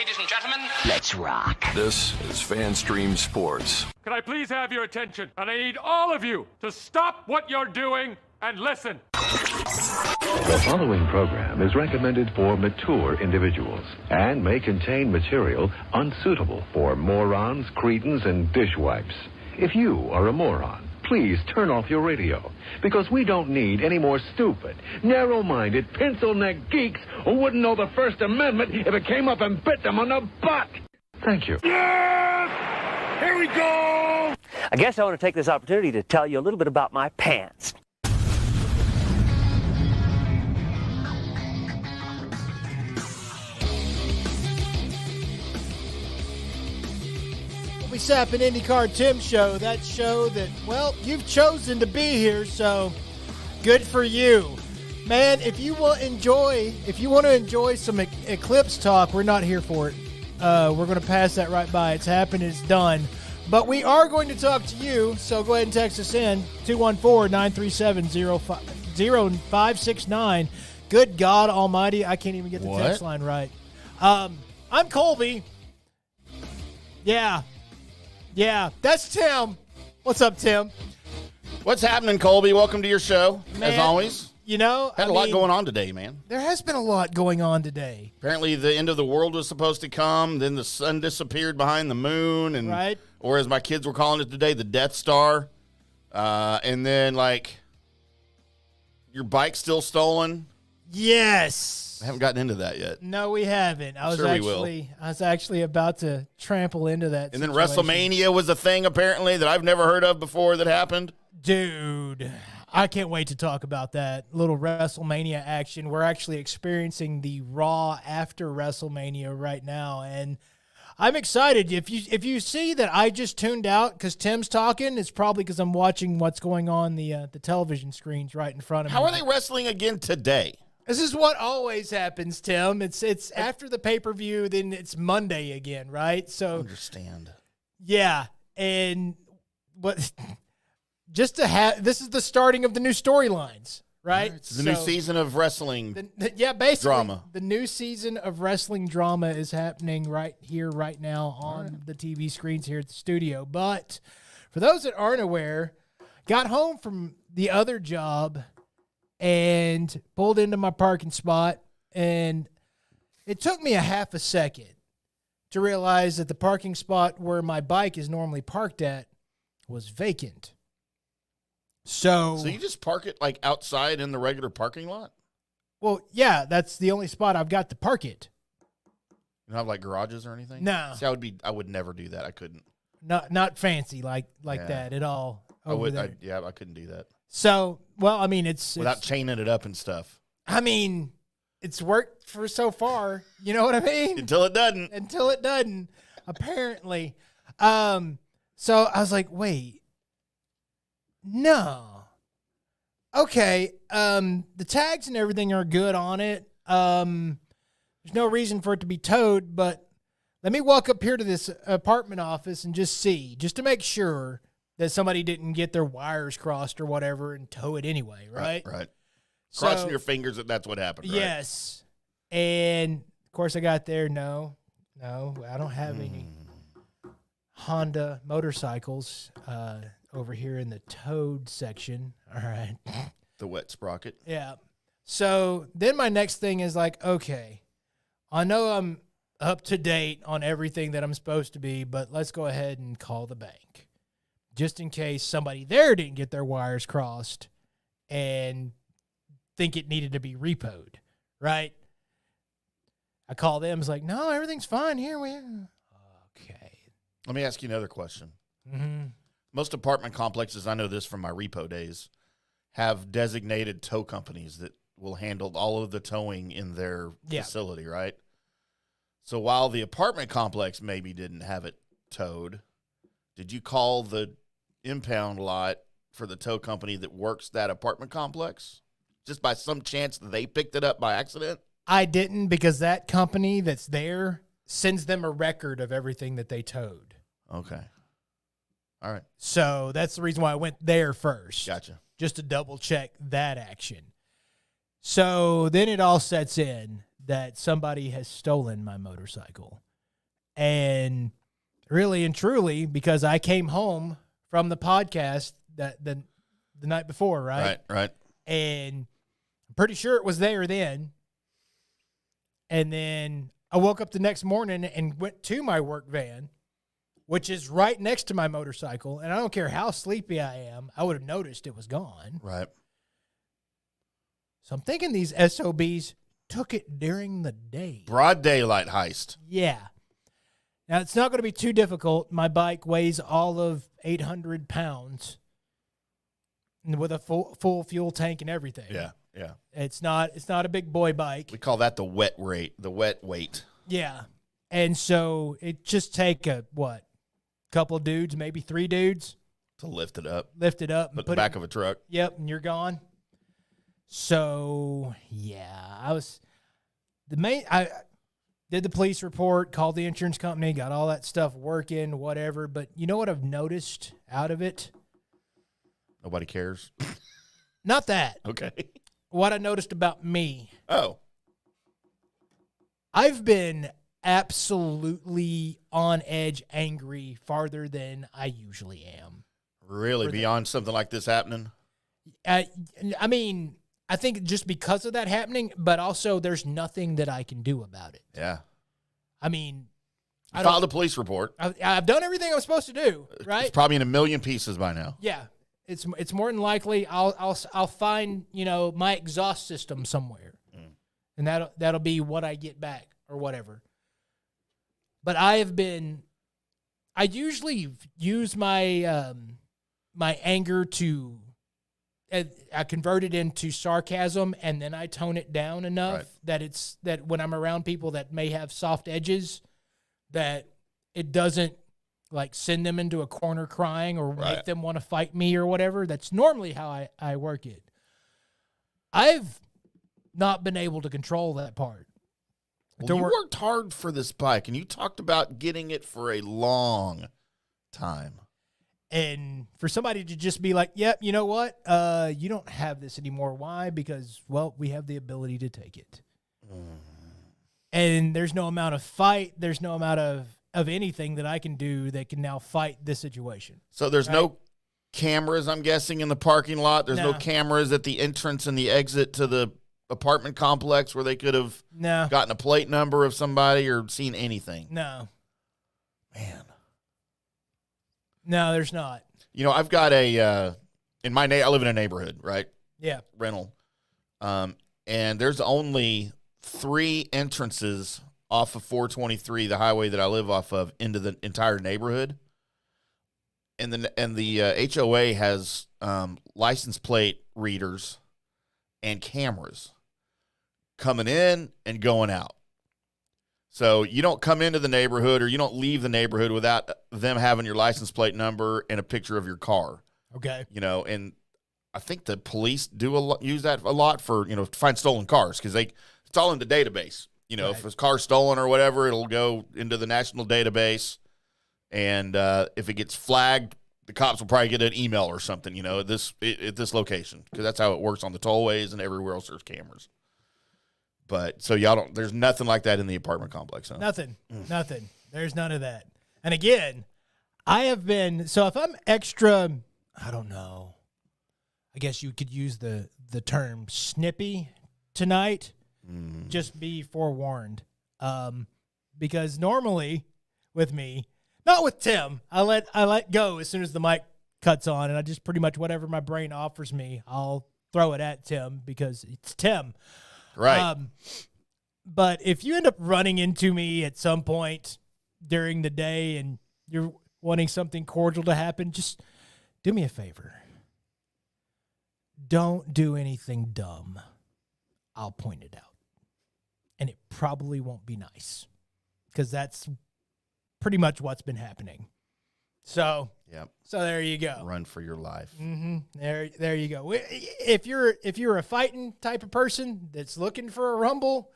Ladies and gentlemen, let's rock. This is FanStream Sports. Can I please have your attention? And I need all of you to stop what you're doing and listen. The following program is recommended for mature individuals and may contain material unsuitable for morons, cretins, and dishwipes. If you are a moron, please turn off your radio, because we don't need any more stupid, narrow-minded, pencil-neck geeks who wouldn't know the First Amendment if it came up and bit them on the butt. Thank you. Yes! Here we go! I guess I want to take this opportunity to tell you a little bit about my pants. We Sap an IndyCar Tim show, that show that, well, you've chosen to be here, so good for you. Man, if you want to enjoy some Eclipse talk, we're not here for it. We're going to pass that right by. It's happened, it's done. But we are going to talk to you, so go ahead and text us in, 214-937-0569. Good God almighty, I can't even get the text line right. I'm Colby. Yeah, that's Tim. What's up, Tim? What's happening, Colby? Welcome to your show, man, as always. You know, had a lot going on today, man. There has been a lot going on today. Apparently, the end of the world was supposed to come. Then the sun disappeared behind the moon, and right, or as my kids were calling it today, the Death Star. And then, like, your bike's still stolen. Yes. I haven't gotten into that yet. No, we haven't. I was actually about to trample into that. And then situation. WrestleMania was a thing, apparently, that I've never heard of before that happened. Dude, I can't wait to talk about that little WrestleMania action. We're actually experiencing the Raw after WrestleMania right now, and I'm excited. If you see that I just tuned out because Tim's talking, it's probably because I'm watching what's going on the television screens right in front of me. How are they wrestling again today? This is what always happens, Tim. It's after the pay-per-view, then it's Monday again, right? So I understand. Yeah, and what just to have this is the starting of the new storylines, right? It's the new season of wrestling. Basically drama. The new season of wrestling drama is happening right here, right now on the TV screens here at the studio. But for those that aren't aware, got home from the other job and pulled into my parking spot, and it took me a half a second to realize that the parking spot where my bike is normally parked at was vacant. So you just park it, like, outside in the regular parking lot? Well, yeah, that's the only spot I've got to park it. You don't have, like, garages or anything? No. See, I would never do that. I couldn't. Not fancy like that at all. I couldn't do that. So, well, I mean, it's without chaining it up and stuff. I mean, it's worked for so far. You know what I mean? Until it doesn't. Apparently. So I was like, wait, no. Okay. The tags and everything are good on it. There's no reason for it to be towed, but let me walk up here to this apartment office and just to make sure that somebody didn't get their wires crossed or whatever and tow it anyway, right? Right. Crossing your fingers that's what happened, right? Yes. And, of course, I got there. No, I don't have any Honda motorcycles over here in the towed section. All right. The wet sprocket. Yeah. So then my next thing is like, okay, I know I'm up to date on everything that I'm supposed to be, but let's go ahead and call the bank, just in case somebody there didn't get their wires crossed and think it needed to be repoed, right? I call them. It's like, no, everything's fine here. Okay. Let me ask you another question. Mm-hmm. Most apartment complexes, I know this from my repo days, have designated tow companies that will handle all of the towing in their facility, right? So while the apartment complex maybe didn't have it towed, did you call the impound lot for the tow company that works that apartment complex? Just by some chance they picked it up by accident? I didn't, because that company that's there sends them a record of everything that they towed. Okay. All right. So that's the reason why I went there first. Gotcha. Just to double check that action. So then it all sets in that somebody has stolen my motorcycle. And really and truly, because I came home from the podcast the night before, right? Right. And I'm pretty sure it was there then. And then I woke up the next morning and went to my work van, which is right next to my motorcycle. And I don't care how sleepy I am, I would have noticed it was gone. Right. So I'm thinking these SOBs took it during the day. Broad daylight heist. Yeah. Now, it's not going to be too difficult. My bike weighs all of 800 pounds with a full fuel tank and everything. Yeah. It's not a big boy bike. We call that the wet weight. Yeah. And so it just take couple of dudes, maybe 3 dudes. To lift it up. Lift it up. Put the back of a truck. Yep, and you're gone. So, yeah, I did the police report, called the insurance company, got all that stuff working, whatever. But you know what I've noticed out of it? Nobody cares. Not that. Okay. What I noticed about me. Oh. I've been absolutely on edge angry farther than I usually am. Really? Beyond something like this happening? I mean, I think just because of that happening, but also there's nothing that I can do about it. Yeah. I mean, I filed a police report. I've done everything I'm supposed to do, right? It's probably in a million pieces by now. Yeah. It's more than likely I'll find, my exhaust system somewhere. And that'll be what I get back or whatever. But I usually use my my anger to I convert it into sarcasm, and then I tone it down enough that when I'm around people that may have soft edges, that it doesn't like send them into a corner crying or make them want to fight me or whatever. That's normally how I work it. I've not been able to control that part. Well, you worked hard for this bike, and you talked about getting it for a long time. And for somebody to just be like, yep, you know what? You don't have this anymore. Why? Because, well, we have the ability to take it. And there's no amount of fight. There's no amount of anything that I can do that can now fight this situation. So there's no cameras, I'm guessing, in the parking lot? There's no cameras at the entrance and the exit to the apartment complex where they could have gotten a plate number of somebody or seen anything? No. Man. No, there's not. I've got I live in a neighborhood, right? Yeah. Rental. And there's only 3 entrances off of 423, the highway that I live off of, into the entire neighborhood. And the HOA has license plate readers and cameras coming in and going out. So you don't come into the neighborhood or you don't leave the neighborhood without them having your license plate number and a picture of your car. Okay. And I think the police use that a lot for, to find stolen cars because it's all in the database. If a car's stolen or whatever, it'll go into the national database. And if it gets flagged, the cops will probably get an email or something, at this location, because that's how it works on the tollways and everywhere else there's cameras. But so there's nothing like that in the apartment complex, huh? Nothing. There's none of that. And again, so if I'm extra, I don't know, I guess you could use the term snippy tonight, just be forewarned. Because normally with me, not with Tim, I let go as soon as the mic cuts on, and I just pretty much whatever my brain offers me, I'll throw it at Tim because it's Tim. Right. But if you end up running into me at some point during the day and you're wanting something cordial to happen, just do me a favor. Don't do anything dumb. I'll point it out. And it probably won't be nice because that's pretty much what's been happening. So, So there you go. Run for your life. Mm-hmm. There you go. If you're a fighting type of person that's looking for a rumble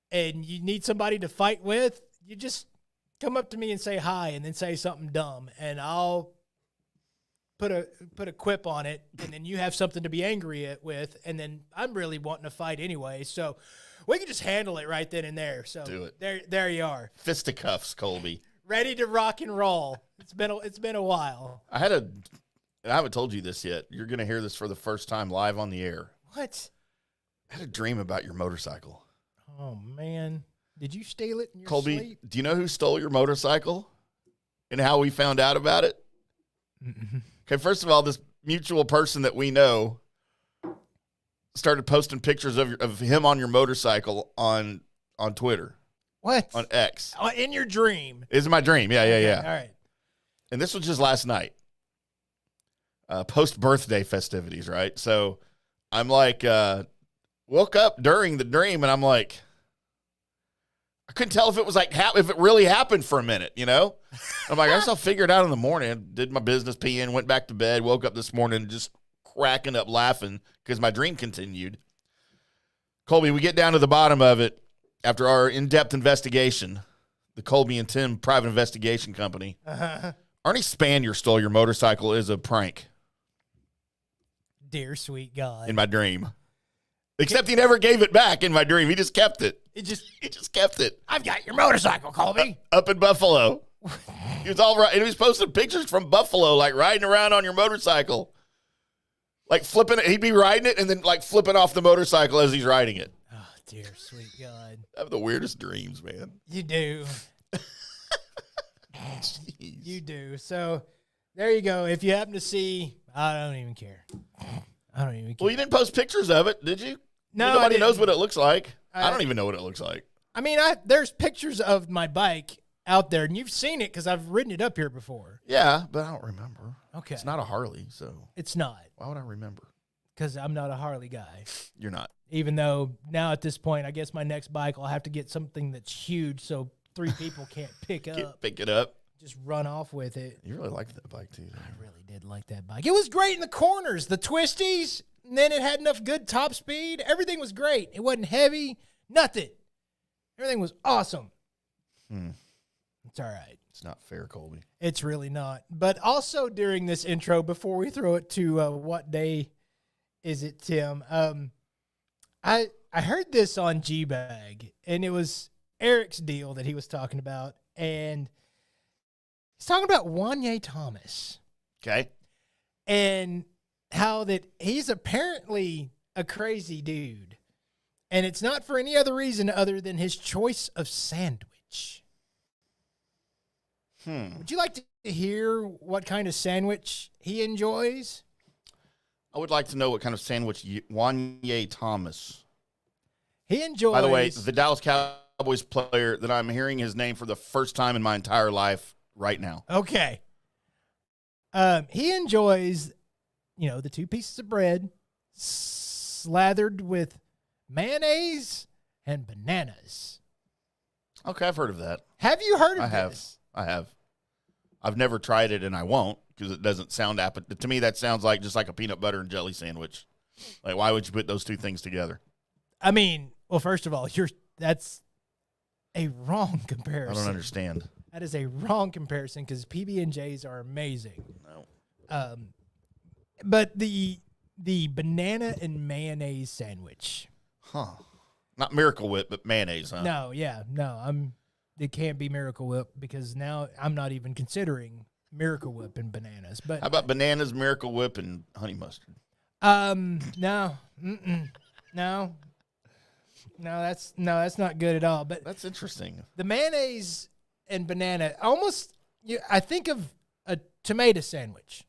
and you need somebody to fight with, you just come up to me and say hi and then say something dumb and I'll put a quip on it and then you have something to be angry with and then I'm really wanting to fight anyway. So We can just handle it right then and there. So Do it. There you are. Fisticuffs, Colby. Ready to rock and roll. It's been a while. I haven't told you this yet. You're going to hear this for the first time live on the air. What? I had a dream about your motorcycle. Oh, man. Did you steal it in your Colby, sleep? do you know who stole your motorcycle and how we found out about it? Okay, first of all, this mutual person that we know started posting pictures of him on your motorcycle on Twitter. What? On X. In your dream. It's my dream. Yeah. All right. And this was just last night. Post-birthday festivities, right? So I'm like, woke up during the dream, and I'm like, I couldn't tell if it was like, if it really happened for a minute, you know? I'm like, I guess I'll figure it out in the morning. I did my business, peeing, went back to bed, woke up this morning just cracking up laughing because my dream continued. Colby, we get down to the bottom of it after our in-depth investigation, the Colby and Timm Private Investigation Company. Arnie Spanier stole your motorcycle as a prank. Dear sweet God. In my dream. Except he never gave it back in my dream. He just kept it. He just kept it. I've got your motorcycle, Colby. Up in Buffalo. He was all right. And he was posting pictures from Buffalo, like riding around on your motorcycle. Like flipping it. He'd be riding it and then like flipping off the motorcycle as he's riding it. Oh, dear sweet God. I have the weirdest dreams, man. You do. You do. So there you go. If you happen to see, I don't even care. I don't even care. Well, you didn't post pictures of it, did you? No, Nobody knows what it looks like. I don't I even know what it looks like. I mean, there's pictures of my bike out there, and you've seen it because I've ridden it up here before. Yeah, but I don't remember. Okay. It's not a Harley, so. It's not. Why would I remember? Because I'm not a Harley guy. You're not. Even though now at this point, I guess my next bike, I'll have to get something that's huge so 3 people can't pick Pick it up. Just run off with it. You really liked that bike, too. I really did like that bike. It was great in the corners, the twisties, and then it had enough good top speed. Everything was great. It wasn't heavy, nothing. Everything was awesome. It's all right. It's not fair, Colby. It's really not. But also during this intro, before we throw it to what day is it, Tim? I heard this on G-Bag, and it was Eric's deal that he was talking about, and he's talking about Wanye Thomas. Okay. And how that he's apparently a crazy dude. And it's not for any other reason other than his choice of sandwich. Would you like to hear what kind of sandwich he enjoys? I would like to know what kind of sandwich Wanye Thomas. He enjoys... By the way, the Dallas Cowboys player that I'm hearing his name for the first time in my entire life right now. Okay. He enjoys, the 2 pieces of bread slathered with mayonnaise and bananas. Okay, I've heard of that. Have you heard of this? I have. I've never tried it, and I won't because it doesn't sound appetizing. To me, that sounds like just like a peanut butter and jelly sandwich. Like, why would you put those 2 things together? I mean, well, first of all, that's a wrong comparison. I don't understand. That is a wrong comparison because PB&Js are amazing. No. But the banana and mayonnaise sandwich. Huh. Not Miracle Whip, but mayonnaise, huh? No, it can't be Miracle Whip because now I'm not even considering Miracle Whip and bananas. But how about bananas, Miracle Whip, and honey mustard? No. No, that's not good at all. But That's interesting. the mayonnaise and banana, I think of a tomato sandwich.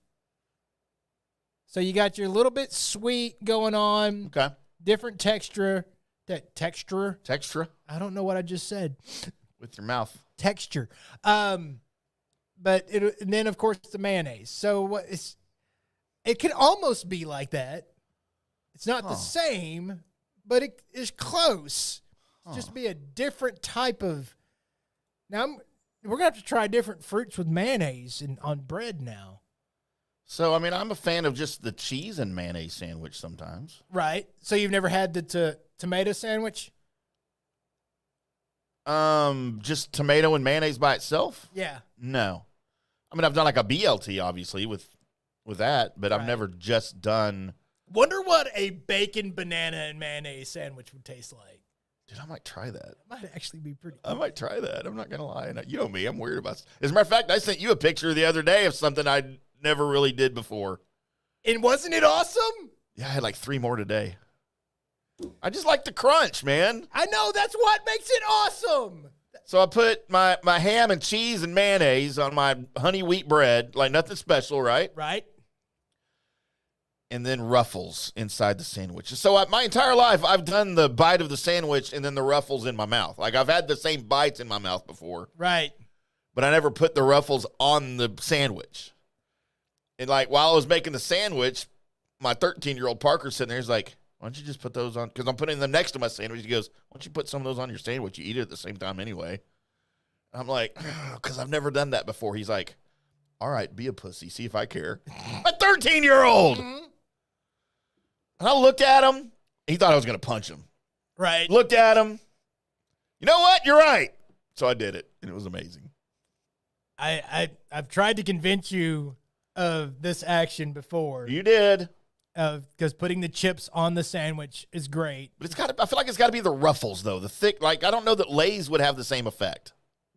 So you got your little bit sweet going on. Okay. Different texture. Texture? Texture? I don't know what I just said. With your mouth. Texture. But and then, of course, the mayonnaise. So it could almost be like that. It's not the same, but it is close. Just be a different type of. Now we're gonna have to try different fruits with mayonnaise on bread now. So I mean, I'm a fan of just the cheese and mayonnaise sandwich sometimes. Right. So you've never had the tomato sandwich? Just tomato and mayonnaise by itself? Yeah. No. I mean, I've done like a BLT obviously with that, but I've never just done. Wonder what a bacon, banana, and mayonnaise sandwich would taste like. Dude, I might try that. Might actually be pretty. I might try that. I'm not gonna lie. And you know me, I'm weird about. As a matter of fact, I sent you a picture the other day of something I never really did before. And wasn't it awesome? Yeah, I had like 3 more today. I just like the crunch, man. I know, that's what makes it awesome. So I put my ham and cheese and mayonnaise on my honey wheat bread, like nothing special, right? Right. And then Ruffles inside the sandwich. So my entire life, I've done the bite of the sandwich and then the Ruffles in my mouth. Like, I've had the same bites in my mouth before. Right. But I never put the Ruffles on the sandwich. And, like, while I was making the sandwich, my 13-year-old Parker's sitting there. He's like, why don't you just put those on? Because I'm putting them next to my sandwich. He goes, why don't you put some of those on your sandwich? You eat it at the same time anyway. I'm like, because I've never done that before. He's like, all right, be a pussy. See if I care. My 13-year-old. Mm-hmm. And I looked at him. He thought I was going to punch him. Right. Looked at him. You know what? You're right. So I did it, and it was amazing. I've tried to convince you of this action before. You did. Because putting the chips on the sandwich is great. But it's got. I feel like it's got to be the Ruffles, though. The thick, like, I don't know that Lay's would have the same effect.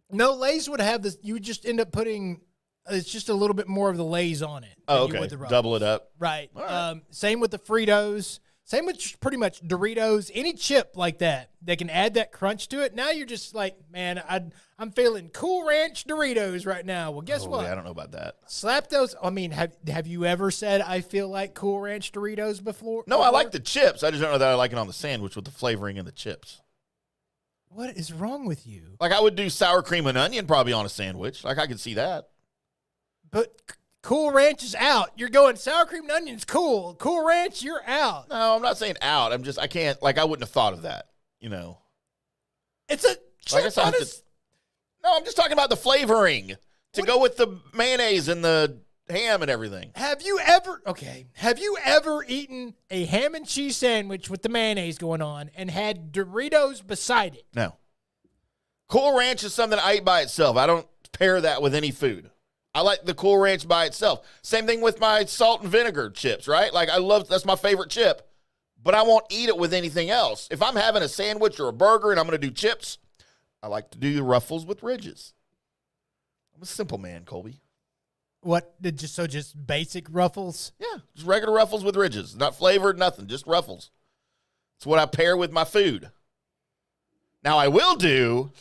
No, Lay's would have this. You would just end up putting, it's just a little bit more of the Lay's on it. Oh, okay. Double it up. Right. Right. Same with the Fritos. Same with pretty much Doritos. Any chip like that, they can add that crunch to it. Now you're just like, man, I'm feeling Cool Ranch Doritos right now. Well, guess what? Yeah, I don't know about that. Slap those. I mean, have you ever said I feel like Cool Ranch Doritos before? No, I like the chips. I just don't know that I like it on the sandwich with the flavoring in the chips. What is wrong with you? Like, I would do sour cream and onion probably on a sandwich. Like, I could see that. But Cool Ranch is out. You're going sour cream and onions, cool. Cool Ranch, you're out. No, I'm not saying out. I can't, like, I wouldn't have thought of that, you know. It's a chip No, I'm just talking about the flavoring to go with the mayonnaise and the ham and everything. Have you ever eaten a ham and cheese sandwich with the mayonnaise going on and had Doritos beside it? No. Cool Ranch is something I eat by itself. I don't pair that with any food. I like the Cool Ranch by itself. Same thing with my salt and vinegar chips, right? Like, that's my favorite chip, but I won't eat it with anything else. If I'm having a sandwich or a burger and I'm going to do chips, I like to do the Ruffles with Ridges. I'm a simple man, Colby. What? Just basic Ruffles? Yeah, just regular Ruffles with Ridges. Not flavored, nothing, just Ruffles. It's what I pair with my food. Now, I will do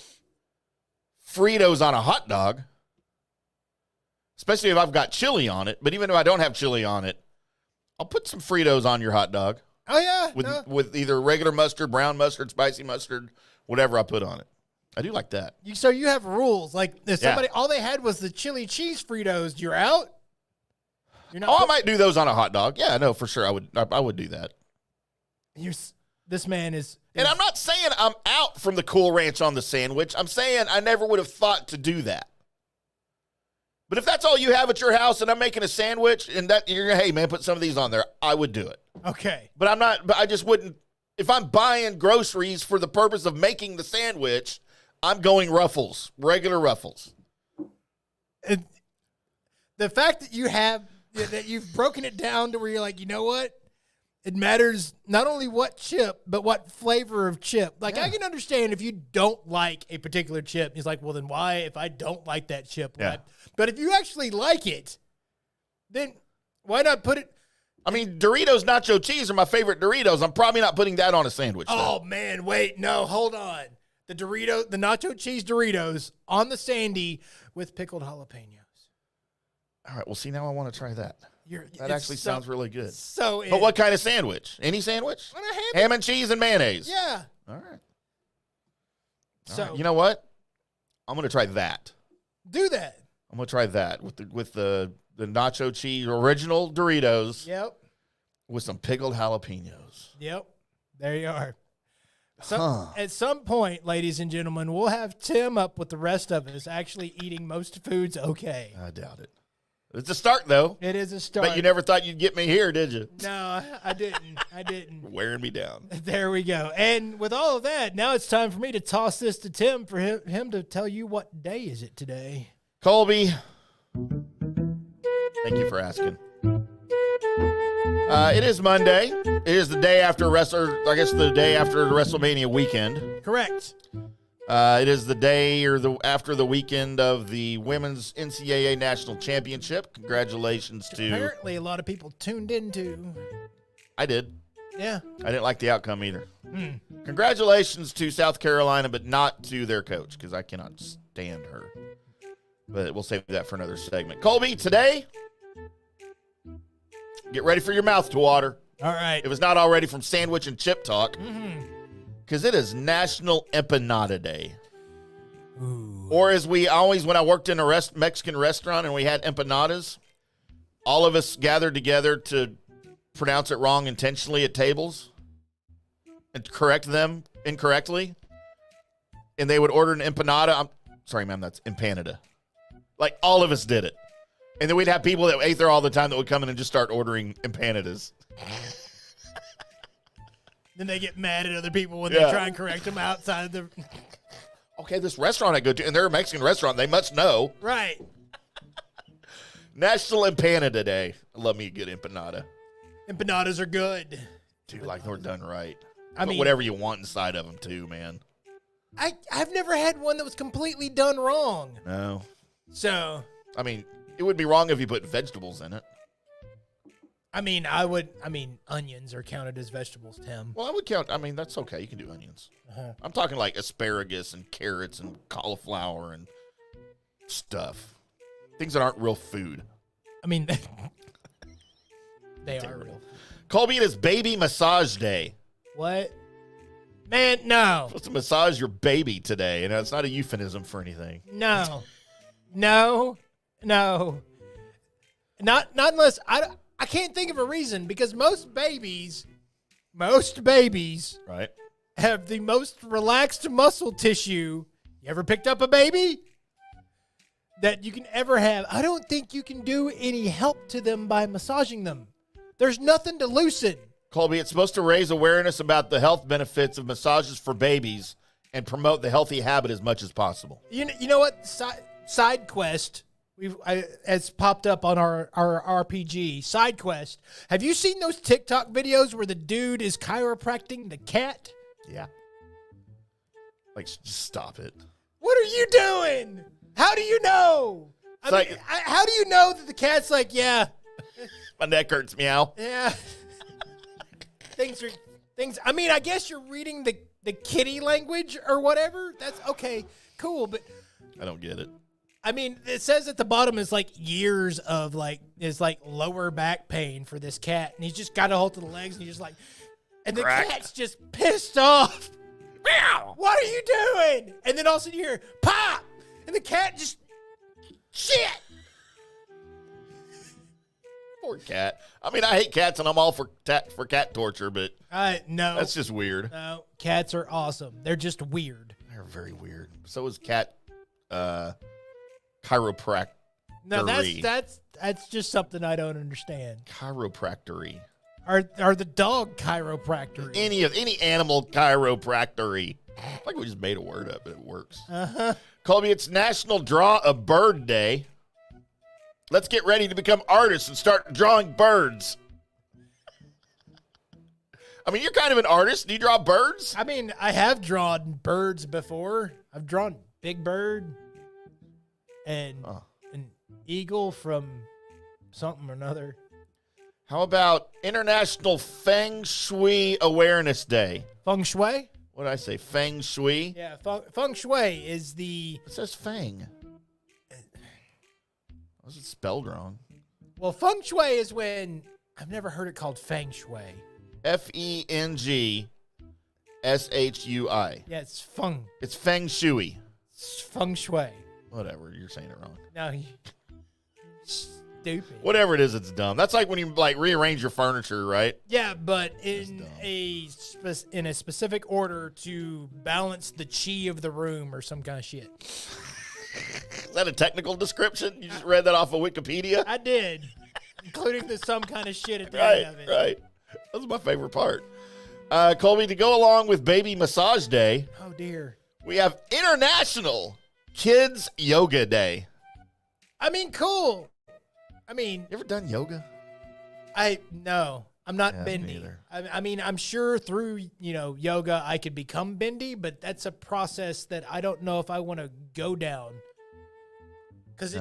Fritos on a hot dog, especially if I've got chili on it. But even if I don't have chili on it, I'll put some Fritos on your hot dog. Oh, yeah. With either regular mustard, brown mustard, spicy mustard, whatever I put on it. I do like that. So you have rules. Like, if somebody, all they had was the chili cheese Fritos, you're out? You're not. I might do those on a hot dog. Yeah, no, for sure. I would do that. This man is. And I'm not saying I'm out from the Cool Ranch on the sandwich. I'm saying I never would have thought to do that. But if that's all you have at your house and I'm making a sandwich and hey man, put some of these on there, I would do it. Okay. But I just wouldn't. If I'm buying groceries for the purpose of making the sandwich, I'm going Ruffles, regular Ruffles. The fact that you've broken it down to where you're like, you know what? It matters not only what chip, but what flavor of chip. Like, I can understand if you don't like a particular chip. He's like, well, then why, if I don't like that chip? Yeah. But if you actually like it, then why not put it? I mean, Doritos nacho cheese are my favorite Doritos. I'm probably not putting that on a sandwich. Oh, man, wait, no, hold on. The nacho cheese Doritos on the Sandy with pickled jalapenos. All right, well, see, now I want to try that. That actually sounds really good. So, but what kind of sandwich? Any sandwich? Ham and cheese and mayonnaise. Yeah. All right. So right. You know what? I'm going to try that. Do that. I'm going to try that with the nacho cheese original Doritos. Yep. With some pickled jalapenos. Yep. There you are. At some point, ladies and gentlemen, we'll have Tim up with the rest of us actually eating most foods okay. I doubt it. It's a start, though. It is a start. But you never thought you'd get me here, did you? No, I didn't. Wearing me down. There we go. And with all of that, now it's time for me to toss this to Tim for him to tell you what day is it today. Colby, thank you for asking. It is Monday. It is the day after the day after the WrestleMania weekend. Correct. It is the day after the weekend of the Women's NCAA National Championship. Congratulations to... Apparently, a lot of people tuned into. I did. Yeah. I didn't like the outcome either. Congratulations to South Carolina, but not to their coach, because I cannot stand her. But we'll save that for another segment. Colby, today, get ready for your mouth to water. All right. If it's not already from Sandwich and Chip Talk. Because it is National Empanada Day. Ooh. Or as we always, when I worked in a Mexican restaurant and we had empanadas, all of us gathered together to pronounce it wrong intentionally at tables and correct them incorrectly. And they would order an empanada. I'm sorry, ma'am, that's empanada. Like, all of us did it. And then we'd have people that ate there all the time that would come in and just start ordering empanadas. Then they get mad at other people when they try and correct them outside of the... Okay, this restaurant I go to, and they're a Mexican restaurant, they must know. Right. National Empanada Day. I love me a good empanada. Empanadas are good. Dude, like they're done right. I mean, whatever you want inside of them, too, man. I've never had one that was completely done wrong. No. So... I mean, it would be wrong if you put vegetables in it. I mean, onions are counted as vegetables, Tim. Well, I would count. I mean, that's okay. You can do onions. I'm talking like asparagus and carrots and cauliflower and stuff. Things that aren't real food. I mean, they are real. Colby, it is Baby Massage Day. What? Man, no. Supposed to massage your baby today, and it's not a euphemism for anything. No. Not unless I can't think of a reason, because most babies Right. have the most relaxed muscle tissue. You ever picked up a baby? That you can ever have. I don't think you can do any help to them by massaging them. There's nothing to loosen. Colby, it's supposed to raise awareness about the health benefits of massages for babies and promote the healthy habit as much as possible. You know what? Side quest. It's popped up on our RPG. Side quest. Have you seen those TikTok videos where the dude is chiropracting the cat? Yeah. Like, just stop it. What are you doing? How do you know? How do you know that the cat's like, yeah. My neck hurts, meow. Yeah. things. I mean, I guess you're reading the kitty language or whatever. That's okay. Cool. But I don't get it. I mean, it says at the bottom is like years of lower back pain for this cat. And he's just got a hold of the legs and he's just like, and the cat's just pissed off. Meow! What are you doing? And then all of a sudden you hear, pop! And the cat just, shit! Poor cat. I mean, I hate cats and I'm all for cat torture, but no. That's just weird. No, cats are awesome. They're just weird. They're very weird. So is cat chiropractic. No, that's just something I don't understand. Chiropractory. Are the dog chiropractor? Any animal chiropractory. Like we just made a word up, but it works. Colby, it's National Draw a Bird Day. Let's get ready to become artists and start drawing birds. I mean, you're kind of an artist. Do you draw birds? I mean, I have drawn birds before. I've drawn Big Bird and an eagle from something or another. How about International Feng Shui Awareness Day? Feng Shui? What did I say? Feng Shui? Yeah, Feng Shui is the... It says Feng. Was it spelled wrong? Well, Feng Shui is when... I've never heard it called Feng Shui. Fengshui. Yeah, it's Feng. It's Feng Shui. It's Feng Shui. Whatever, you're saying it wrong. No, stupid. Whatever it is, it's dumb. That's like when you rearrange your furniture, right? Yeah, but in a specific order to balance the chi of the room or some kind of shit. Is that a technical description? You just read that off of Wikipedia? I did, including the some kind of shit at the end of it. Right. That was my favorite part. Colby, to go along with Baby Massage Day, oh dear, we have International Kids Yoga Day. I mean, cool. I mean, you ever done yoga? No, I'm not Yeah, me bendy. neither. I mean, I'm sure through, yoga I could become bendy, but that's a process that I don't know if I want to go down. Because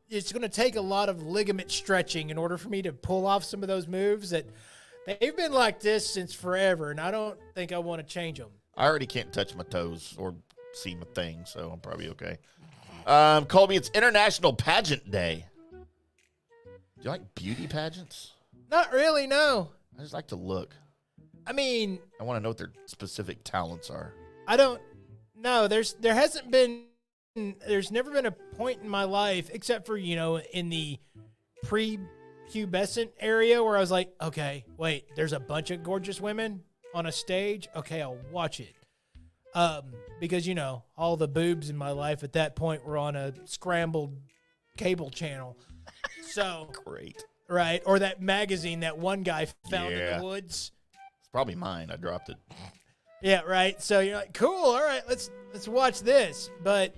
it's going to take a lot of ligament stretching in order for me to pull off some of those moves that they've been like this since forever, and I don't think I want to change them. I already can't touch my toes or see my thing, so I'm probably okay. Colby, it's International Pageant Day. Do you like beauty pageants? Not really, no. I just like to look. I mean, I want to know what their specific talents are. I don't know. There's never been a point in my life, except for, in the pre-pubescent area where I was like, okay, wait, there's a bunch of gorgeous women on a stage. Okay, I'll watch it. Because, all the boobs in my life at that point were on a scrambled cable channel. So Great. right, or that magazine that one guy found in Yeah. the woods. It's probably mine. I dropped it. Yeah, right. So you're like, cool. All right, let's watch this. But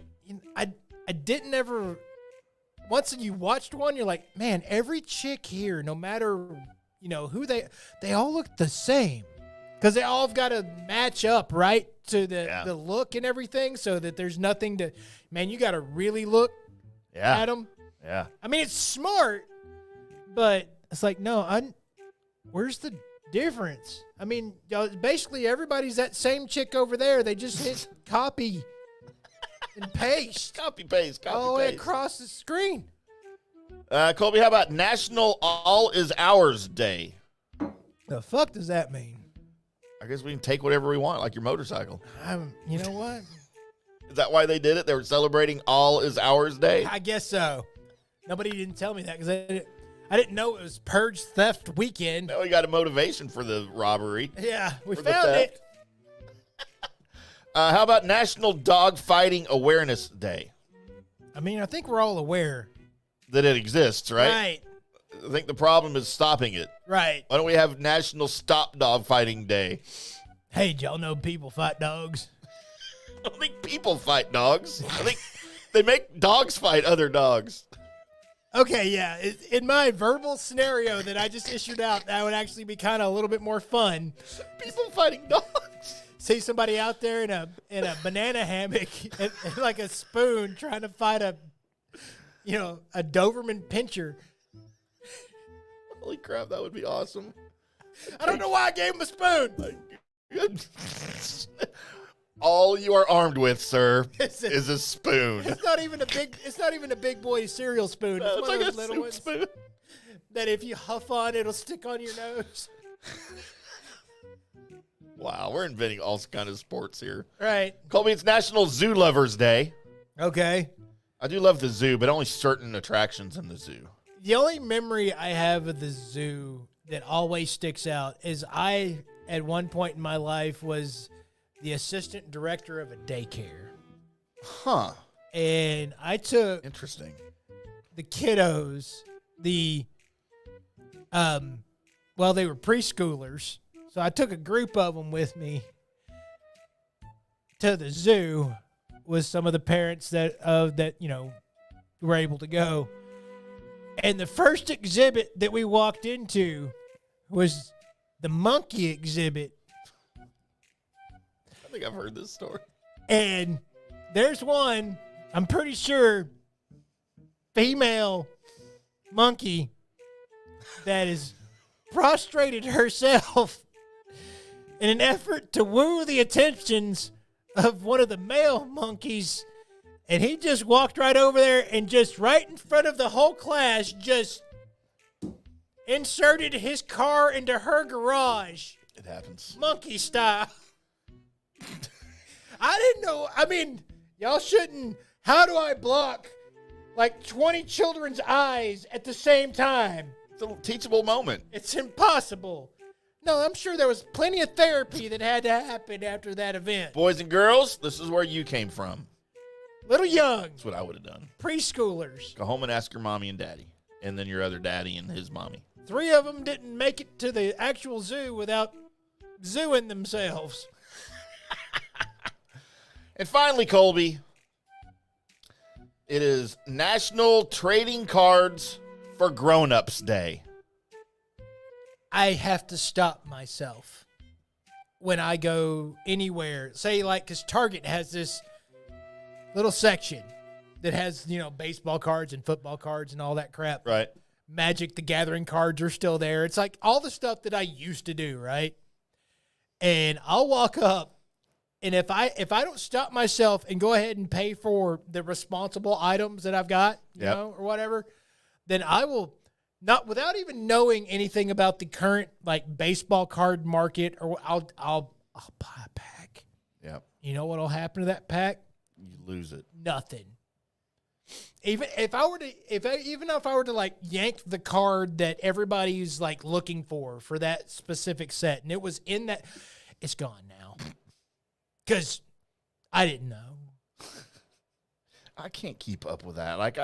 I didn't ever. Once you watched one, you're like, man, every chick here, no matter who they all look the same, because they all have got to match up right to the look and everything, so that there's nothing to. Man, you got to really look at them. Yeah. I mean, it's smart, but it's like, no, where's the difference? I mean, basically everybody's that same chick over there. They just hit copy and paste. Copy paste. All the way across the screen. Colby, how about National All Is Ours Day? The fuck does that mean? I guess we can take whatever we want, like your motorcycle. You know what? Is that why they did it? They were celebrating All Is Ours Day? I guess so. Nobody didn't tell me that because I didn't know it was Purge Theft Weekend. Now we got a motivation for the robbery. Yeah, we For the found theft. it. How about National Dog Fighting Awareness Day? I mean, I think we're all aware. That it exists, right? Right. I think the problem is stopping it. Right. Why don't we have National Stop Dog Fighting Day? Hey, did y'all know people fight dogs? I don't think people fight dogs. I think they make dogs fight other dogs. Okay, yeah. In my verbal scenario that I just issued out, that would actually be kind of a little bit more fun. People fighting dogs. See somebody out there in a banana hammock and like a spoon trying to fight a Doberman pinscher. Holy crap, that would be awesome. I don't know why I gave him a spoon. All you are armed with, sir, Is it- is a spoon. It's not even a big boy cereal spoon. It's It's one like of a those little soup ones spoon. that if you huff on, it'll stick on your nose. Wow, we're inventing all kind of sports here. Right. Colby, it's National Zoo Lovers Day. Okay. I do love the zoo, but only certain attractions in the zoo. The only memory I have of the zoo that always sticks out is I, at one point in my life, was the assistant director of a daycare. Huh. And I took Interesting. the kiddos, they were preschoolers. So I took a group of them with me to the zoo with some of the parents that were able to go. And the first exhibit that we walked into was the monkey exhibit. I think I've heard this story. And there's one, I'm pretty sure, female monkey that is prostrated herself in an effort to woo the attentions of one of the male monkeys. And he just walked right over there and just right in front of the whole class just inserted his car into her garage. It happens. Monkey style. I didn't know. I mean, y'all shouldn't. How do I block like 20 children's eyes at the same time? It's a teachable moment. It's impossible. No, I'm sure there was plenty of therapy that had to happen after that event. Boys and girls, this is where you came from. Little young, That's what I would have done. preschoolers. Go home and ask your mommy and daddy, and then your other daddy and his mommy. 3 of them didn't make it to the actual zoo without zooing themselves. And finally, Colby, it is National Trading Cards for Grown-Ups Day. I have to stop myself when I go anywhere. Say, like, because Target has this little section that has, baseball cards and football cards and all that crap. Right. Magic the Gathering cards are still there. It's like all the stuff that I used to do, right? And I'll walk up, and if I don't stop myself and go ahead and pay for the responsible items that I've got, or whatever, then I will not, without even knowing anything about the current like baseball card market, or I'll buy a pack. Yep. You know what'll happen to that pack? You lose it. Nothing. Even if I were to like yank the card that everybody's like looking for that specific set, and it was in that, it's gone now. Because I didn't know. I can't keep up with that. Like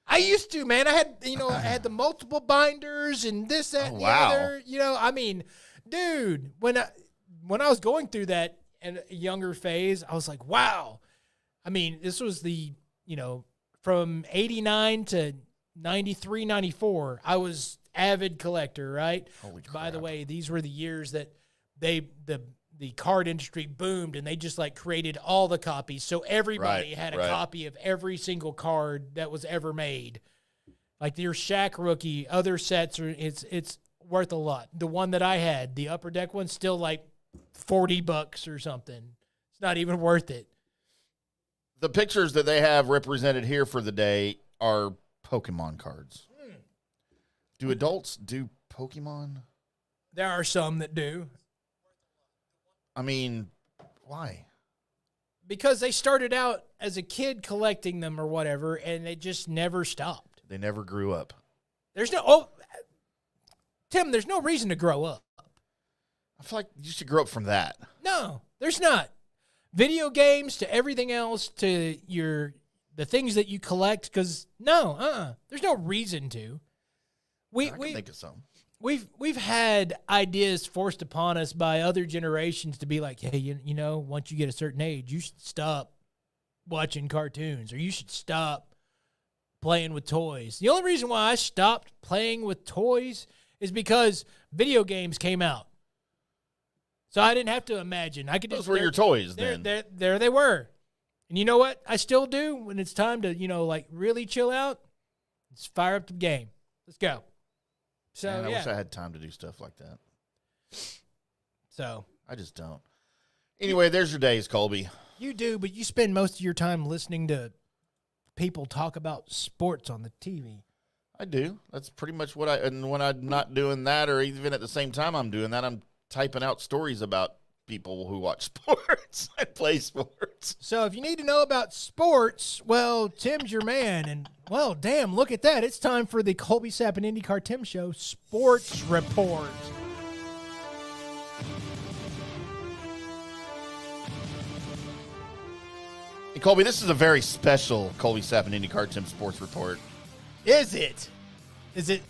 I used to, man. I had the multiple binders and this, that, and the other. I mean, dude, when I was going through that in a younger phase, I was like, wow. I mean, this was the, from 89 to 93, 94, I was avid collector, right? Holy crap. By the way, these were the years that the card industry boomed, and they just like created all the copies. So everybody had a copy of every single card that was ever made. Like your Shaq rookie, other sets it's worth a lot. The one that I had, the Upper Deck one, still like $40 or something. It's not even worth it. The pictures that they have represented here for the day are Pokemon cards. Do adults do Pokemon? There are some that do. I mean, why? Because they started out as a kid collecting them or whatever, and they just never stopped. They never grew up. Tim, there's no reason to grow up. I feel like you should grow up from that. No, there's not. Video games to everything else to the things that you collect, because there's no reason to. I can think of some. We've had ideas forced upon us by other generations to be like, hey, once you get a certain age, you should stop watching cartoons, or you should stop playing with toys. The only reason why I stopped playing with toys is because video games came out. So I didn't have to imagine. I could just. Those were your toys then. There they were. And you know what I still do when it's time to, like really chill out? Just fire up the game. Let's go. So, Man, I wish I had time to do stuff like that. So. I just don't. Anyway, there's your days, Colby. You do, but you spend most of your time listening to people talk about sports on the TV. I do. That's pretty much what and when I'm not doing that, or even at the same time I'm doing that, I'm typing out stories about people who watch sports and play sports. So if you need to know about sports, well, Tim's your man. And, well, damn, look at that. It's time for the Colby Sapp and IndyCar Tim Show Sports Report. And Colby, this is a very special Colby Sapp and IndyCar Tim Sports Report. Is it? Is it?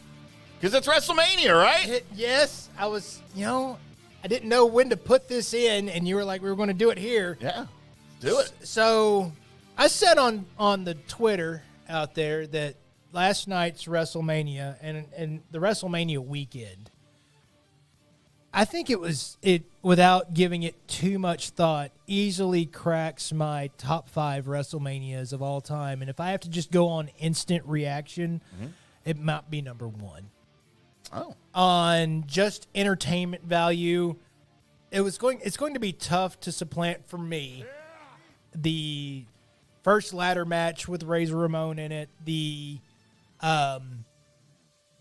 Because it's WrestleMania, right? Yes. I was, I didn't know when to put this in, and you were like, we were going to do it here. Yeah, do it. So I said on the Twitter out there that last night's WrestleMania and the WrestleMania weekend, I think it without giving it too much thought, easily cracks my top 5 WrestleManias of all time. And if I have to just go on instant reaction, it might be number 1. Oh. On just entertainment value, it's going to be tough to supplant for me the first ladder match with Razor Ramon in it, the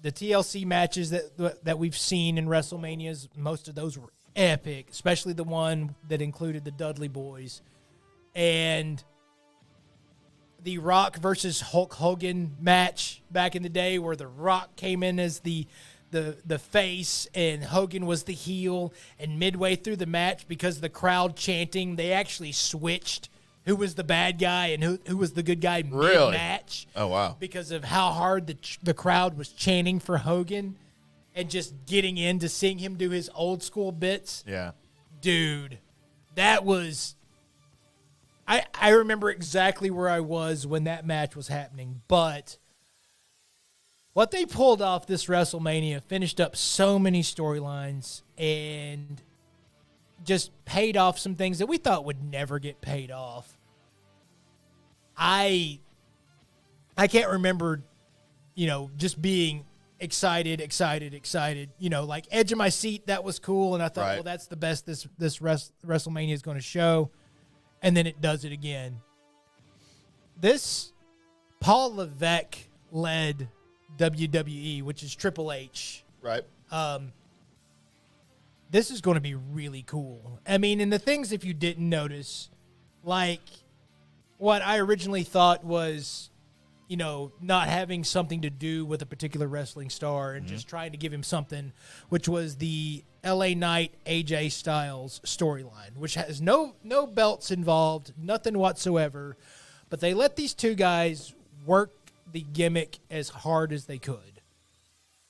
TLC matches that we've seen in WrestleManias. Most of those were epic, especially the one that included the Dudley Boys, and the Rock versus Hulk Hogan match back in the day, where the Rock came in as the face and Hogan was the heel, and midway through the match, because of the crowd chanting, they actually switched who was the bad guy and who was the good guy mid-match. Oh, wow. Because of how hard the crowd was chanting for Hogan and just getting into seeing him do his old school bits. Yeah. Dude, that was... I remember exactly where I was when that match was happening, but What they pulled off this WrestleMania finished up so many storylines and just paid off some things that we thought would never get paid off. I can't remember, just being excited. Like edge of my seat, that was cool, and I thought, well, that's the best this WrestleMania is going to show, and then it does it again. This Paul Levesque led WWE, which is Triple H. Right. This is going to be really cool. I mean, and the things, if you didn't notice, like what I originally thought was, not having something to do with a particular wrestling star and just trying to give him something, which was the LA Knight AJ Styles storyline, which has no belts involved, nothing whatsoever, but they let these two guys work the gimmick as hard as they could.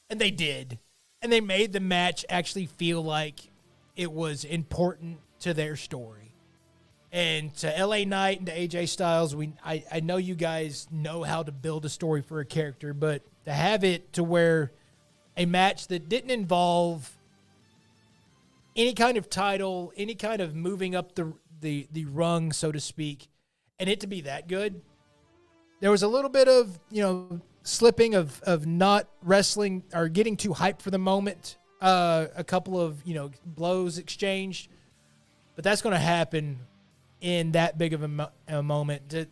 And they did. And they made the match actually feel like it was important to their story. And to LA Knight and to AJ Styles, I know you guys know how to build a story for a character, but to have it to where a match that didn't involve any kind of title, any kind of moving up the rung, so to speak, and it to be that good. There was a little bit of, slipping of not wrestling or getting too hyped for the moment. A couple of, blows exchanged. But that's going to happen in that big of a moment.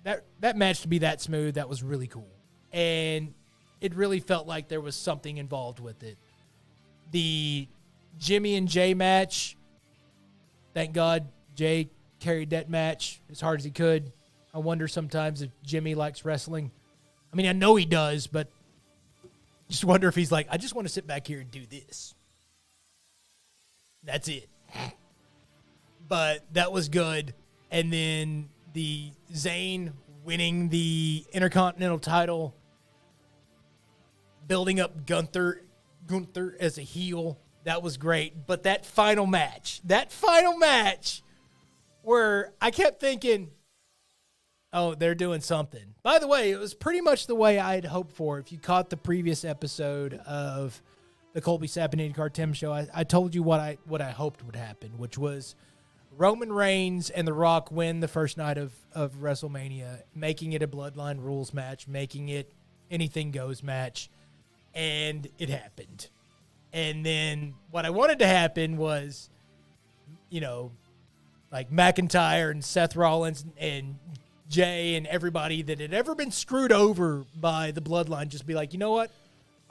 That match to be that smooth, that was really cool. And it really felt like there was something involved with it. The Jimmy and Jay match, thank God Jay carried that match as hard as he could. I wonder sometimes if Jimmy likes wrestling. I mean, I know he does, but just wonder if he's like, I just want to sit back here and do this. That's it. But that was good. And then the Zayn winning the Intercontinental title, building up Gunther as a heel, that was great. But that final match where I kept thinking, oh, they're doing something. By the way, it was pretty much the way I had hoped for. If you caught the previous episode of the Colby Timm show, I told you what I hoped would happen, which was Roman Reigns and The Rock win the first night of WrestleMania, making it a Bloodline Rules match, making it anything goes match, and it happened. And then what I wanted to happen was, like McIntyre and Seth Rollins and Jay and everybody that had ever been screwed over by the Bloodline just be like, you know what?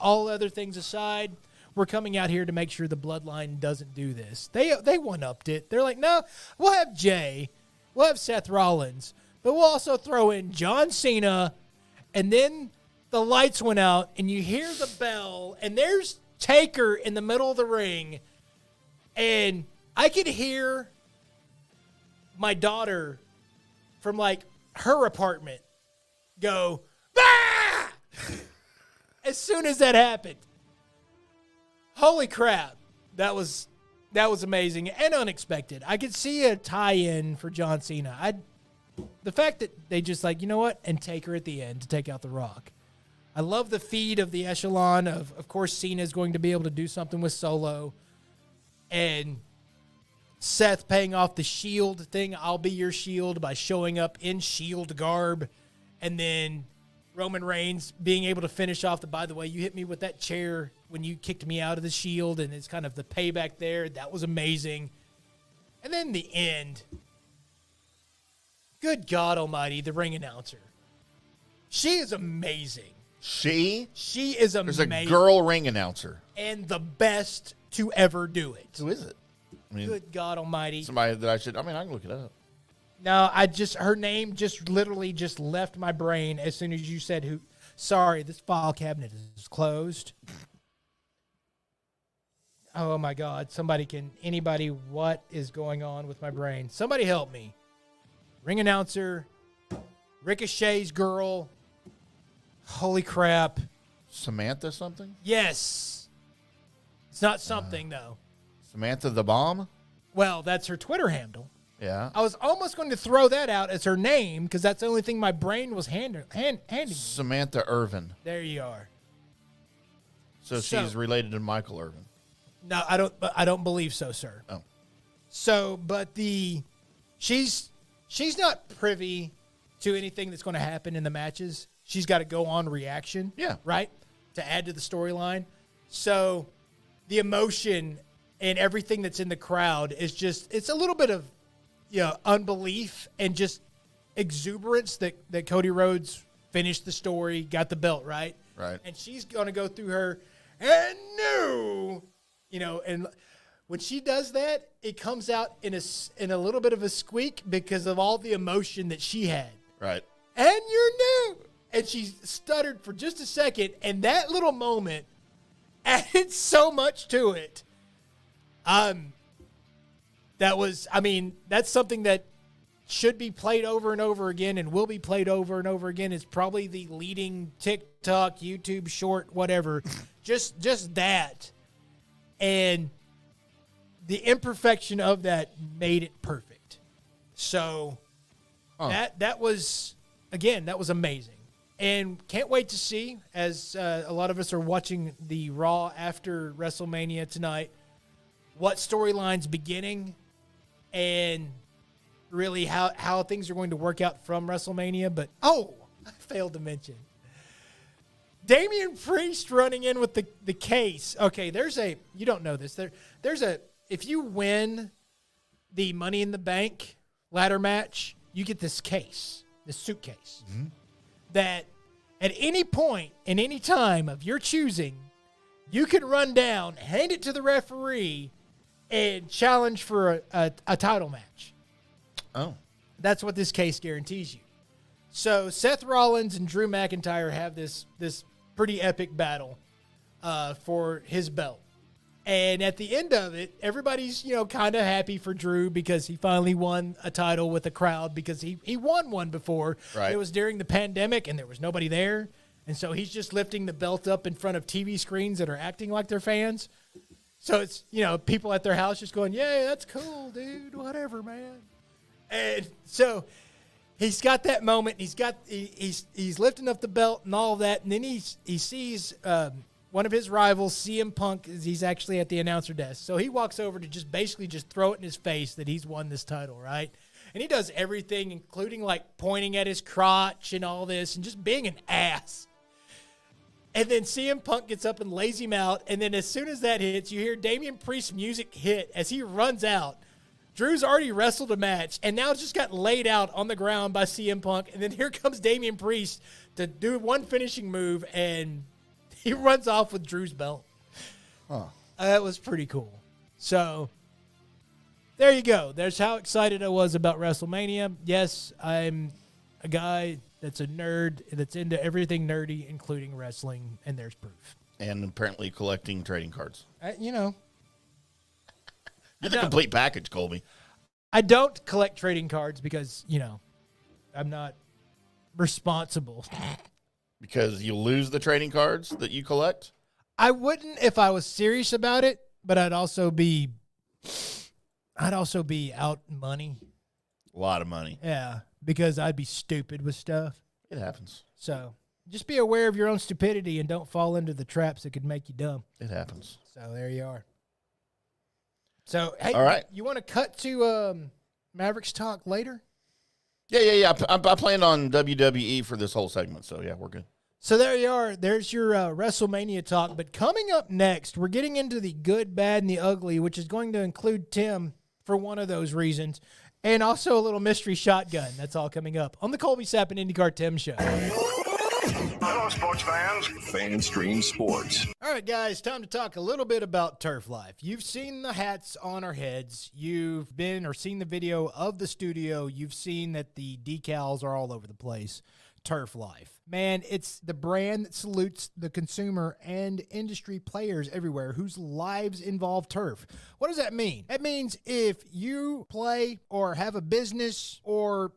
All other things aside, we're coming out here to make sure the Bloodline doesn't do this. They one-upped it. They're like, no, we'll have Jay, we'll have Seth Rollins, but we'll also throw in John Cena. And then the lights went out, and you hear the bell, and there's Taker in the middle of the ring, and I could hear my daughter from like her apartment go, ah! As soon as that happened. Holy crap. That was amazing and unexpected. I could see a tie-in for John Cena. The fact that they just like, you know what, and take her at the end to take out The Rock. I love the feed of the echelon of course, Cena is going to be able to do something with Solo. And Seth paying off the Shield thing, I'll be your Shield, by showing up in Shield garb. And then Roman Reigns being able to finish off by the way, you hit me with that chair when you kicked me out of the Shield, and it's kind of the payback there. That was amazing. And then the end. Good God almighty, the ring announcer. She is amazing. She is amazing. There's a girl ring announcer. And the best to ever do it. Who is it? I mean, good God almighty. Somebody that I can look it up. No, her name just literally just left my brain as soon as you said who. Sorry, this file cabinet is closed. Oh my God. Anybody, what is going on with my brain? Somebody help me. Ring announcer, Ricochet's girl. Holy crap. Samantha something? Yes. It's not something, though. Samantha the Bomb? Well, that's her Twitter handle. Yeah. I was almost going to throw that out as her name because that's the only thing my brain was handing me. Samantha Irvin. There you are. So she's related to Michael Irvin. No, I don't believe so, sir. Oh. So, but she's not privy to anything that's going to happen in the matches. She's got to go on reaction. Yeah. Right? To add to the storyline. So the emotion and everything that's in the crowd is it's a little bit of, unbelief and just exuberance that Cody Rhodes finished the story, got the belt, right? Right. And she's going to go through her, and no, and when she does that, it comes out in a little bit of a squeak because of all the emotion that she had. Right. And you're new. And she stuttered for just a second, and that little moment added so much to it. That's something that should be played over and over again and will be played over and over again. It's probably the leading TikTok, YouTube short, whatever. just that. And the imperfection of that made it perfect. So that was amazing. And can't wait to see, as a lot of us are watching the Raw after WrestleMania tonight, what storylines beginning and really how things are going to work out from WrestleMania. But, I failed to mention. Damian Priest running in with the case. Okay, you don't know this. If you win the Money in the Bank ladder match, you get this suitcase. Mm-hmm. That at any point in any time of your choosing, you can run down, hand it to the referee, and challenge for a title match. Oh. That's what this case guarantees you. So Seth Rollins and Drew McIntyre have this pretty epic battle for his belt. And at the end of it, everybody's, kind of happy for Drew because he finally won a title with a crowd because he won one before. Right. It was during the pandemic and there was nobody there. And so he's just lifting the belt up in front of TV screens that are acting like they're fans. So it's, people at their house just going, yeah, that's cool, dude, whatever, man. And so he's got that moment. He's lifting up the belt and all of that. And then he sees one of his rivals, CM Punk, he's actually at the announcer desk. So he walks over to just throw it in his face that he's won this title, right? And he does everything, including like pointing at his crotch and all this and just being an ass. And then CM Punk gets up and lays him out. And then as soon as that hits, you hear Damian Priest's music hit as he runs out. Drew's already wrestled a match and now just got laid out on the ground by CM Punk. And then here comes Damian Priest to do one finishing move, and he runs off with Drew's belt. Huh. That was pretty cool. So there you go. There's how excited I was about WrestleMania. Yes, I'm a guy that's a nerd that's into everything nerdy, including wrestling, and there's proof. And apparently collecting trading cards. You're the complete package, Colby. I don't collect trading cards because, I'm not responsible. Because you lose the trading cards that you collect? I wouldn't if I was serious about it, but I'd also be out money. A lot of money. Yeah, because I'd be stupid with stuff. It happens. So just be aware of your own stupidity and don't fall into the traps that could make you dumb. It happens. So there you are. So, hey, all right. You want to cut to Mavericks talk later? Yeah. I planned on WWE for this whole segment, so yeah, we're good. So there you are. There's your WrestleMania talk. But coming up next, we're getting into the good, bad, and the ugly, which is going to include Tim for one of those reasons, and also a little mystery shotgun. That's all coming up on the Colby Sapp and IndyCar Tim Show. Hello, sports fans. FanStream Sports. All right, guys, time to talk a little bit about turf life. You've seen the hats on our heads. You've been or seen the video of the studio. You've seen that the decals are all over the place. Turf Life. Man, it's the brand that salutes the consumer and industry players everywhere whose lives involve turf. What does that mean? That means if you play or have a business or,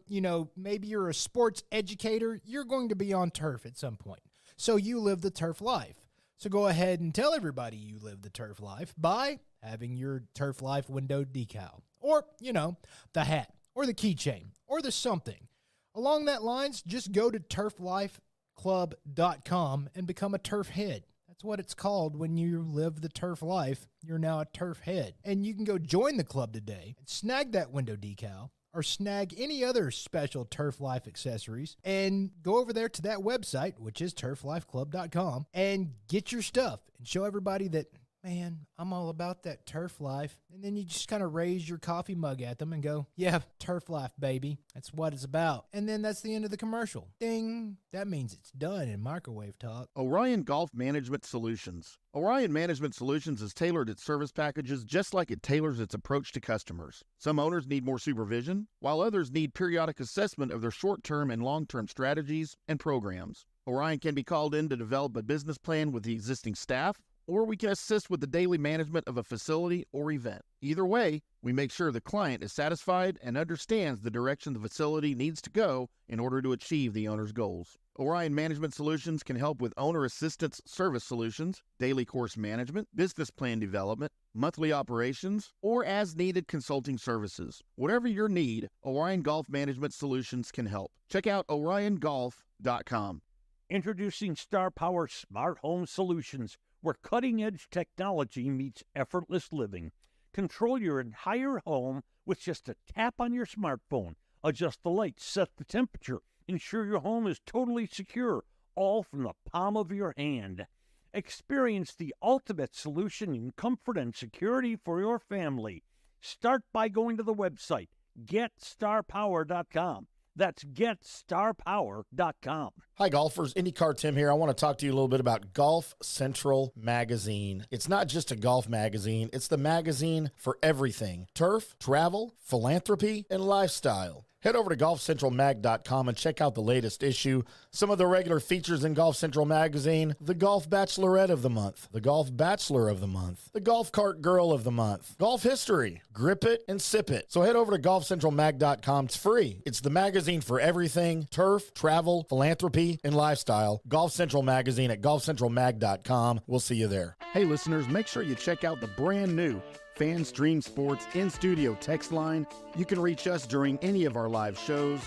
maybe you're a sports educator, you're going to be on turf at some point. So you live the turf life. So go ahead and tell everybody you live the turf life by having your Turf Life window decal or, the hat or the keychain or the something. Along that lines, just go to turflifeclub.com and become a turf head. That's what it's called when you live the turf life. You're now a turf head. And you can go join the club today and snag that window decal or snag any other special Turf Life accessories and go over there to that website, which is turflifeclub.com, and get your stuff and show everybody that, man, I'm all about that turf life. And then you just kind of raise your coffee mug at them and go, yeah, turf life, baby. That's what it's about. And then that's the end of the commercial. Ding. That means it's done in microwave talk. Orion Golf Management Solutions. Orion Management Solutions has tailored its service packages just like it tailors its approach to customers. Some owners need more supervision, while others need periodic assessment of their short-term and long-term strategies and programs. Orion can be called in to develop a business plan with the existing staff, or we can assist with the daily management of a facility or event. Either way, we make sure the client is satisfied and understands the direction the facility needs to go in order to achieve the owner's goals. Orion Management Solutions can help with owner assistance service solutions, daily course management, business plan development, monthly operations, or as-needed consulting services. Whatever your need, Orion Golf Management Solutions can help. Check out oriongolf.com. Introducing Star Power Smart Home Solutions, where cutting-edge technology meets effortless living. Control your entire home with just a tap on your smartphone. Adjust the lights, set the temperature, ensure your home is totally secure, all from the palm of your hand. Experience the ultimate solution in comfort and security for your family. Start by going to the website, GetStarPower.com. That's GetStarPower.com. Hi, golfers. IndyCar Tim here. I want to talk to you a little bit about Golf Central Magazine. It's not just a golf magazine. It's the magazine for everything. Turf, travel, philanthropy, and lifestyle. Head over to golfcentralmag.com and check out the latest issue. Some of the regular features in Golf Central Magazine: the Golf Bachelorette of the Month, the Golf Bachelor of the Month, the Golf Cart Girl of the Month, Golf History, Grip It and Sip It. So head over to golfcentralmag.com. It's free. It's the magazine for everything: turf, travel, philanthropy, and lifestyle. Golf Central Magazine at golfcentralmag.com. We'll see you there. Hey, listeners, make sure you check out the brand new Fan Stream Sports in-studio text line. You can reach us during any of our live shows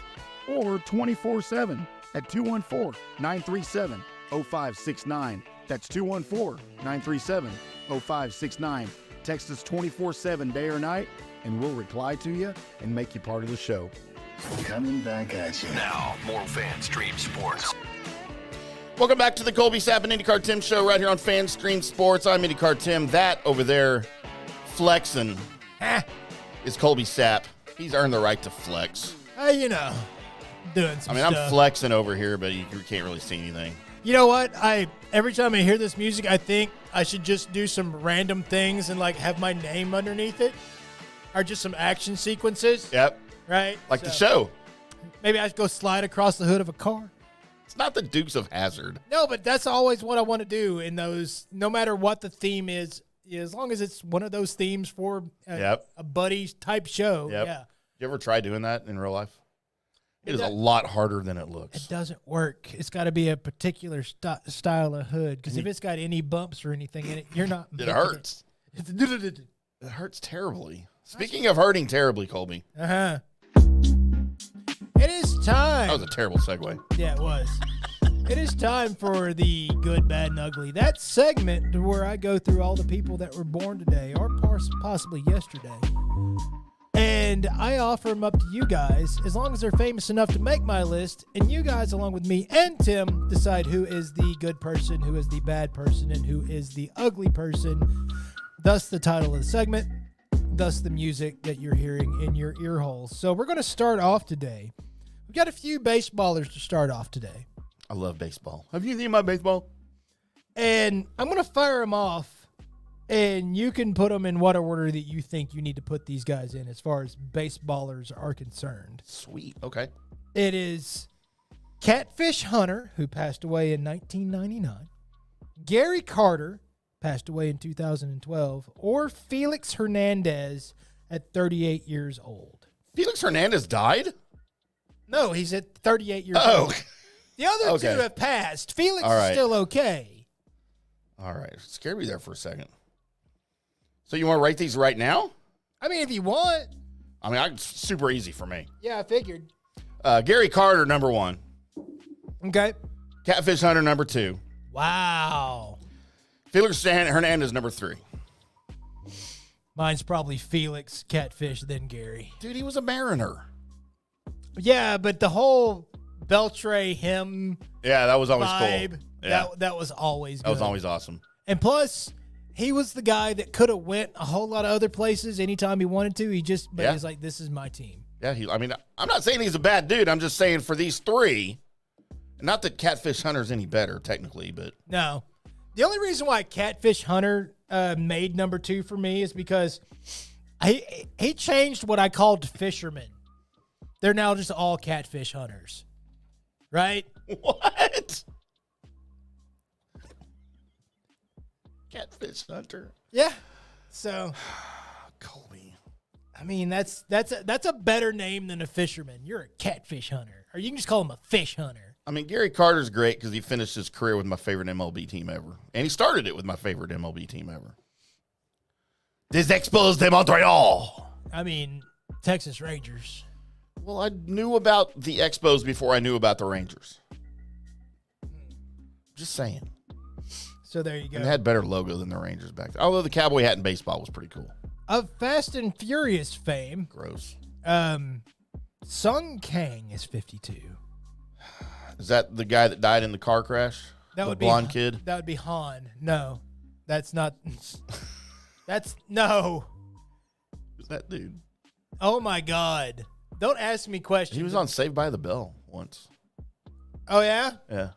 or 24/7 at 214-937-0569. That's 214-937-0569. Text us 24/7 day or night, and we'll reply to you and make you part of the show. Coming back at you. Now, more Fan Stream Sports. Welcome back to the Colby Sapp and IndyCar Tim show right here on Fan Stream Sports. I'm IndyCar Tim. That over there flexing is Colby Sapp. He's earned the right to flex. You know, doing some I'm stuff. flexing over here, but you can't really see anything. You know what? Every time I hear this music, I think I should just do some random things and like have my name underneath it, or just some action sequences. Yep. Right? Like the show. Maybe I should go slide across the hood of a car. It's not the Dukes of Hazzard. No, but that's always what I want to do in those, no matter what the theme is, as long as it's one of those themes for a buddy type show. Yep. Yeah. You ever try doing that in real life? It is a lot harder than it looks. It doesn't work. It's got to be a particular style of hood, because if it's got any bumps or anything in it, you're not. It hurts. It hurts terribly. Speaking of hurting terribly, Colby. Uh-huh. It is time. That was a terrible segue. Yeah, it was. It is time for the Good, Bad, and Ugly. That segment where I go through all the people that were born today or possibly yesterday. And I offer them up to you guys, as long as they're famous enough to make my list. And you guys, along with me and Tim, decide who is the good person, who is the bad person, and who is the ugly person. Thus the title of the segment, thus the music that you're hearing in your ear holes. So we're going to start off today. We've got a few baseballers to start off today. I love baseball. Have you seen my baseball? And I'm going to fire them off, and you can put them in what order that you think you need to put these guys in as far as baseballers are concerned. Sweet. Okay. It is Catfish Hunter, who passed away in 1999, Gary Carter, passed away in 2012, or Felix Hernandez at 38 years old. Felix Hernandez died? No, he's at 38 years old. The other two have passed. Felix is still okay. All right. Scared me there for a second. So you want to rate these right now? I mean, if you want. I mean, it's super easy for me. Yeah, I figured. Gary Carter, number 1. Okay. Catfish Hunter, number 2. Wow. Felix Hernandez, number 3. Mine's probably Felix, Catfish, then Gary. Dude, he was a Mariner. Yeah, but the whole Beltray him Yeah, that was always vibe, cool. Yeah, that was always good. that was always awesome. And plus, he was the guy that could have went a whole lot of other places anytime he wanted to. But he's like, this is my team. Yeah, I'm not saying he's a bad dude. I'm just saying for these 3, not that Catfish Hunter's any better technically, but No. The only reason why Catfish Hunter made number 2 for me is because he changed what I called fishermen. They're now just all catfish hunters. Right? what? Catfish Hunter. Yeah. So, Colby. I mean, that's a better name than a fisherman. You're a catfish hunter. Or you can just call him a fish hunter. I mean, Gary Carter's great because he finished his career with my favorite MLB team ever. And he started it with my favorite MLB team ever. Des Expos de Montreal. I mean, Texas Rangers. Well, I knew about the Expos before I knew about the Rangers. Just saying. So there you go. And they had better logo than the Rangers back then. Although the cowboy hat in baseball was pretty cool. Of Fast and Furious fame, Gross. Sung Kang is 52. Is that the guy that died in the car crash? That the would blonde be, kid? That would be Han. No, that's not. No. Who's that dude? Oh my God! Don't ask me questions. He was on Saved by the Bell once. Oh yeah. Yeah.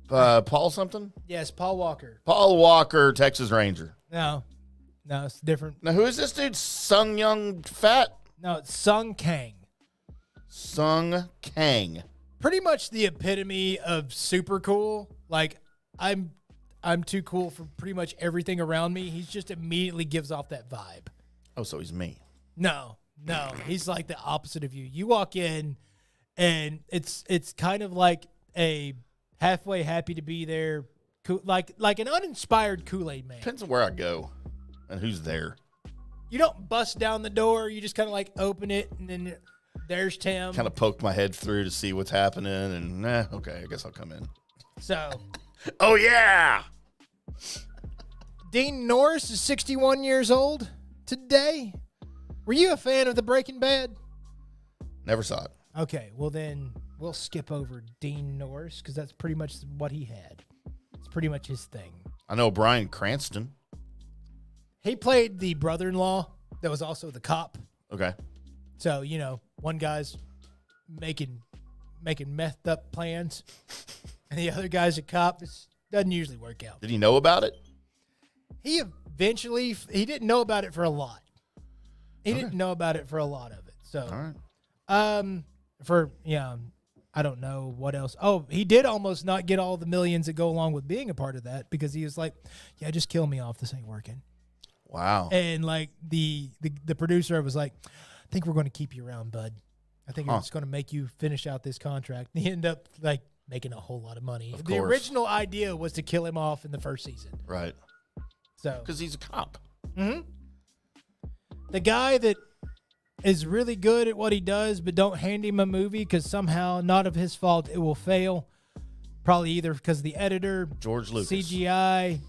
Paul something? Yes, Paul Walker. Paul Walker, Texas Ranger. No, it's different. Now, who is this dude? Sung Young Fat? No, it's Sung Kang. Sung Kang. Pretty much the epitome of super cool. Like I'm too cool for pretty much everything around me. He just immediately gives off that vibe. Oh, so he's me. No, he's like the opposite of you. You walk in, and it's kind of like a halfway happy to be there, like an uninspired Kool-Aid man. Depends on where I go and who's there. You don't bust down the door. You just kind of like open it, and then there's Tim. Kind of poked my head through to see what's happening, and okay, I guess I'll come in. So, oh yeah. Dean Norris is 61 years old today. Were you a fan of the Breaking Bad? Never saw it. Okay, well then we'll skip over Dean Norris because that's pretty much what he had. It's pretty much his thing. I know Bryan Cranston. He played the brother-in-law that was also the cop. Okay. So, one guy's making methed up plans, and the other guy's a cop. It doesn't usually work out. Did he know about it? He didn't know about it for a lot. He didn't know about it for a lot of it. So, All right. I don't know what else. Oh, he did almost not get all the millions that go along with being a part of that because he was like, yeah, just kill me off. This ain't working. Wow. And like the producer was like, I think we're going to keep you around, bud. I think it's going to make you finish out this contract. And he ended up like making a whole lot of money. Of the course. original idea was to kill him off in the first season. Right. So Because he's a cop. Mm-hmm. The guy that is really good at what he does, but don't hand him a movie because somehow, not of his fault, it will fail. Probably either because of the editor, George Lucas. CGI,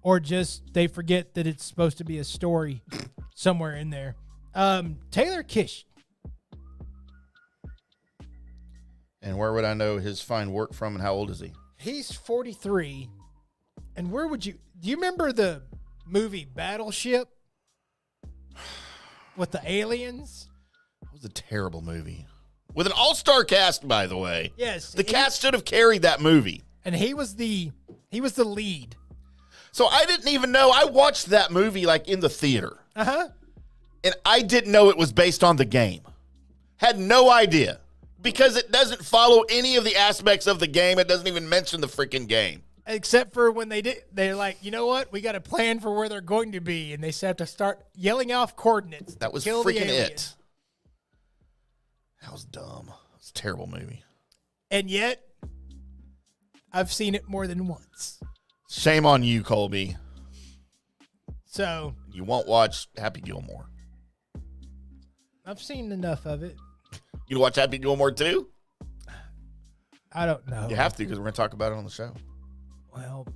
or just they forget that it's supposed to be a story somewhere in there. Taylor Kish. And where would I know his fine work from, and how old is he? He's 43. And where would you... Do you remember the movie Battleship? With the aliens? It was a terrible movie. With an all-star cast, by the way. Yes. The cast should have carried that movie. And he was the lead. So I didn't even know. I watched that movie like in the theater. Uh-huh. And I didn't know it was based on the game. Had no idea. Because it doesn't follow any of the aspects of the game. It doesn't even mention the freaking game. Except for when they're like, you know what? We got a plan for where they're going to be. And they have to start yelling off coordinates. That was Kill the freaking alien. it. That was dumb. It was a terrible movie. And yet, I've seen it more than once. Shame on you, Colby. So You won't watch Happy Gilmore. I've seen enough of it. You watch Happy Gilmore too? I don't know. You have to, because we're going to talk about it on the show. Well,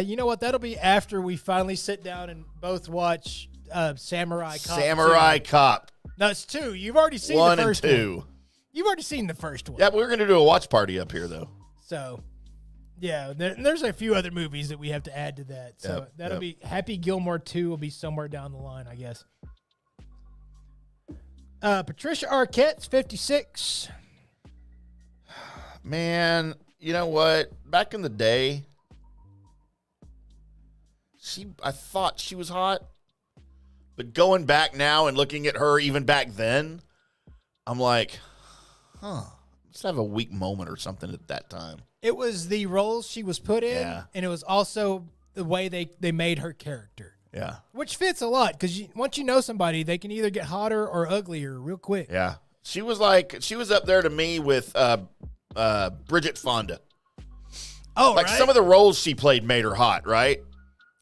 You know what? That'll be after we finally sit down and both watch Samurai Cop. Samurai 2. Cop. No, it's 2. You've already seen 1 the and first 2. one. You've already seen the first one. Yeah, but we're going to do a watch party up here, though. So, yeah, there's a few other movies that we have to add to that. So that'll be Happy Gilmore 2 will be somewhere down the line, I guess. Patricia Arquette's 56. Man, you know what? Back in the day, I thought she was hot. But going back now and looking at her even back then, I'm like, let's have a weak moment or something at that time. It was the roles she was put in, and it was also the way they made her character. Yeah. Which fits a lot, because once you know somebody, they can either get hotter or uglier real quick. Yeah. She was up there to me with Bridget Fonda. Oh, like right? Some of the roles she played made her hot, right?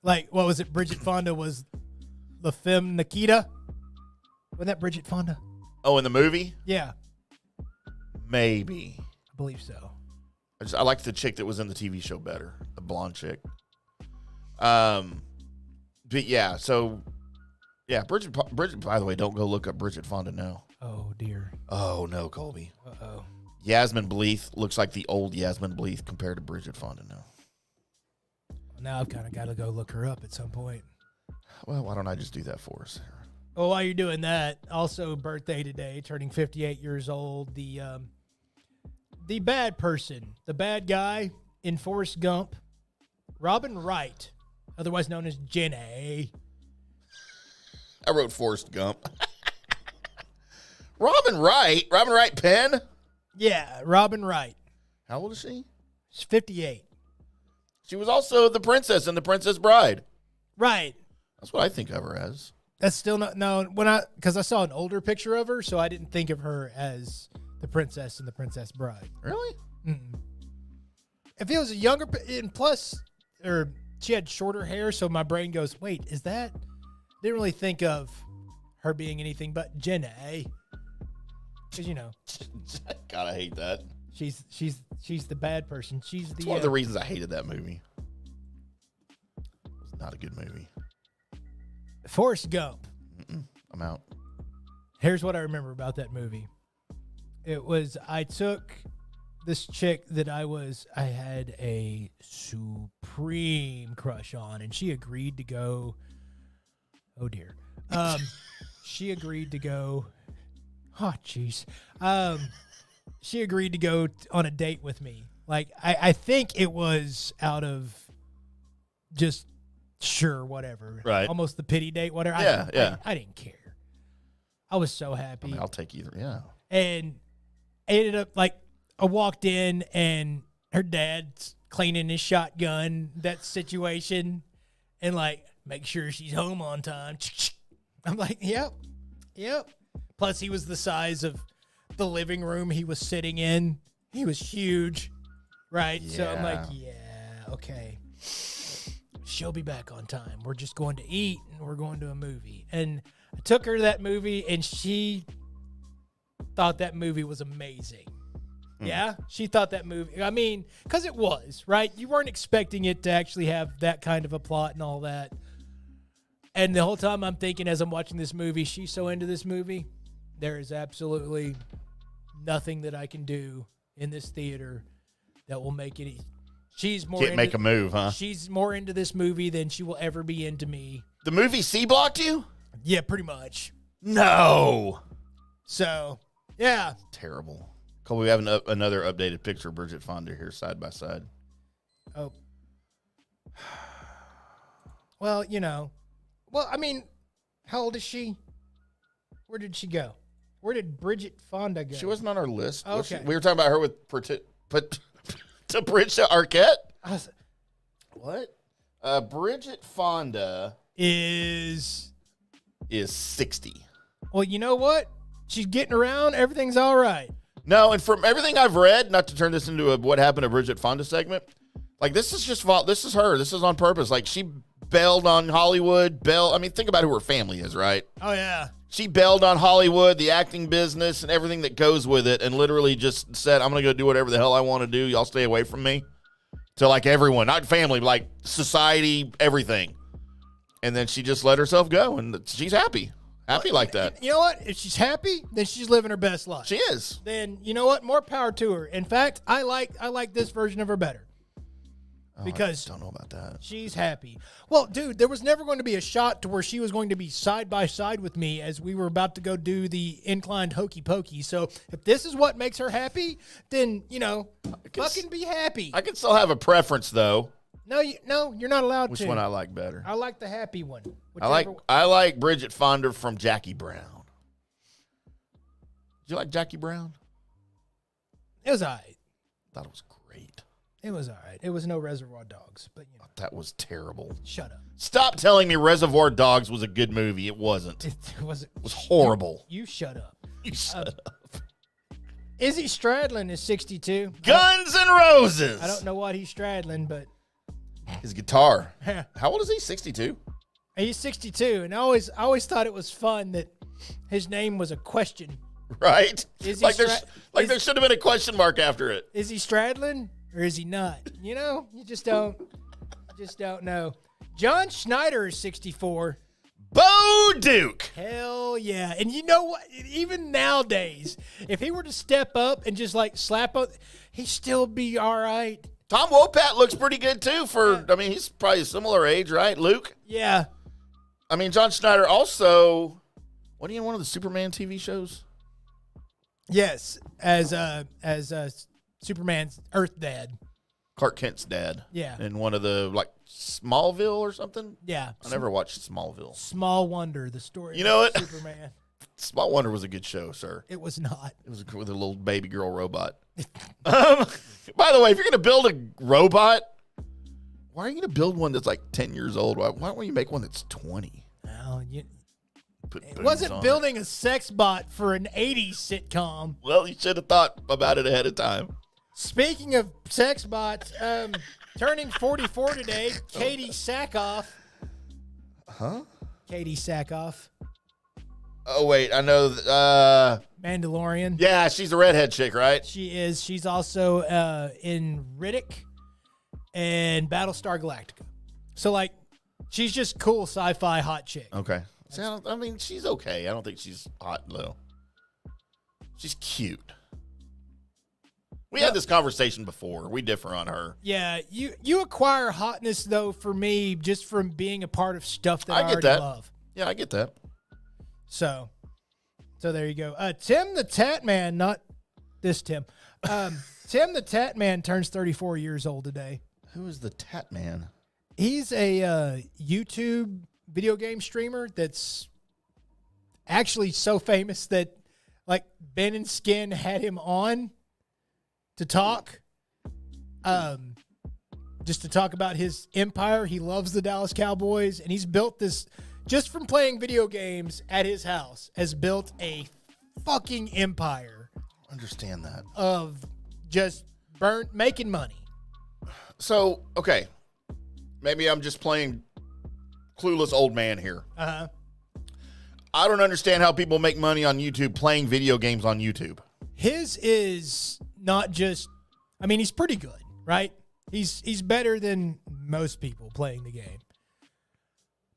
Like, what was it? Bridget Fonda was La Femme Nikita? Wasn't that Bridget Fonda? Oh, in the movie? Yeah. Maybe. I believe so. I liked the chick that was in the TV show better, the blonde chick. But yeah, so yeah, Bridget. By the way, don't go look up Bridget Fonda now. Oh dear. Oh no, Colby. Uh-oh. Yasmin Bleeth looks like the old Yasmin Bleeth compared to Bridget Fonda now. Now I've kind of got to go look her up at some point. Well, why don't I just do that for us? Well, while you're doing that, also birthday today, turning 58 years old, the bad person, the bad guy in Forrest Gump, Robin Wright, otherwise known as Jenny. I wrote Forrest Gump. Robin Wright Penn? Yeah, Robin Wright. How old is she? She's 58. She was also the princess in The Princess Bride. Right. That's what I think of her as. That's still not, no, because I saw an older picture of her, so I didn't think of her as the princess in The Princess Bride. Really? Mm-mm. If it was a younger, and plus, or she had shorter hair, so my brain goes, wait, is that? Didn't really think of her being anything but Jenny. Because, you know. God, I hate that. She's the bad person. She's It's one of the reasons I hated that movie. It was not a good movie. Forrest Gump. I'm out. Here's what I remember about that movie. It was, I took this chick that I had a supreme crush on, and she agreed to go. Oh dear. She agreed to go. Oh, jeez. She agreed to go on a date with me. Like, I think it was out of just sure, whatever. Right. Almost the pity date, whatever. I didn't care. I was so happy. I mean, I'll take either. Yeah. And I ended up, like, I walked in and her dad's cleaning his shotgun, that situation, and, like, make sure she's home on time. I'm like, yep. Plus, he was the size of the living room he was sitting in. He was huge, right? Yeah. So I'm like, yeah, okay. She'll be back on time. We're just going to eat and we're going to a movie. And I took her to that movie and she thought that movie was amazing. Yeah, she thought that movie, I mean, because it was, right? You weren't expecting it to actually have that kind of a plot and all that. And the whole time I'm thinking as I'm watching this movie, she's so into this movie, there is absolutely nothing that I can do in this theater that will make it. She's more. Can't make a move, huh? She's more into this movie than she will ever be into me. The movie C-blocked you? Yeah, pretty much. No. So, yeah. Terrible. Colby, we have another updated picture of Bridget Fonda here side by side. Oh. Well, you know. Well, I mean, how old is she? Where did she go? Where did Bridget Fonda go? She wasn't on our list. Was she? Okay. We were talking about her with to Patricia Arquette. What? Bridget Fonda is 60. Well, you know what? She's getting around. Everything's all right. No, and from everything I've read, not to turn this into a what happened to Bridget Fonda segment, like this is her. This is on purpose. Like she bailed on Hollywood. I mean, think about who her family is, right? Oh yeah. She bailed on Hollywood, the acting business, and everything that goes with it, and literally just said, "I'm gonna go do whatever the hell I want to do. Y'all stay away from me." to like everyone, not family, like society, everything. And then she just let herself go, and she's happy like that. You know what? If she's happy, then she's living her best life. She is. Then you know what? More power to her. In fact, I like this version of her better. Because I don't know about that. She's happy. Well, dude, there was never going to be a shot to where she was going to be side by side with me as we were about to go do the inclined hokey pokey. So if this is what makes her happy, then, fucking be happy. I can still have a preference, though. No, you're not allowed to. Which one I like better? I like the happy one. I like Bridget Fonda from Jackie Brown. Did you like Jackie Brown? It was all right. I thought it was great. It was all right. It was no Reservoir Dogs, but That was terrible. Shut up. Stop telling me Reservoir Dogs was a good movie. It wasn't. It was horrible. You shut up. You shut up. Izzy Stradlin is 62. Guns N' Roses. I don't know what he's straddling, but his guitar. How old is he? 62. He's 62, and I always thought it was fun that his name was a question. Right? There should have been a question mark after it. Is he straddling or is he not? You just don't know. John Schneider is 64. Bo Duke. Hell yeah. And you know what? Even nowadays, if he were to step up and just slap up, he'd still be all right. Tom Wopat looks pretty good too he's probably a similar age, right? Luke? Yeah. John Schneider also, wasn't he in one of the Superman TV shows? Yes, as Superman's Earth dad. Clark Kent's dad. Yeah. In one of the, Smallville or something? Yeah. I never watched Smallville. Small Wonder, the story of Superman. Small Wonder was a good show, sir. It was not. It was with a little baby girl robot. By the way, if you're going to build a robot, why are you going to build one that's 10 years old? Why don't you make one that's 20? Well, it wasn't building a sex bot for an 80s sitcom. Well, you should have thought about it ahead of time. Speaking of sex bots, turning 44 today, Katie Sackhoff. Huh? Katie Sackhoff. Oh, wait, I know. Mandalorian. Yeah, she's a redhead chick, right? She is. She's also in Riddick and Battlestar Galactica. So, she's just cool sci-fi hot chick. Okay. See, she's okay. I don't think she's hot, though. She's cute. We had this conversation before. We differ on her. Yeah, you acquire hotness, though, for me, just from being a part of stuff that I already love. Yeah, I get that. So there you go. Tim the Tat Man, not this Tim. Tim the Tat Man turns 34 years old today. Who is the Tat Man? He's a YouTube video game streamer that's actually so famous that Ben and Skin had him on to talk. Just to talk about his empire. He loves the Dallas Cowboys, and he's built this just from playing video games at his house, has built a fucking empire. Understand that. Of just making money. So, okay. Maybe I'm just playing clueless old man here. Uh-huh. I don't understand how people make money on YouTube playing video games on YouTube. His is not just, he's pretty good, right? He's better than most people playing the game.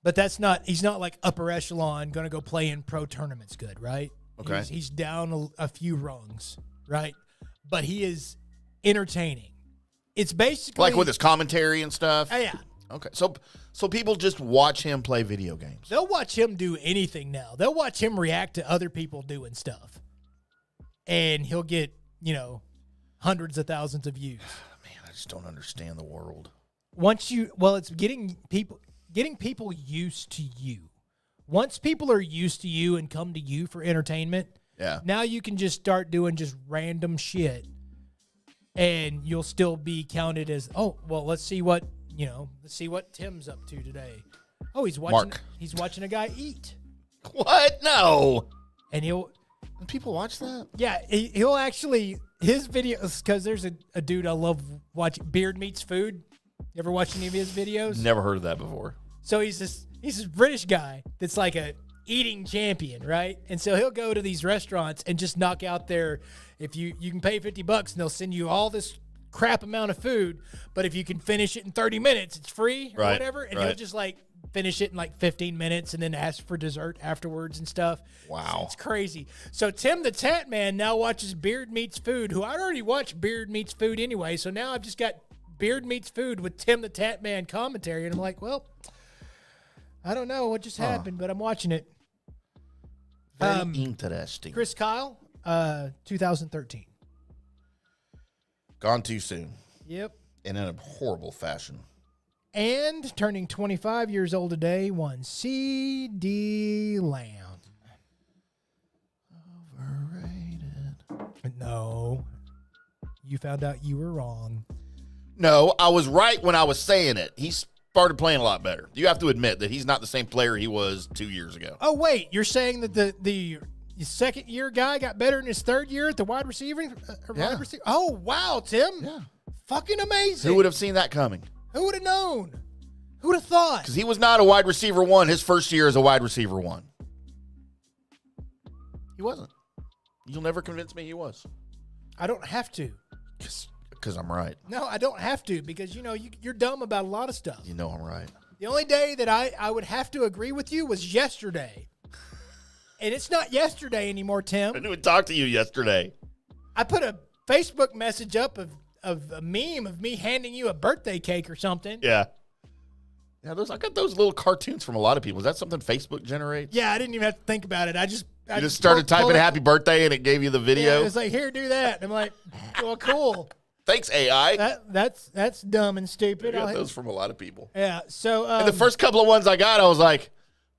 But he's not upper echelon, going to go play in pro tournaments good, right? Okay. He's down a few rungs, right? But he is entertaining. It's basically with his commentary and stuff? Yeah. Okay. So people just watch him play video games. They'll watch him do anything now. They'll watch him react to other people doing stuff. And he'll get, hundreds of thousands of views. Man, I just don't understand the world. It's getting people used to you. Once people are used to you and come to you for entertainment, now you can just start doing just random shit. And you'll still be counted as, let's see what Tim's up to today. Oh, he's watching a guy eat. What? No. And people watch that? Yeah, he'll actually, his videos, because there's a dude I love watching, Beard Meets Food. You ever watch any of his videos? Never heard of that before. So he's this British guy that's like a eating champion, right? And so he'll go to these restaurants and just knock out if you can pay $50 and they'll send you all this crap amount of food, but if you can finish it in 30 minutes, it's free or whatever. And he'll just like finish it in like 15 minutes and then ask for dessert afterwards and stuff. Wow. It's crazy. So Tim the Tat Man now watches Beard Meets Food, who I'd already watched Beard Meets Food anyway. So now I've just got Beard Meets Food with Tim the Tat Man commentary. And I'm like, well, I don't know what just happened, but I'm watching it. Very interesting. Chris Kyle, 2013. Gone too soon. Yep. And in a horrible fashion. And turning 25 years old today, one C.D. Lamb. Overrated. No. You found out you were wrong. No, I was right when I was saying it. He started playing a lot better. You have to admit that he's not the same player he was 2 years ago. Oh, wait. You're saying that the second-year guy got better in his third year at the wide receiver? Yeah. Oh, wow, Tim. Yeah. Fucking amazing. Who would have seen that coming? Who would have known? Who would have thought? Because he was not a wide receiver one his first year as a wide receiver one. He wasn't. You'll never convince me he was. I don't have to. Because I'm right. No, I don't have to because, you're dumb about a lot of stuff. You know I'm right. The only day that I would have to agree with you was yesterday. And it's not yesterday anymore, Tim. I didn't even talk to you yesterday. I put a Facebook message up of a meme of me handing you a birthday cake or something. Yeah. Yeah, I got those little cartoons from a lot of people. Is that something Facebook generates? Yeah, I didn't even have to think about it. I just started typing happy birthday and it gave you the video? Yeah, it was like, here, do that. And I'm like, well, cool. Thanks, AI. That's dumb and stupid. I got those from a lot of people. Yeah, so... and the first couple of ones I got, I was like,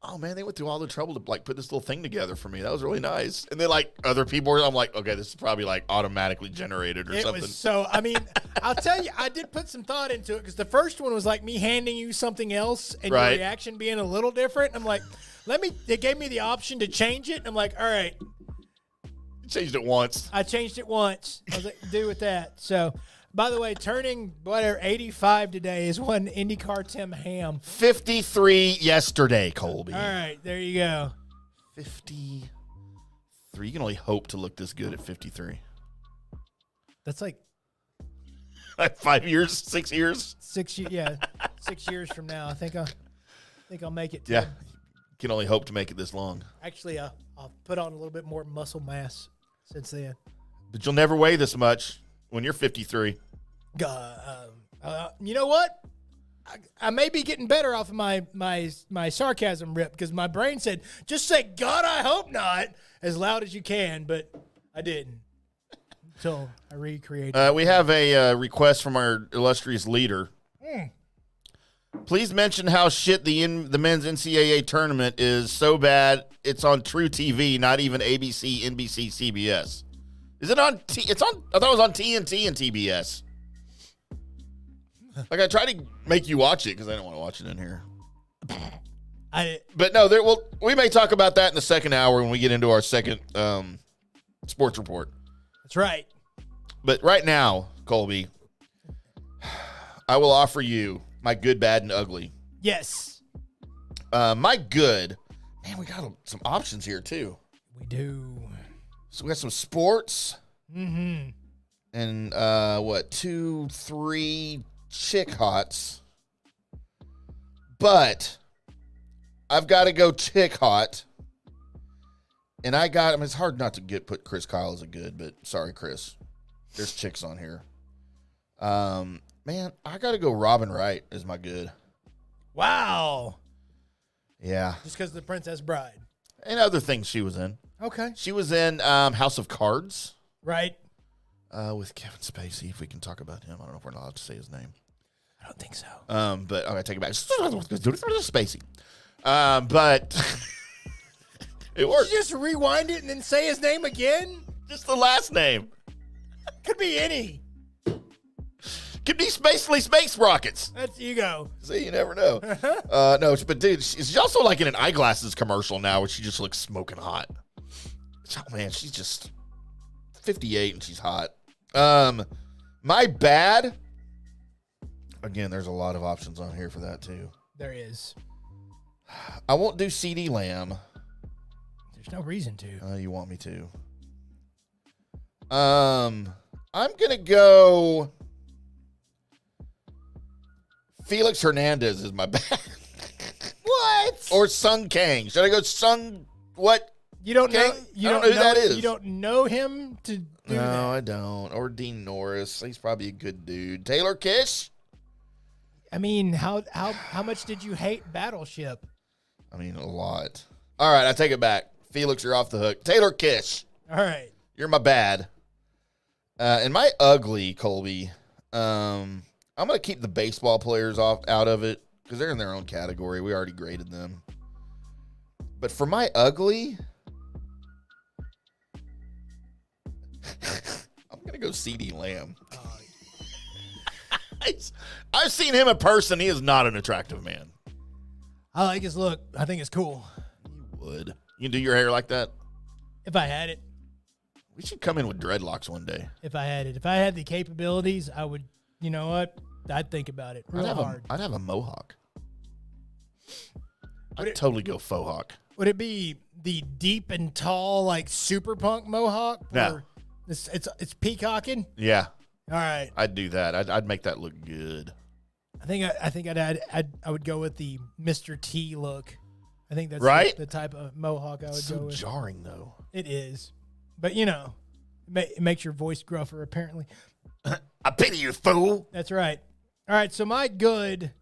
oh, man, they went through all the trouble to, like, put this little thing together for me. That was really nice. And then, like, other people, I'm like, okay, this is probably, like, automatically generated or something. I mean, I'll tell you, I did put some thought into it because the first one was, like, me handing you something else and your reaction being a little different. I'm like, it gave me the option to change it. I'm like, all right. You changed it once. I changed it once. I was like, do with that. So, by the way, turning, 85 today is one IndyCar Tim Ham. 53 yesterday, Colby. All right, there you go. 53. You can only hope to look this good at 53. That's like 5 years, 6 years. 6 years, yeah, 6 years from now. I think I'll make it. Yeah, you can only hope to make it this long. Actually, I'll put on a little bit more muscle mass since then. But you'll never weigh this much when you're 53. You know what? I may be getting better off of my sarcasm rip because my brain said, just say, God, I hope not, as loud as you can, but I didn't until I recreated We have a request from our illustrious leader. Please mention how shit the men's NCAA tournament is so bad it's on True TV, not even ABC, NBC, CBS. Is it on? I thought it was on TNT and TBS. Like I tried to make you watch it because I don't want to watch it in here. But no, we may talk about that in the second hour when we get into our second sports report. That's right. But right now, Colby, I will offer you my good, bad, and ugly. Yes. My good, man, we got some options here too. We do. So we got some sports. Mm-hmm. And 2, 3 chick hots. But I've got to go chick hot. And it's hard not to put Chris Kyle as a good, but sorry, Chris. There's chicks on here. Man, I got to go Robin Wright as my good. Wow. Yeah. Just because of the Princess Bride. And other things she was in. Okay. She was in House of Cards. Right. With Kevin Spacey, if we can talk about him. I don't know if we're not allowed to say his name. I don't think so. But okay, take it back. Spacey. But it worked. Did you just rewind it and then say his name again? Just the last name. Could be any. Could be Space Rockets. That's you go. See, you never know. No, but dude, she's also like in an eyeglasses commercial now where she just looks smoking hot. Oh man, she's just 58 and she's hot. My bad. Again, there's a lot of options on here for that too. There is. I won't do CD Lamb. There's no reason to. You want me to? I'm gonna go. Felix Hernandez is my bad. What? Or Sung Kang. Should I go Sung what? You don't know. Kang? I don't know who that is. You don't know him to do that. No, I don't. Or Dean Norris. He's probably a good dude. Taylor Kish? I mean, how much did you hate Battleship? I mean, a lot. All right, I take it back. Felix, you're off the hook. Taylor Kish. All right. You're my bad. And my ugly, Colby, I'm going to keep the baseball players out of it because they're in their own category. We already graded them. But for my ugly, I'm going to go CD Lamb. I've seen him in person. He is not an attractive man. I like his look. I think it's cool. You would. You can do your hair like that? If I had it. We should come in with dreadlocks one day. If I had it. If I had the capabilities, I would, you know what? I'd think about it real hard. I'd have a mohawk. I'd totally go faux hawk. Would it be the deep and tall, like super punk mohawk? No. It's peacocking? Yeah. All right. I'd do that. I'd make that look good. I think I would go with the Mr. T look. I think that's right? the type of mohawk I would go with. So jarring, though. It is. But, you know, it makes your voice gruffer, apparently. I pity you, fool. That's right. All right, so my good,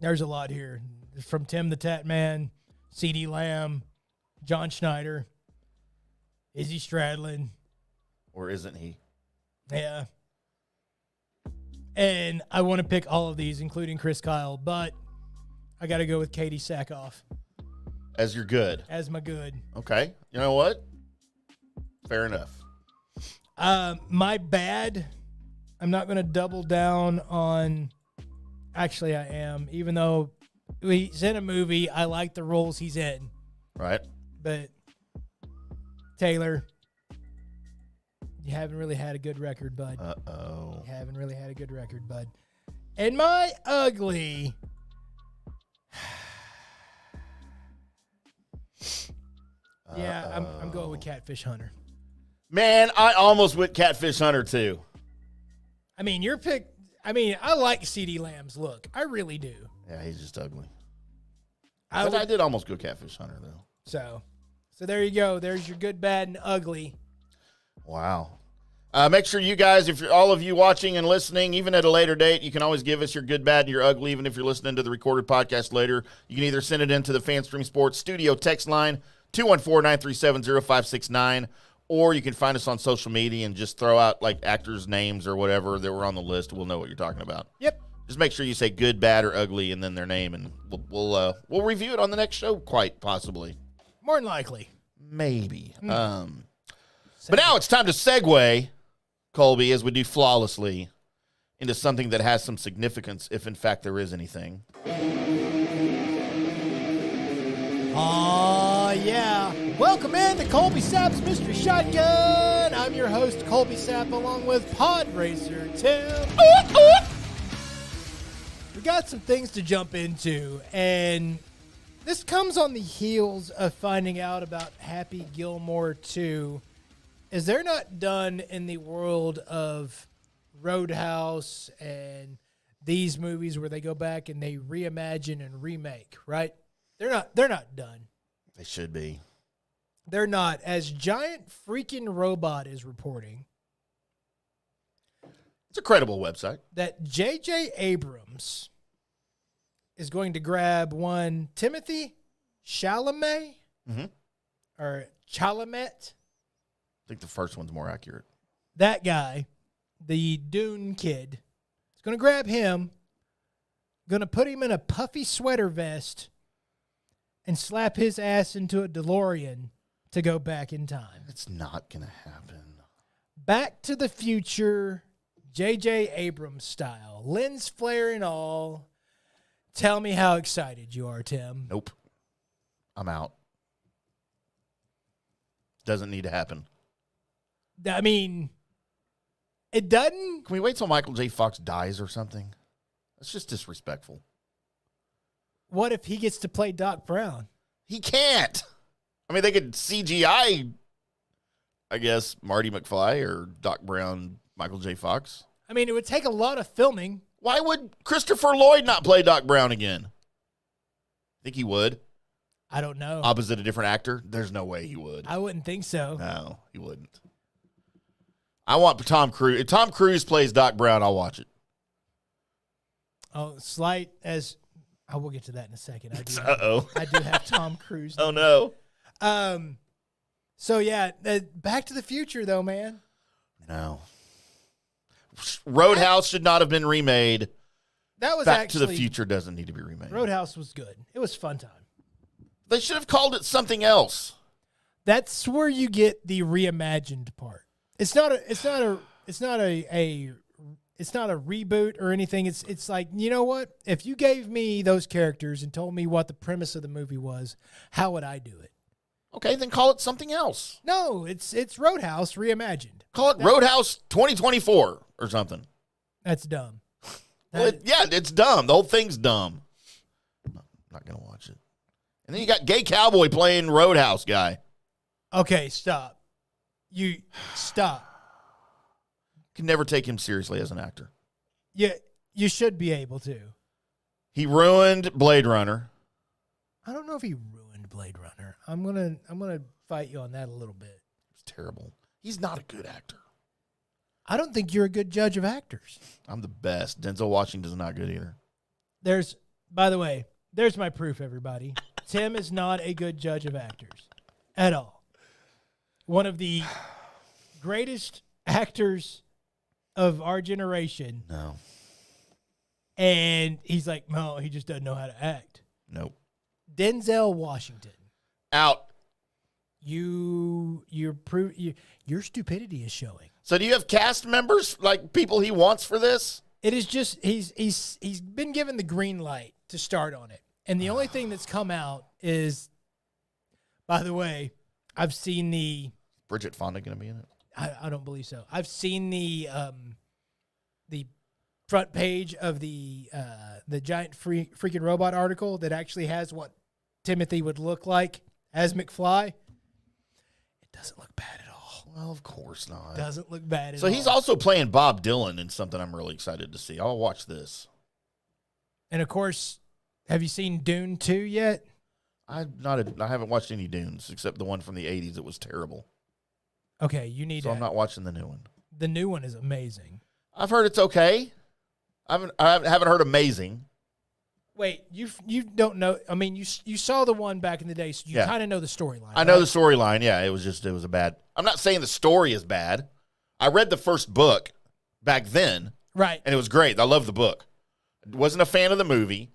there's a lot here. From Tim the Tat Man, C.D. Lamb, John Schneider, Izzy Stradlin. Or isn't he? Yeah. And I want to pick all of these, including Chris Kyle, but I got to go with Katie Sackhoff. As your good. As my good. Okay. You know what? Fair enough. My bad, I'm not going to double down on, actually I am, even though he's in a movie, I like the roles he's in. Right. But Taylor, you haven't really had a good record, bud. Uh-oh. You haven't really had a good record, bud. And my ugly. Yeah, I'm going with Catfish Hunter. Man, I almost went Catfish Hunter, too. I mean, your pick. I mean, I like C.D. Lamb's look. I really do. Yeah, he's just ugly. I did almost go Catfish Hunter, though. So there you go. There's your good, bad, and ugly. Wow. Make sure you guys, if you're all of you watching and listening, even at a later date, you can always give us your good, bad, and your ugly. Even if you're listening to the recorded podcast later, you can either send it into the FanStream Sports Studio text line, 214-937-0569, or you can find us on social media and just throw out like actors' names or whatever that were on the list. We'll know what you're talking about. Yep. Just make sure you say good, bad, or ugly, and then their name, and we'll review it on the next show, quite possibly. More than likely. Maybe. But now it's time to segue, Colby, as we do flawlessly, into something that has some significance, if in fact there is anything. Oh, yeah. Welcome in to Colby Sapp's Mystery Shotgun. I'm your host, Colby Sapp, along with Pod Racer Tim. We got some things to jump into, and this comes on the heels of finding out about Happy Gilmore 2, as they're not done in the world of Roadhouse and these movies where they go back and they reimagine and remake, right? They're not done. They should be. They're not. As Giant Freaking Robot is reporting, it's a credible website, that J.J. Abrams is going to grab one Timothy Chalamet, or Chalamet. I think the first one's more accurate. That guy, the Dune kid, is going to grab him, going to put him in a puffy sweater vest, and slap his ass into a DeLorean to go back in time. It's not going to happen. Back to the Future, J.J. Abrams style. Lens flare and all. Tell me how excited you are, Tim. Nope. I'm out. Doesn't need to happen. I mean, it doesn't. Can we wait till Michael J. Fox dies or something? That's just disrespectful. What if he gets to play Doc Brown? He can't. I mean, they could CGI, I guess, Marty McFly or Doc Brown, Michael J. Fox. I mean, it would take a lot of filming. Why would Christopher Lloyd not play Doc Brown again? Think he would? I don't know. Opposite a different actor? There's no way he would. I wouldn't think so. No, he wouldn't. I want Tom Cruise. If Tom Cruise plays Doc Brown, I'll watch it. Oh, slight as I will get to that in a second. I do have Tom Cruise. Oh no. So yeah, Back to the Future though, man. No. Roadhouse should not have been remade. That was Back to the Future doesn't need to be remade. Roadhouse was good. It was a fun time. They should have called it something else. That's where you get the reimagined part. It's not a reboot or anything. It's like, you know what? If you gave me those characters and told me what the premise of the movie was, how would I do it? Okay, then call it something else. No, it's Roadhouse reimagined. Call it Roadhouse 2024 or something. That's dumb. Well, it's dumb. The whole thing's dumb. I'm not going to watch it. And then you got Gay Cowboy playing Roadhouse guy. Okay, stop. You stop. Can never take him seriously as an actor. Yeah, you should be able to. He ruined Blade Runner. I don't know if he ruined Blade Runner. I'm gonna fight you on that a little bit. It's terrible. He's not a good actor. I don't think you're a good judge of actors. I'm the best. Denzel Washington's not good either. By the way, there's my proof, everybody. Tim is not a good judge of actors at all. One of the greatest actors of our generation. No. And he's like, no, he just doesn't know how to act. Nope. Denzel Washington. Out. Your stupidity is showing. So do you have cast members, like people he wants for this? It is just he's been given the green light to start on it. And the only thing that's come out is, by the way, I've seen the Bridget Fonda going to be in it? I don't believe so. I've seen the front page of the giant freaking robot article that actually has what Timothy would look like as McFly. It doesn't look bad at all. Well, of course not. Doesn't look bad at all. So he's also playing Bob Dylan in something I'm really excited to see. I'll watch this. And of course, have you seen Dune 2 yet? I haven't watched any Dunes except the one from the 80s. It was terrible. Okay, you need to. So I'm not watching the new one. The new one is amazing. I've heard it's okay. I haven't heard amazing. Wait, you don't know? I mean, you saw the one back in the day, so you kind of know the storyline. I know the storyline. Yeah, it was a bad. I'm not saying the story is bad. I read the first book back then, right? And it was great. I loved the book. Wasn't a fan of the movie.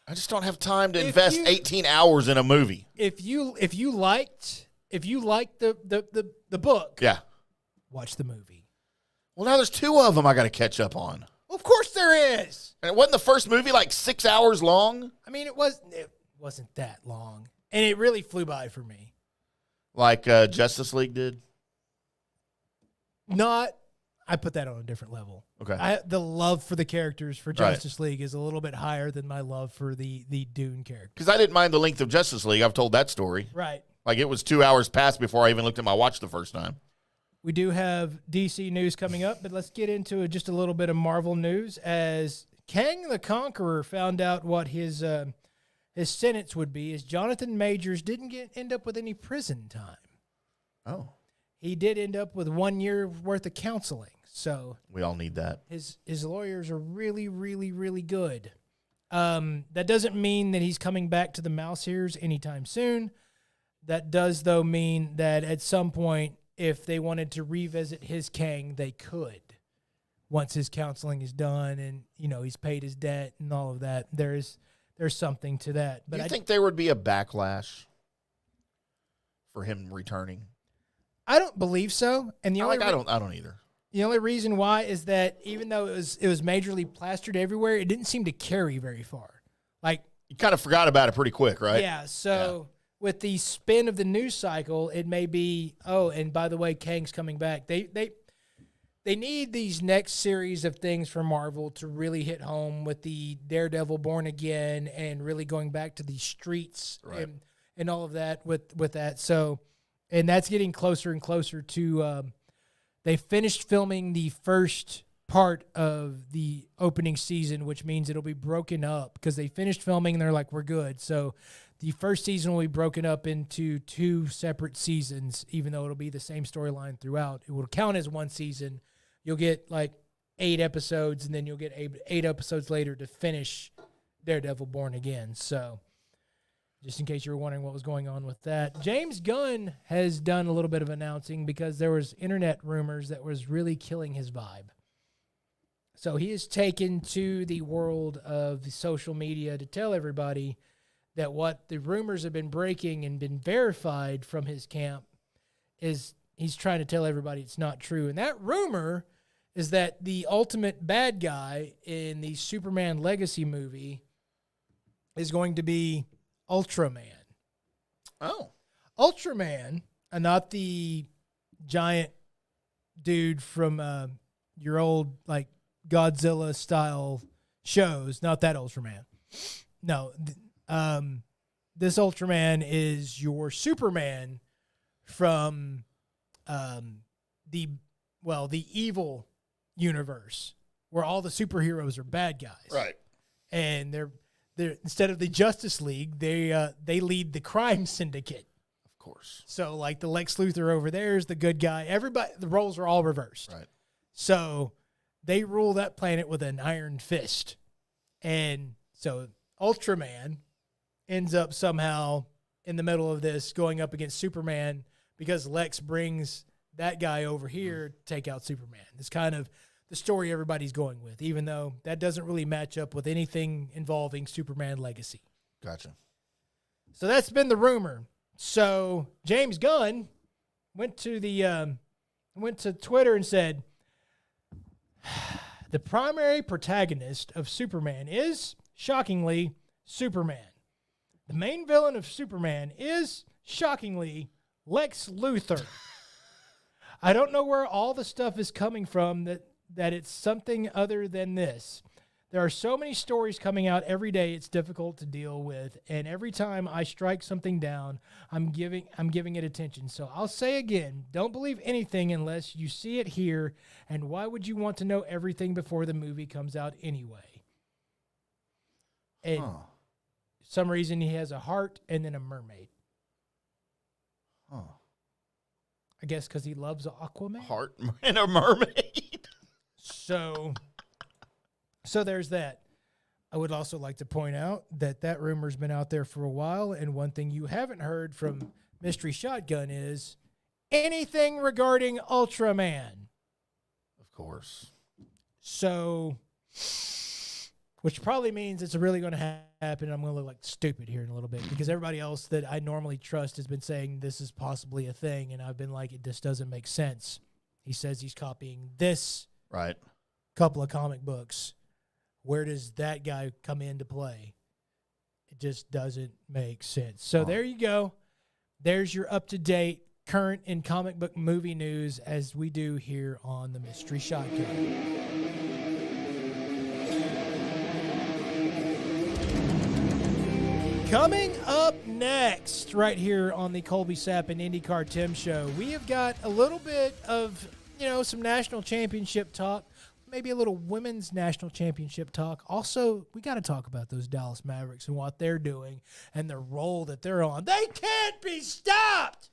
I just don't have time to invest 18 hours in a movie. If you liked the book, yeah, watch the movie. Well, now there's 2 of them I got to catch up on. Well, of course there is. And it wasn't the first movie like 6 hours long. I mean, it wasn't that long, and it really flew by for me. Like Justice League did. I put that on a different level. Okay. The love for the characters for Justice League is a little bit higher than my love for the Dune character. Because I didn't mind the length of Justice League. I've told that story. Right. Like it was 2 hours past before I even looked at my watch the first time. We do have DC news coming up, but let's get into just a little bit of Marvel news as Kang the Conqueror found out what his sentence would be as Jonathan Majors didn't end up with any prison time. Oh. He did end up with 1 year worth of counseling. So we all need that. His lawyers are really, really, really good. That doesn't mean that he's coming back to the Mouse Ears anytime soon. That does, though, mean that at some point, if they wanted to revisit his Kang, they could. Once his counseling is done and, he's paid his debt and all of that, there's something to that. But Do you think there would be a backlash for him returning? I don't believe so. And I don't either. The only reason why is that even though it was majorly plastered everywhere, it didn't seem to carry very far. Like you kind of forgot about it pretty quick, right? Yeah. So with the spin of the news cycle, it may be, and by the way, Kang's coming back. They need these next series of things for Marvel to really hit home with the Daredevil Born Again and really going back to the streets and all of that with that. So, and that's getting closer and closer to. They finished filming the first part of the opening season, which means it'll be broken up because they finished filming and they're like, we're good. So the first season will be broken up into 2 separate seasons, even though it'll be the same storyline throughout. It will count as one season. You'll get like 8 episodes, and then you'll get 8 episodes later to finish Daredevil Born Again. So just in case you were wondering what was going on with that. James Gunn has done a little bit of announcing because there was internet rumors that was really killing his vibe. So he is taken to the world of the social media to tell everybody that what the rumors have been breaking and been verified from his camp is he's trying to tell everybody it's not true. And that rumor is that the ultimate bad guy in the Superman Legacy movie is going to be Ultraman. Oh. Ultraman, and not the giant dude from your old like Godzilla style shows, not that Ultraman. No, this Ultraman is your Superman from the evil universe where all the superheroes are bad guys. Right. And they're instead of the Justice League, they lead the crime syndicate. Of course. So like the Lex Luthor over there is the good guy. Everybody, the roles are all reversed. Right. So they rule that planet with an iron fist. And so Ultraman ends up somehow in the middle of this going up against Superman because Lex brings that guy over here to take out Superman. It's kind of the story everybody's going with, even though that doesn't really match up with anything involving Superman Legacy. Gotcha. So that's been the rumor. So James Gunn went to Twitter and said, the primary protagonist of Superman is, shockingly, Superman. The main villain of Superman is, shockingly, Lex Luthor. I don't know where all the stuff is coming from that it's something other than this. There are so many stories coming out every day it's difficult to deal with, and every time I strike something down, I'm giving it attention. So I'll say again, don't believe anything unless you see it here, and why would you want to know everything before the movie comes out anyway? And some reason he has a heart and then a mermaid. I guess because he loves Aquaman. Heart and a mermaid. So there's that. I would also like to point out that rumor's been out there for a while, and one thing you haven't heard from Mystery Shotgun is anything regarding Ultraman. Of course. So, which probably means it's really going to happen. I'm going to look like stupid here in a little bit because everybody else that I normally trust has been saying this is possibly a thing, and I've been like, it just doesn't make sense. He says he's copying this right couple of comic books. Where does that guy come into play? It just doesn't make sense. So there you go. There's your up-to-date, current and comic book movie news as we do here on the Mystery Shotgun. Coming up next, right here on the Colby Sapp and IndyCar Tim Show, we have got a little bit of, some national championship talk, maybe a little women's national championship talk. Also, we got to talk about those Dallas Mavericks and what they're doing and the role that they're on. They can't be stopped!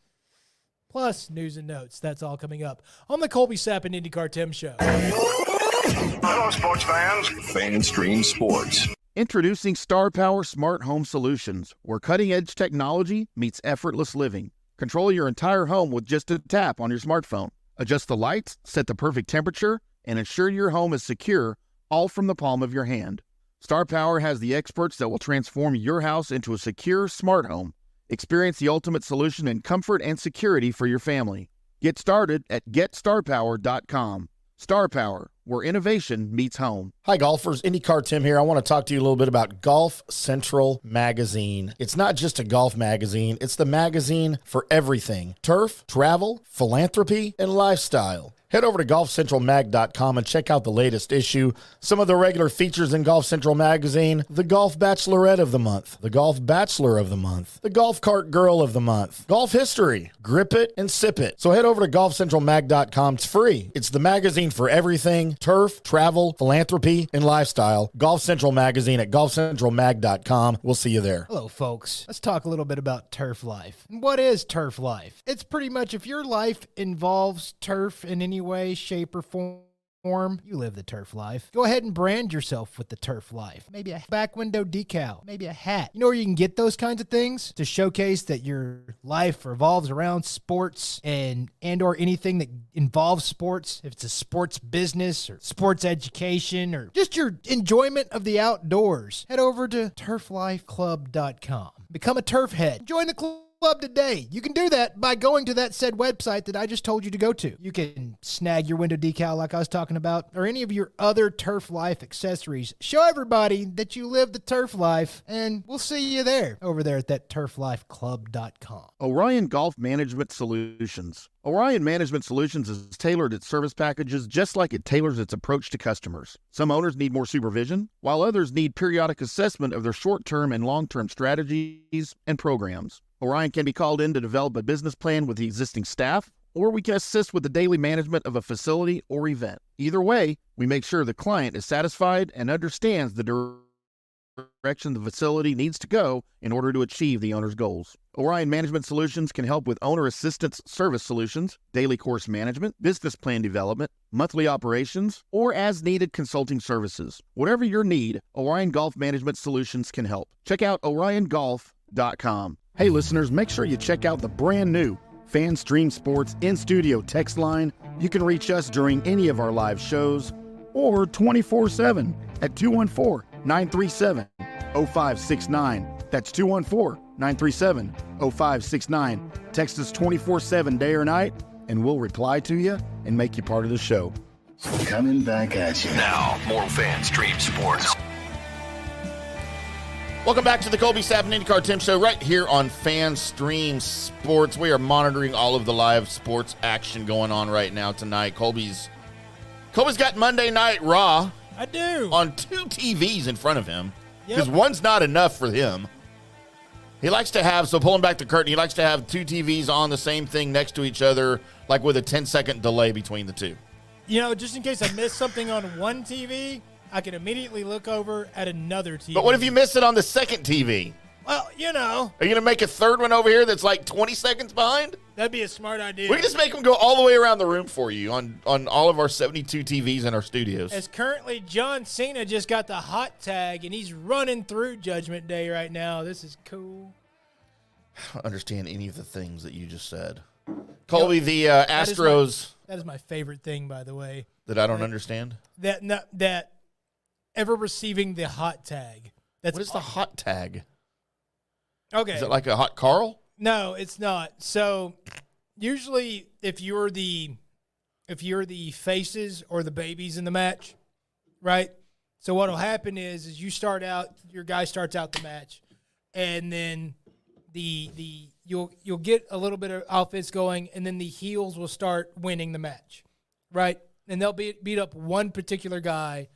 Plus, news and notes. That's all coming up on the Colby Sapp and IndyCar Tim Show. Hello, sports fans. FanStream Sports. Introducing Star Power Smart Home Solutions, where cutting-edge technology meets effortless living. Control your entire home with just a tap on your smartphone. Adjust the lights, set the perfect temperature, and ensure your home is secure, all from the palm of your hand. Star Power has the experts that will transform your house into a secure, smart home. Experience the ultimate solution in comfort and security for your family. Get started at GetStarPower.com. Star Power, where innovation meets home. Hi, golfers. IndyCar Tim here. I want to talk to you a little bit about Golf Central Magazine. It's not just a golf magazine. It's the magazine for everything. Turf, travel, philanthropy, and lifestyle. Head over to golfcentralmag.com and check out the latest issue. Some of the regular features in Golf Central Magazine: the Golf Bachelorette of the Month, the Golf Bachelor of the Month, the Golf Cart Girl of the Month, Golf History, Grip It and Sip It. So head over to golfcentralmag.com. It's free. It's the magazine for everything turf, travel, philanthropy, and lifestyle. Golf Central Magazine at golfcentralmag.com. We'll see you there. Hello, folks. Let's talk a little bit about turf life. And what is turf life? It's pretty much if your life involves turf in any way, shape, or form, you live the turf life. Go ahead and brand yourself with the turf life. Maybe a back window decal, maybe a hat. You know where you can get those kinds of things to showcase that your life revolves around sports and or anything that involves sports. If it's a sports business or sports education or just your enjoyment of the outdoors, head over to turflifeclub.com. Become a turf head. Join the club today. You can do that by going to that said website that I just told you to go to. You can snag your window decal like I was talking about, or any of your other turf life accessories. Show everybody that you live the turf life, and we'll see you there over there at that turflifeclub.com. Orion Golf Management Solutions. Orion Management Solutions has tailored its service packages just like it tailors its approach to customers. Some owners need more supervision, while others need periodic assessment of their short-term and long-term strategies and programs. Orion can be called in to develop a business plan with the existing staff, or we can assist with the daily management of a facility or event. Either way, we make sure the client is satisfied and understands the direction the facility needs to go in order to achieve the owner's goals. Orion Management Solutions can help with owner assistance service solutions, daily course management, business plan development, monthly operations, or as-needed consulting services. Whatever your need, Orion Golf Management Solutions can help. Check out oriongolf.com. Hey listeners, make sure you check out the brand new FanStream Sports in-studio text line. You can reach us during any of our live shows or 24/7 at 214-937-0569. That's 214-937-0569. Text us 24/7 day or night, and we'll reply to you and make you part of the show. Coming back at you. Now, more FanStream Sports. Welcome back to the Colby Timm Show right here on FanStream Sports. We are monitoring all of the live sports action going on right now tonight. Colby's got Monday Night Raw. I do. On two TVs in front of him, because one's not enough for him. He likes to have, so pulling back the curtain, he likes to have two TVs on the same thing next to each other, like with a 10-second delay between the two. You know, just in case I miss something on one TV, I can immediately look over at another TV. But what if you miss it on the second TV? Well, you know. Are you going to make a third one over here that's like 20 seconds behind? That'd be a smart idea. We can just make them go all the way around the room for you on all of our 72 TVs in our studios. As currently, John Cena just got the hot tag, and he's running through Judgment Day right now. This is cool. I don't understand any of the things that you just said. Colby, the Astros. That is my favorite thing, by the way. That I don't understand? That ever receiving the hot tag. What is the hot tag? Okay. Is it like a hot Carl? No, it's not. So usually if you're the faces or the babies in the match, right? So what'll happen is you start out, your guy starts out the match, and then you'll get a little bit of offense going, and then the heels will start winning the match, right? And they'll beat up one particular guy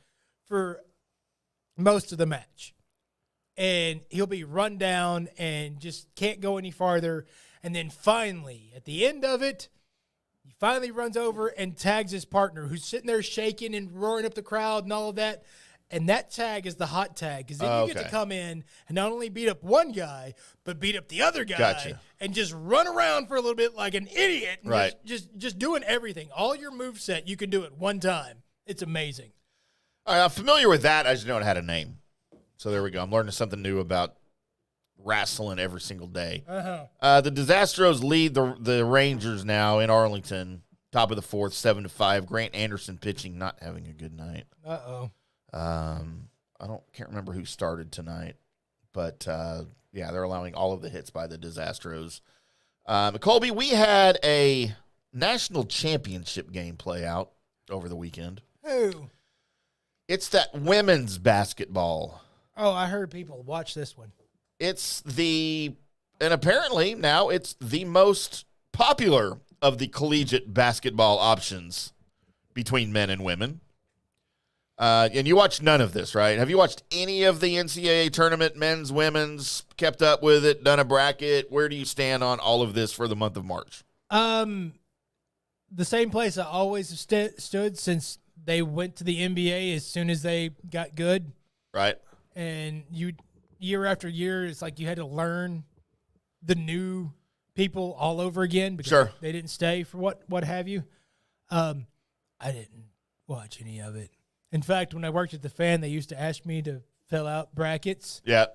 for most of the match. And he'll be run down and just can't go any farther. And then finally, at the end of it, he finally runs over and tags his partner, who's sitting there shaking and roaring up the crowd and all of that. And that tag is the hot tag, because then you get to come in and not only beat up one guy, but beat up the other guy and just run around for a little bit like an idiot. And right. Just doing everything. All your moveset, you can do it one time. It's amazing. All right, I'm familiar with that. I just know it had a name. So there we go. I'm learning something new about wrestling every single day. The Disastros lead the Rangers now in Arlington, top of the fourth, 7-5. Grant Anderson pitching, not having a good night. I can't remember who started tonight, but they're allowing all of the hits by the Disastros. Colby, we had a national championship game play out over the weekend. Who? It's that women's basketball. Oh, I heard people watch this one. And apparently now it's the most popular of the collegiate basketball options between men and women. And you watched none of this, right? Have you watched any of the NCAA tournament, men's, women's, kept up with it, done a bracket? Where do you stand on all of this for the month of March? The same place I always have stood since they went to the NBA as soon as they got good. Right. And year after year, it's like you had to learn the new people all over again because they didn't stay for what have you. I didn't watch any of it. In fact, when I worked at the Fan, they used to ask me to fill out brackets. Yeah.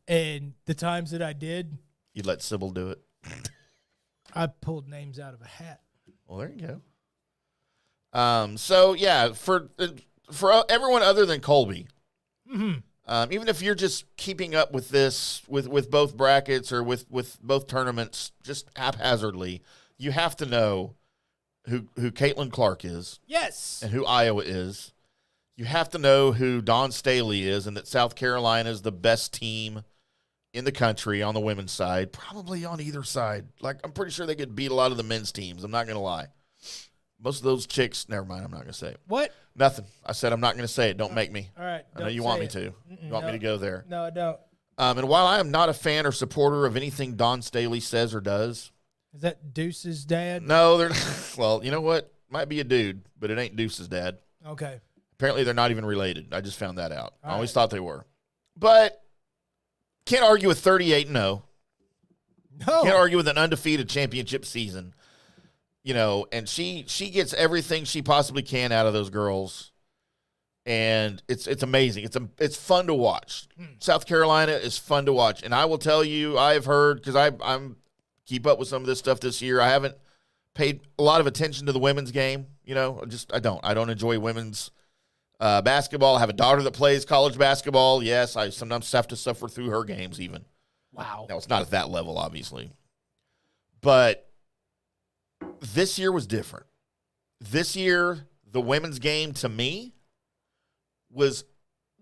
And the times that I did, you let Sybil do it. I pulled names out of a hat. Well, there you go. So yeah, for everyone other than Colby, even if you're just keeping up with this, with both brackets or with both tournaments, just haphazardly, you have to know who Caitlin Clark is. Yes. And who Iowa is. You have to know who Dawn Staley is, and that South Carolina is the best team in the country on the women's side, probably on either side. Like, I'm pretty sure they could beat a lot of the men's teams. I'm not going to lie. Most of those chicks, never mind, I'm not going to say it. What? Nothing. I said I'm not going to say it. Don't make me. All right. I know you want me to. You want me to go there. No, I don't. And while I am not a fan or supporter of anything Dawn Staley says or does. Is that Deuce's dad? No, they're well, you know what? Might be a dude, but it ain't Deuce's dad. Okay. Apparently, they're not even related. I just found that out. I always thought they were. But can't argue with 38-0. No. Can't argue with an undefeated championship season. You know, and she gets everything she possibly can out of those girls. And it's amazing. It's fun to watch. South Carolina is fun to watch. And I will tell you, I've heard, because I'm keep up with some of this stuff this year. I haven't paid a lot of attention to the women's game. You know, I don't enjoy women's basketball. I have a daughter that plays college basketball. Yes, I sometimes have to suffer through her games even. Wow. Now, it's not at that level, obviously. But this year was different. This year, the women's game, to me, was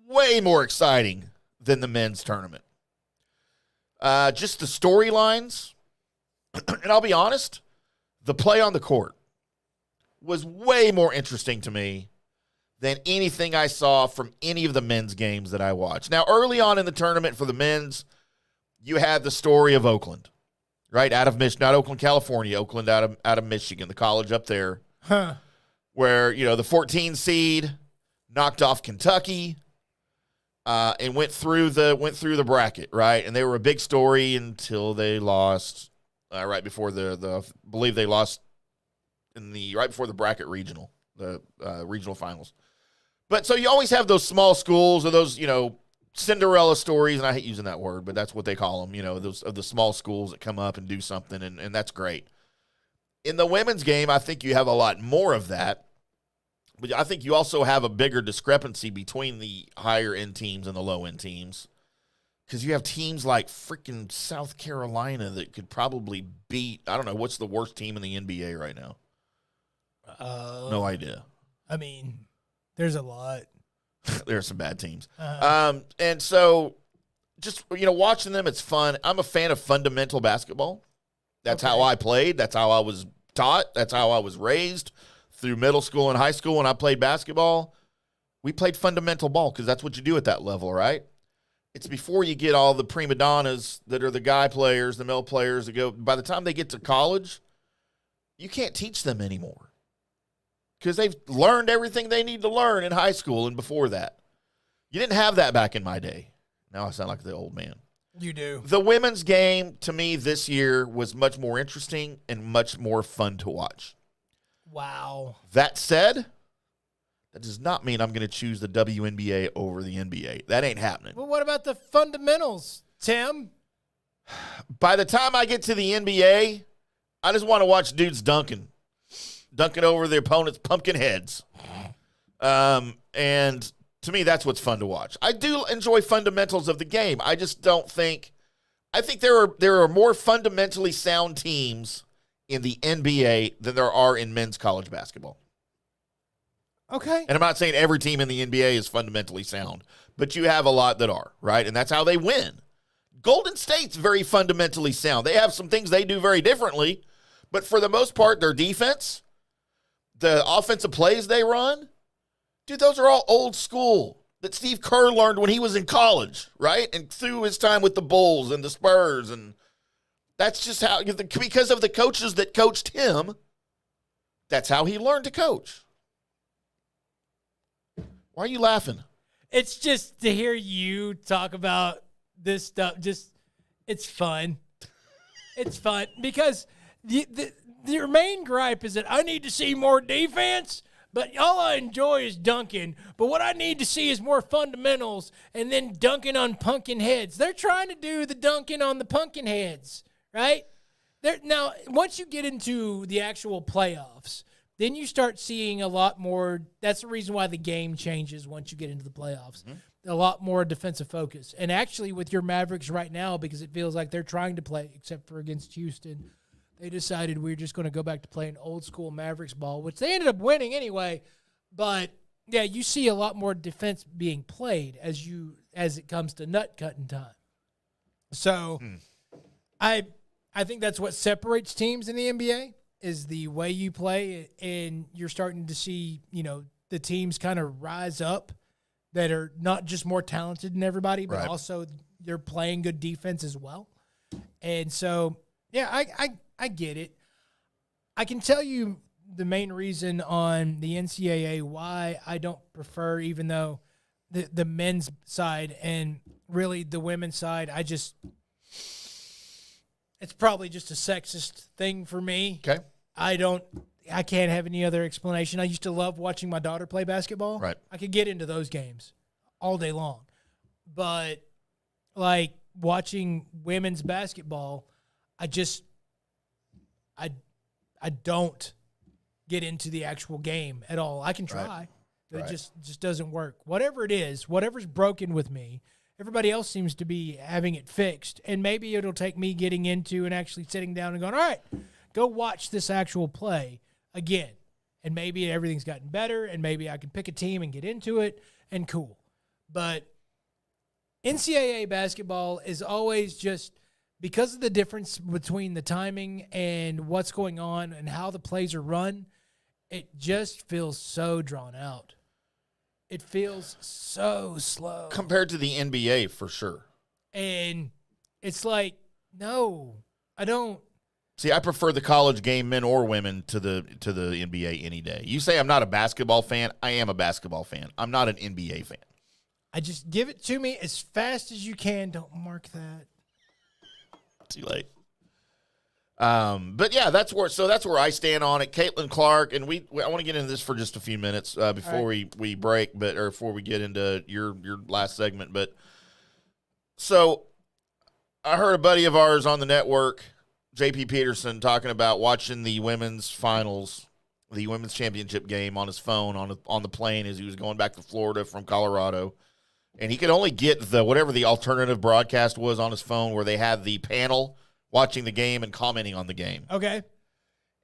way more exciting than the men's tournament. Just the storylines, and I'll be honest, the play on the court was way more interesting to me than anything I saw from any of the men's games that I watched. Now, early on in the tournament for the men's, you had the story of Oakland, right? Out of Michigan, not Oakland, California, Oakland out of Michigan, the college up there, where, you know, the 14 seed knocked off Kentucky and went through the bracket, right? And they were a big story until they lost right before I believe they lost right before the bracket regional, the regional finals. But so you always have those small schools or those, you know, Cinderella stories, and I hate using that word, but that's what they call them, you know, those of the small schools that come up and do something, and that's great. In the women's game, I think you have a lot more of that, but I think you also have a bigger discrepancy between the higher-end teams and the low-end teams, because you have teams like freaking South Carolina that could probably beat, I don't know, what's the worst team in the NBA right now? No idea. I mean, there's a lot. There are some bad teams. And so just, you know, watching them, it's fun. I'm a fan of fundamental basketball. That's how I played. That's how I was taught. That's how I was raised through middle school and high school when I played basketball. We played fundamental ball because that's what you do at that level, right? It's before you get all the prima donnas that are the guy players, the male players that go. By the time they get to college, you can't teach them anymore, because they've learned everything they need to learn in high school and before that. You didn't have that back in my day. Now I sound like the old man. You do. The women's game, to me, this year was much more interesting and much more fun to watch. Wow. That said, that does not mean I'm going to choose the WNBA over the NBA. That ain't happening. Well, what about the fundamentals, Tim? By the time I get to the NBA, I just want to watch dudes dunking over the opponent's pumpkin heads. And to me, that's what's fun to watch. I do enjoy fundamentals of the game. I just don't think – I think there are more fundamentally sound teams in the NBA than there are in men's college basketball. Okay. And I'm not saying every team in the NBA is fundamentally sound, but you have a lot that are, right? And that's how they win. Golden State's very fundamentally sound. They have some things they do very differently, but for the most part, their defense – the offensive plays they run, dude, those are all old school that Steve Kerr learned when he was in college, right? And through his time with the Bulls and the Spurs. And that's just how, because of the coaches that coached him, that's how he learned to coach. Why are you laughing? It's just to hear you talk about this stuff. It's fun. It's fun because your main gripe is that I need to see more defense, but all I enjoy is dunking. But what I need to see is more fundamentals and then dunking on pumpkin heads. They're trying to do the dunking on the pumpkin heads, right? Now, once you get into the actual playoffs, then you start seeing a lot more. That's the reason why the game changes once you get into the playoffs. Mm-hmm. A lot more defensive focus. And actually with your Mavericks right now, because it feels like they're trying to play, except for against Houston, they decided we're just going to go back to playing old school Mavericks ball, which they ended up winning anyway. But, yeah, you see a lot more defense being played as it comes to nut cutting time. So I think that's what separates teams in the NBA. Is the way you play, and you're starting to see, the teams kind of rise up that are not just more talented than everybody, but also they're playing good defense as well. And so, yeah, I get it. I can tell you the main reason on the NCAA why I don't prefer, even though the men's side and really the women's side, it's probably just a sexist thing for me. Okay. I can't have any other explanation. I used to love watching my daughter play basketball. Right. I could get into those games all day long. But, like, watching women's basketball, I don't get into the actual game at all. I can try, but it just doesn't work. Whatever it is, whatever's broken with me, everybody else seems to be having it fixed. And maybe it'll take me getting into and actually sitting down and going, all right, go watch this actual play again. And maybe everything's gotten better, and maybe I can pick a team and get into it, and cool. But NCAA basketball is always just, because of the difference between the timing and what's going on and how the plays are run, it just feels so drawn out. It feels so slow. Compared to the NBA, for sure. And it's like, no, I don't. See, I prefer the college game, men or women, to the NBA any day. You say I'm not a basketball fan. I am a basketball fan. I'm not an NBA fan. I just give it to me as fast as you can. Don't mark that. Too late. But yeah, that's where I stand on it. Caitlin Clark, and I want to get into this for just a few minutes before we break, or before we get into your last segment. But so I heard a buddy of ours on the network, JP Peterson, talking about watching the women's finals, the women's championship game on his phone on the plane as he was going back to Florida from Colorado. And he could only get whatever the alternative broadcast was on his phone, where they had the panel watching the game and commenting on the game. Okay.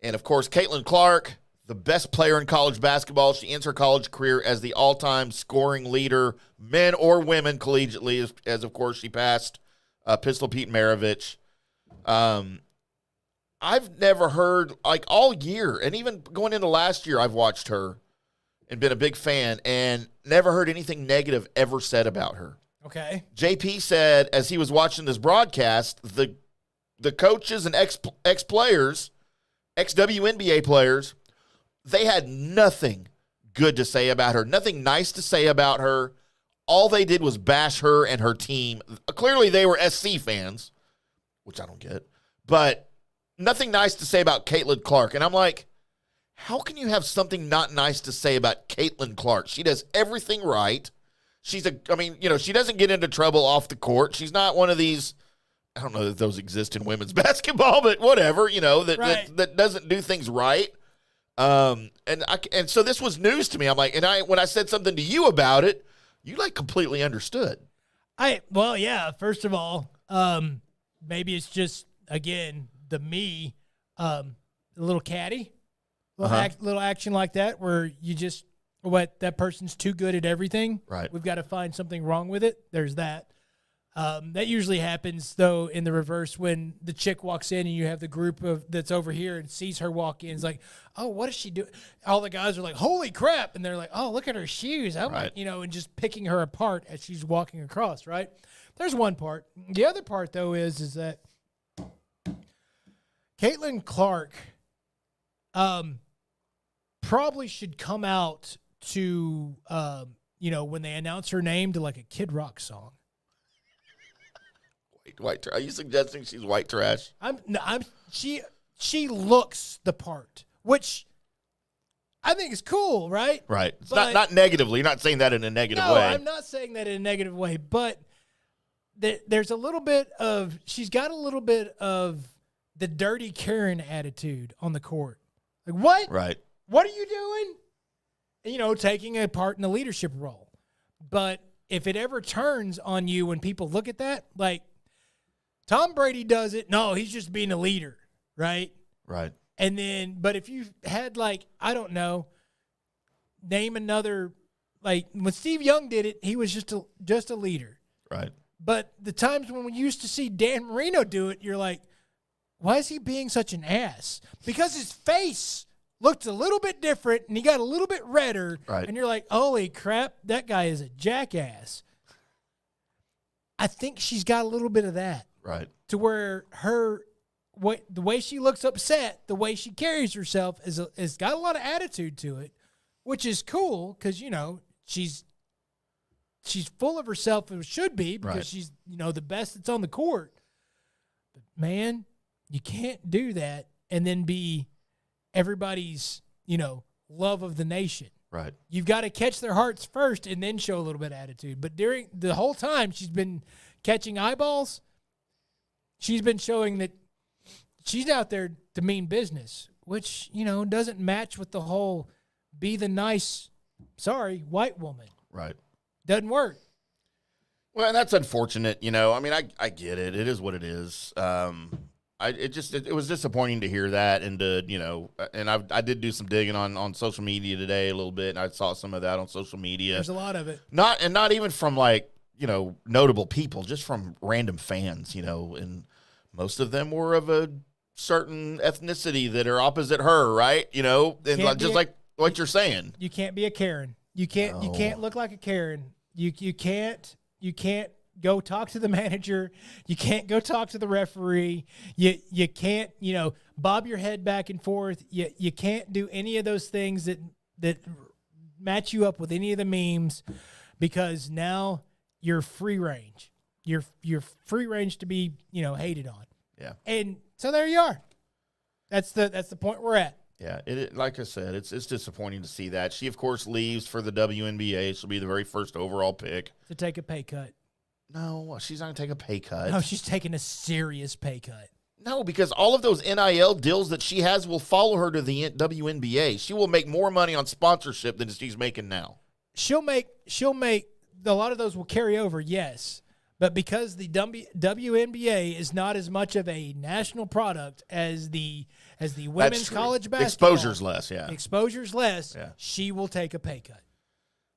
And, of course, Caitlin Clark, the best player in college basketball. She ends her college career as the all-time scoring leader, men or women, collegiately, as of course, she passed Pistol Pete Maravich. I've never heard, like, all year, and even going into last year, I've watched her and been a big fan, and never heard anything negative ever said about her. Okay. JP said, as he was watching this broadcast, the coaches and ex-players, ex-WNBA players, they had nothing good to say about her, nothing nice to say about her. All they did was bash her and her team. Clearly, they were SC fans, which I don't get, but nothing nice to say about Caitlin Clark. And I'm like, how can you have something not nice to say about Caitlin Clark? She does everything right. She doesn't get into trouble off the court. She's not one of these, I don't know that those exist in women's basketball, but whatever, that doesn't do things right. And so this was news to me. I'm like, when I said something to you about it, you like completely understood. First of all, maybe it's just, again, the me, a little catty, little action like that where you just, that person's too good at everything. Right. We've got to find something wrong with it. There's that. That usually happens, though, in the reverse when the chick walks in and you have the group that's over here and sees her walk in. It's like, oh, what is she doing? All the guys are like, holy crap. And they're like, oh, look at her shoes. I'm like, and just picking her apart as she's walking across, right? There's one part. The other part, though, is that Caitlin Clark probably should come out to, when they announce her name, to like a Kid Rock song. White. Are you suggesting she's white trash? She looks the part, which I think is cool, right? Right. It's not negatively. You're not saying that in a negative way. No, I'm not saying that in a negative way, but there's a little bit of, she's got a little bit of the dirty Karen attitude on the court. Like, what? Right. What are you doing? Taking a part in the leadership role. But if it ever turns on you when people look at that, like, Tom Brady does it. No, he's just being a leader, right? Right. And then, but if you had I don't know, name another, when Steve Young did it, he was just a leader. Right. But the times when we used to see Dan Marino do it, you're like, why is he being such an ass? Because his face looked a little bit different and he got a little bit redder. Right. And you're like, holy crap, that guy is a jackass. I think she's got a little bit of that. Right. To where the way she looks upset, the way she carries herself is got a lot of attitude to it, which is cool because, she's full of herself and should be because she's, the best that's on the court. But, man, you can't do that and then be everybody's, love of the nation. Right. You've got to catch their hearts first and then show a little bit of attitude. But during the whole time she's been catching eyeballs, she's been showing that she's out there to mean business, which, doesn't match with the whole be the nice, white woman. Right. Doesn't work. Well, and that's unfortunate, I get it. It is what it is. It was disappointing to hear that and to, and I did do some digging on social media today a little bit, and I saw some of that on social media. There's a lot of it. Not even from notable people, just from random fans, and most of them were of a certain ethnicity that are opposite her, right? And like what you're saying. You can't be a Karen. You can't look like a Karen. You can't go talk to the manager. You can't go talk to the referee. You can't, bob your head back and forth. You can't do any of those things that match you up with any of the memes, because now you're free range. You're free range to be, hated on. Yeah. And so there you are. That's the point we're at. Yeah, like I said, it's disappointing to see that. She, of course, leaves for the WNBA. She'll be the very first overall pick. To take a pay cut. No, she's not going to take a pay cut. No, she's taking a serious pay cut. No, because all of those NIL deals that she has will follow her to the WNBA. She will make more money on sponsorship than she's making now. She'll make a lot of those will carry over, yes. But because the WNBA is not as much of a national product as the women's college basketball. Exposure's less, yeah. Exposure's less, yeah. She will take a pay cut.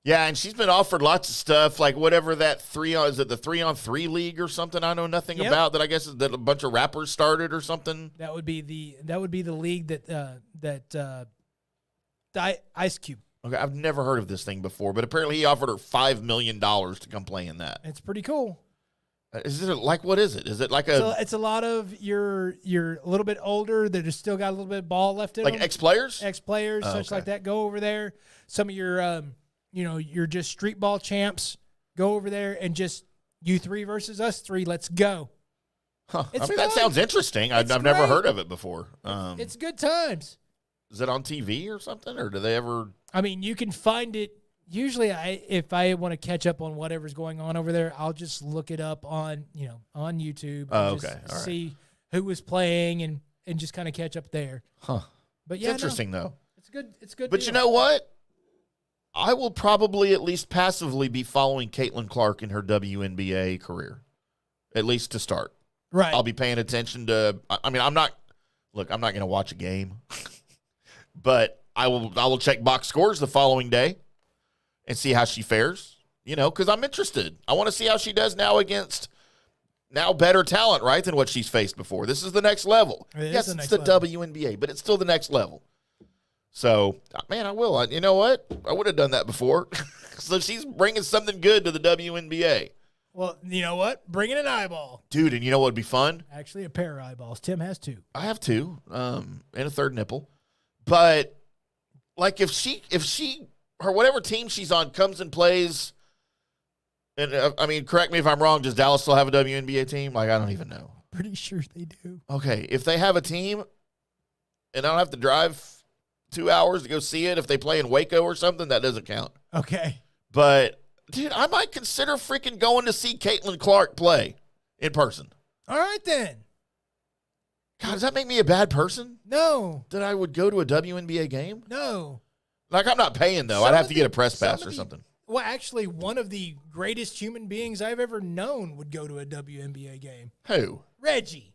Yeah, and she's been offered lots of stuff, like whatever that is it the 3-on-3 league or something I know nothing about, that I guess is that a bunch of rappers started or something. That would be the league that Ice Cube. Okay, I've never heard of this thing before, but apparently he offered her $5 million to come play in that. It's pretty cool. Is it what is it? Is it like So it's a lot of you're a little bit older that has still got a little bit of ball left in them. Like ex-players? Ex-players, such like that. Go over there. Some of your you're just street ball champs. Go over there and just you three versus us three. Let's go. Huh. That sounds interesting. I've never heard of it before. It's good times. Is it on TV or something, or do they ever? I mean, you can find it. Usually, if I want to catch up on whatever's going on over there, I'll just look it up on YouTube. Oh, just okay. All right. See who was playing and just kind of catch up there. Huh. But it's interesting though. It's good. It's good. But deal. you know what? I will probably at least passively be following Caitlin Clark in her WNBA career, at least to start. Right. I'll be paying attention to. I mean, I'm not going to watch a game, but I will check box scores the following day and see how she fares. Because I'm interested. I want to see how she does now against now better talent, right, than what she's faced before. This is the next level. Yes, it's the WNBA, but it's still the next level. So, man, I will. You know what? I would have done that before. So she's bringing something good to the WNBA. Well, you know what? Bring in an eyeball. Dude, and you know what would be fun? Actually, a pair of eyeballs. Tim has 2. I have 2, and a third nipple. But, like, if she, her whatever team she's on comes and plays, and I mean, correct me if I'm wrong, does Dallas still have a WNBA team? Like, I don't even know. Pretty sure they do. Okay, if they have a team, and I don't have to drive 2 hours to go see it, if they play in Waco or something, that doesn't count. Okay. But, dude, I might consider freaking going to see Caitlin Clark play in person. All right, then. God, does that make me a bad person? No. That I would go to a WNBA game? No. Like, I'm not paying, though. I'd have to get a press pass or something. Well, actually, one of the greatest human beings I've ever known would go to a WNBA game. Who? Reggie.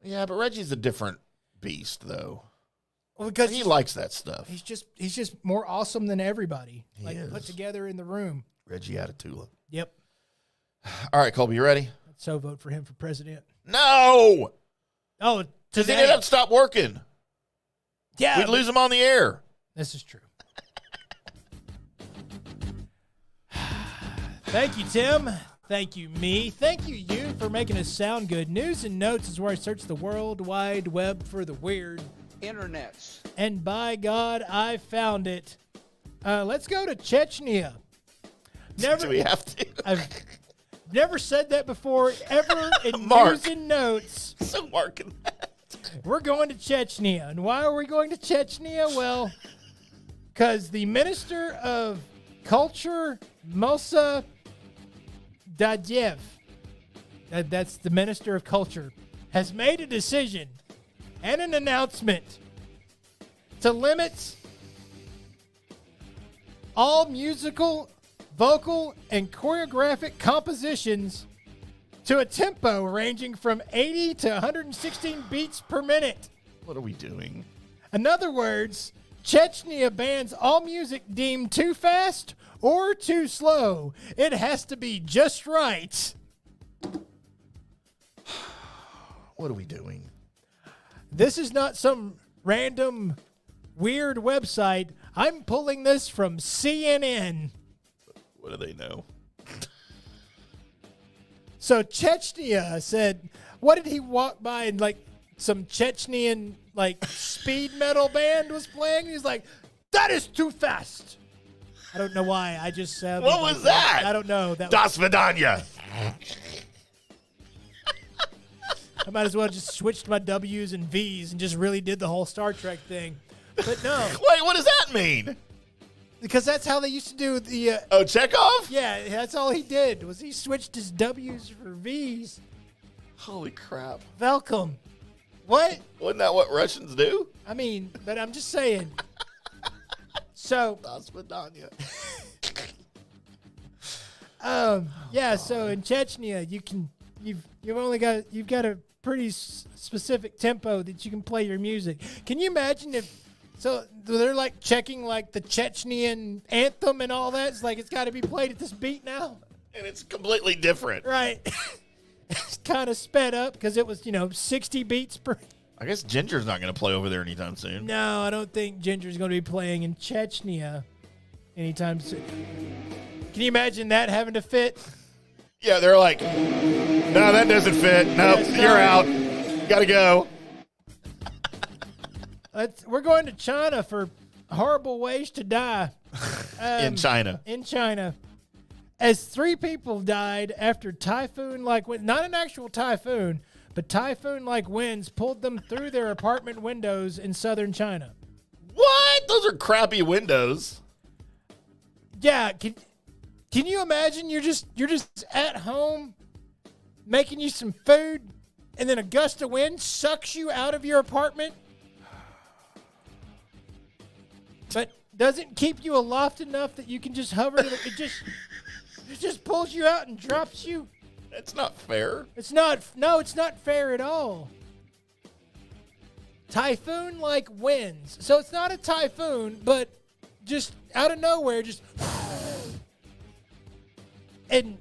Yeah, but Reggie's a different beast, though. Well, because he likes that stuff. He's just more awesome than everybody. He like is. Put together in the room. Reggie Attitula. Yep. All right, Colby, you ready? So vote for him for president. No! Oh, because he didn't have to stop working. Yeah. We'd lose him on the air. This is true. Thank you, Tim. Thank you, me. Thank you, you, for making us sound good. News and Notes is where I search the World Wide Web for the weird. Internets. And by God, I found it. Let's go to Chechnya. Do we have to? I've never said that before, ever in News and Notes. So marking that. We're going to Chechnya. And why are we going to Chechnya? Well, because the Minister of Culture, Mosa Dadyev, that's the Minister of Culture, has made a decision and an announcement to limit all musical, vocal, and choreographic compositions to a tempo ranging from 80 to 116 beats per minute. What are we doing? In other words, Chechnya bans all music deemed too fast or too slow. It has to be just right. What are we doing? This is not some random weird website. I'm pulling this from CNN. What do they know? So Chechnya said, what did he walk by and like some Chechnyan like speed metal band was playing? He's like, that is too fast. I don't know why. I just said. What was that? I don't know. Das Vidanya. I might as well just switched my W's and V's and just really did the whole Star Trek thing. But no. Wait, what does that mean? Because that's how they used to do the... Chekhov? Yeah, that's all he did, was he switched his W's for V's. Holy crap. Welcome. What? Wasn't that what Russians do? I mean, but I'm just saying. So... Das Vidanya. Yeah, so in Chechnya, you've got a pretty specific tempo that you can play your music. Can you imagine if so they're like checking like the Chechnyan anthem and all that? It's like it's got to be played at this beat now, and it's completely different, right? It's kind of sped up because it was 60 beats per. I guess Ginger's not going to play over there anytime soon. No, I don't think Ginger's going to be playing in Chechnya anytime soon. Can you imagine that having to fit? Yeah, they're like, no, that doesn't fit. Nope, you're out. Got to go. We're going to China for horrible ways to die. In China. In China. As 3 people died after typhoon-like wind, not an actual typhoon, but typhoon-like winds pulled them through their apartment windows in southern China. What? Those are crappy windows. Yeah, can you imagine you're just at home making you some food and then a gust of wind sucks you out of your apartment? But doesn't keep you aloft enough that you can just hover to it just pulls you out and drops you. That's not fair. It's not fair at all. Typhoon-like winds. So it's not a typhoon, but just out of nowhere, just and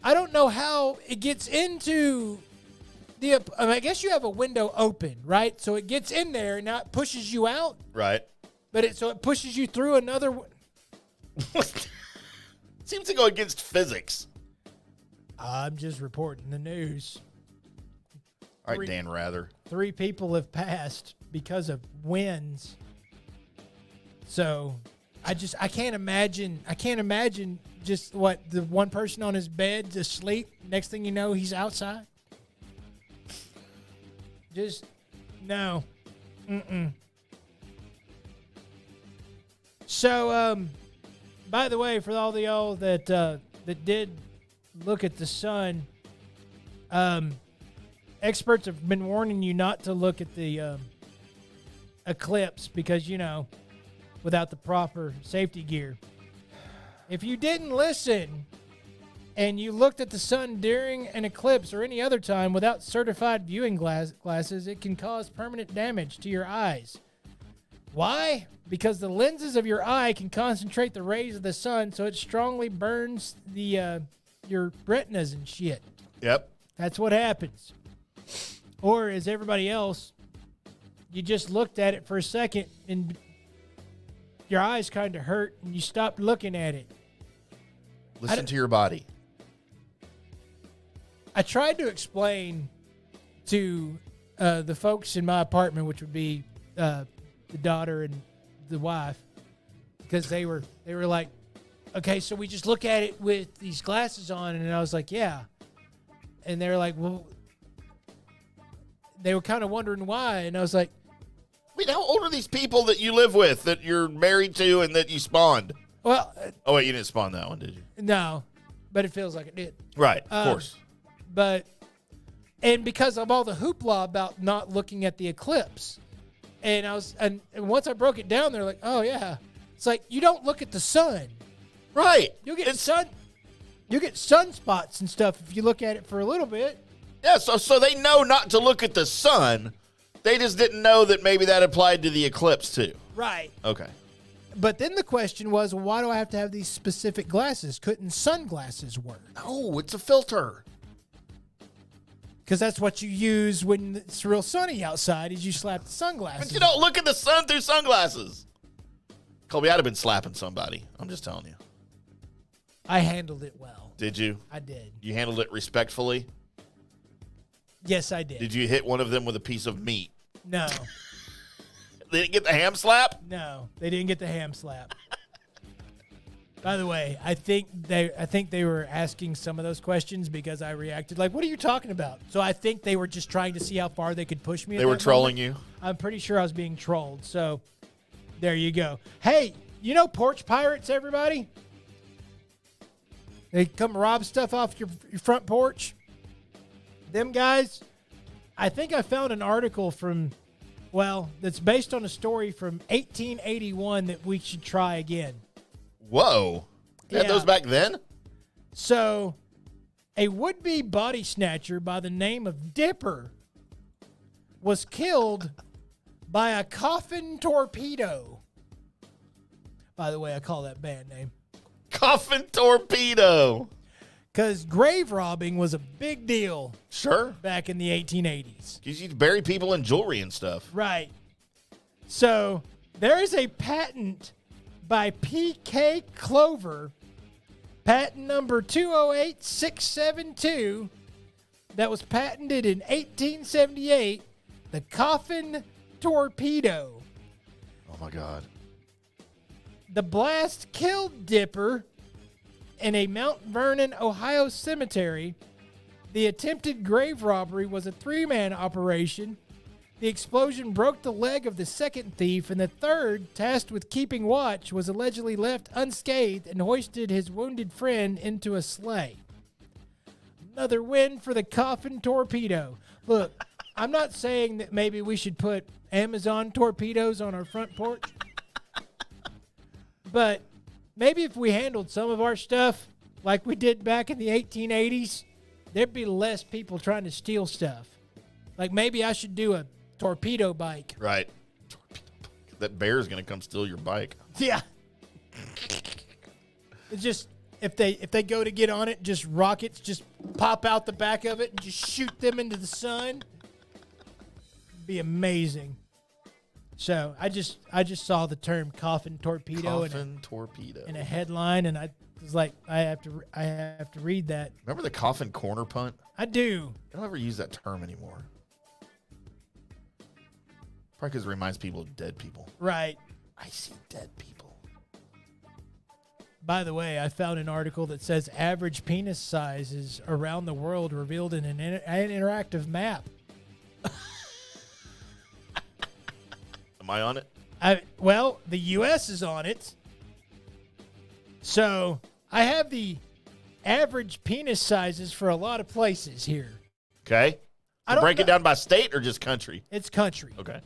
I don't know how it gets into the. I guess you have a window open, right? So it gets in there, and now it pushes you out. Right. But it pushes you through another. Seems to go against physics. I'm just reporting the news. All right, Dan Rather. 3 people have passed because of winds. So I can't imagine just what the one person on his bed asleep. Next thing you know, he's outside. Just no. So by the way, for all the y'all that did look at the sun, experts have been warning you not to look at the eclipse because, without the proper safety gear. If you didn't listen and you looked at the sun during an eclipse or any other time without certified viewing glasses, it can cause permanent damage to your eyes. Why? Because the lenses of your eye can concentrate the rays of the sun, so it strongly burns your retinas and shit. Yep. That's what happens. Or as everybody else, you just looked at it for a second and your eyes kind of hurt and you stopped looking at it. Listen to your body. I tried to explain to the folks in my apartment, which would be the daughter and the wife, because they were like, okay, so we just look at it with these glasses on, and I was like, yeah. And they're like, well, they were kind of wondering why, and I was like, wait, how old are these people that you live with, that you're married to, and that you spawned? Well, oh wait, you didn't spawn that one, did you? No, but it feels like it did. Right, of course. But, and because of all the hoopla about not looking at the eclipse, and once I broke it down, they're like, oh yeah, it's like you don't look at the sun, right? You'll get sunspots and stuff if you look at it for a little bit. Yeah, so they know not to look at the sun. They just didn't know that maybe that applied to the eclipse too. Right. Okay. But then the question was, well, why do I have to have these specific glasses? Couldn't sunglasses work? No, it's a filter. Because that's what you use when it's real sunny outside, is you slap the sunglasses. But you don't look at the sun through sunglasses. Colby, I'd have been slapping somebody. I'm just telling you. I handled it well. Did you? I did. You handled it respectfully? Yes, I did. Did you hit one of them with a piece of meat? No. They didn't get the ham slap? No, they didn't get the ham slap. By the way, I think they were asking some of those questions because I reacted like, what are you talking about? So I think they were just trying to see how far they could push me. They were trolling you? I'm pretty sure I was being trolled. So there you go. Hey, porch pirates, everybody? They come rob stuff off your front porch. Them guys, I think I found an article that's based on a story from 1881 that we should try again. Whoa. They had those back then? So, a would-be body snatcher by the name of Dipper was killed by a coffin torpedo. By the way, I call that band name. Coffin torpedo. Because grave robbing was a big deal. Sure. Back in the 1880s. Because you'd bury people in jewelry and stuff. Right. So, there is a patent by P.K. Clover, patent number 208672, that was patented in 1878, the coffin torpedo. Oh, my God. The blast killed Dipper in a Mount Vernon, Ohio cemetery. The attempted grave robbery was a 3-man operation. The explosion broke the leg of the second thief, and the third, tasked with keeping watch, was allegedly left unscathed and hoisted his wounded friend into a sleigh. Another win for the coffin torpedo. Look, I'm not saying that maybe we should put Amazon torpedoes on our front porch, but maybe if we handled some of our stuff like we did back in the 1880s, there'd be less people trying to steal stuff. Like maybe I should do a torpedo bike. Right. That bear's going to come steal your bike. Yeah. It's just, if they go to get on it, just rockets just pop out the back of it and just shoot them into the sun. It'd be amazing. So I just saw the term coffin torpedo in a headline, and I was like, I have to read that. Remember the coffin corner punt? I do. I don't ever use that term anymore. Probably because it reminds people of dead people. Right. I see dead people. By the way, I found an article that says average penis sizes around the world revealed in an interactive map. Am I on it? Well, the U.S. is on it. So I have the average penis sizes for a lot of places here. Okay. I don't break it know- down by state or just country? It's country. Okay.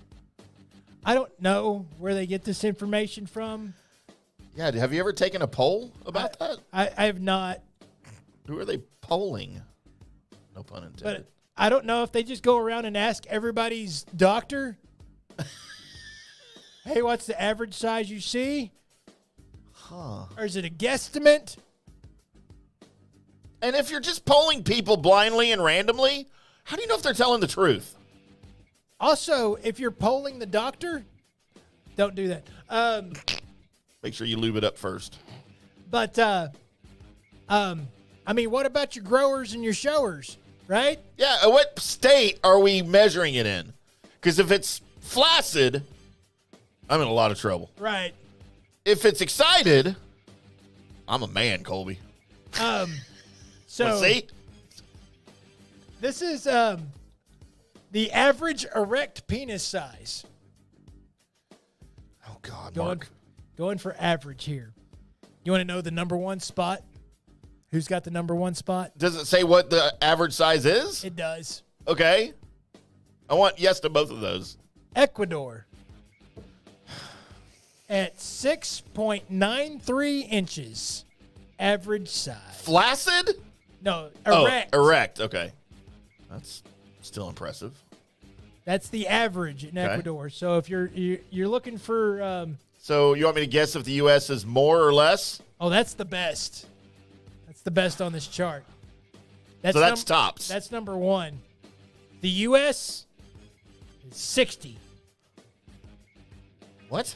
I don't know where they get this information from. Yeah. Have you ever taken a poll about that? I have not. Who are they polling? No pun intended. But I don't know if they just go around and ask everybody's doctor. Hey, what's the average size you see? Huh. Or is it a guesstimate? And if you're just polling people blindly and randomly, how do you know if they're telling the truth? Also, if you're polling the doctor, don't do that. Make sure you lube it up first. But, I mean, what about your growers and your showers, right? Yeah, what state are we measuring it in? Because if it's flaccid, I'm in a lot of trouble. Right. If it's excited, I'm a man, Colby. So Let's see. This is the average erect penis size. Oh, God, Mark. Going for average here. You want to know the number one spot? Who's got the number one spot? Does it say what the average size is? It does. Okay. I want yes to both of those. Ecuador. At 6.93 inches. Average size. Flaccid? No, erect. Oh, erect. Okay. That's still impressive. That's the average in Ecuador. So if you're looking for So you want me to guess if the U.S. is more or less? oh, that's the best. That's the best on this chart. So that's tops. That's number one. The U.S. is 60. What?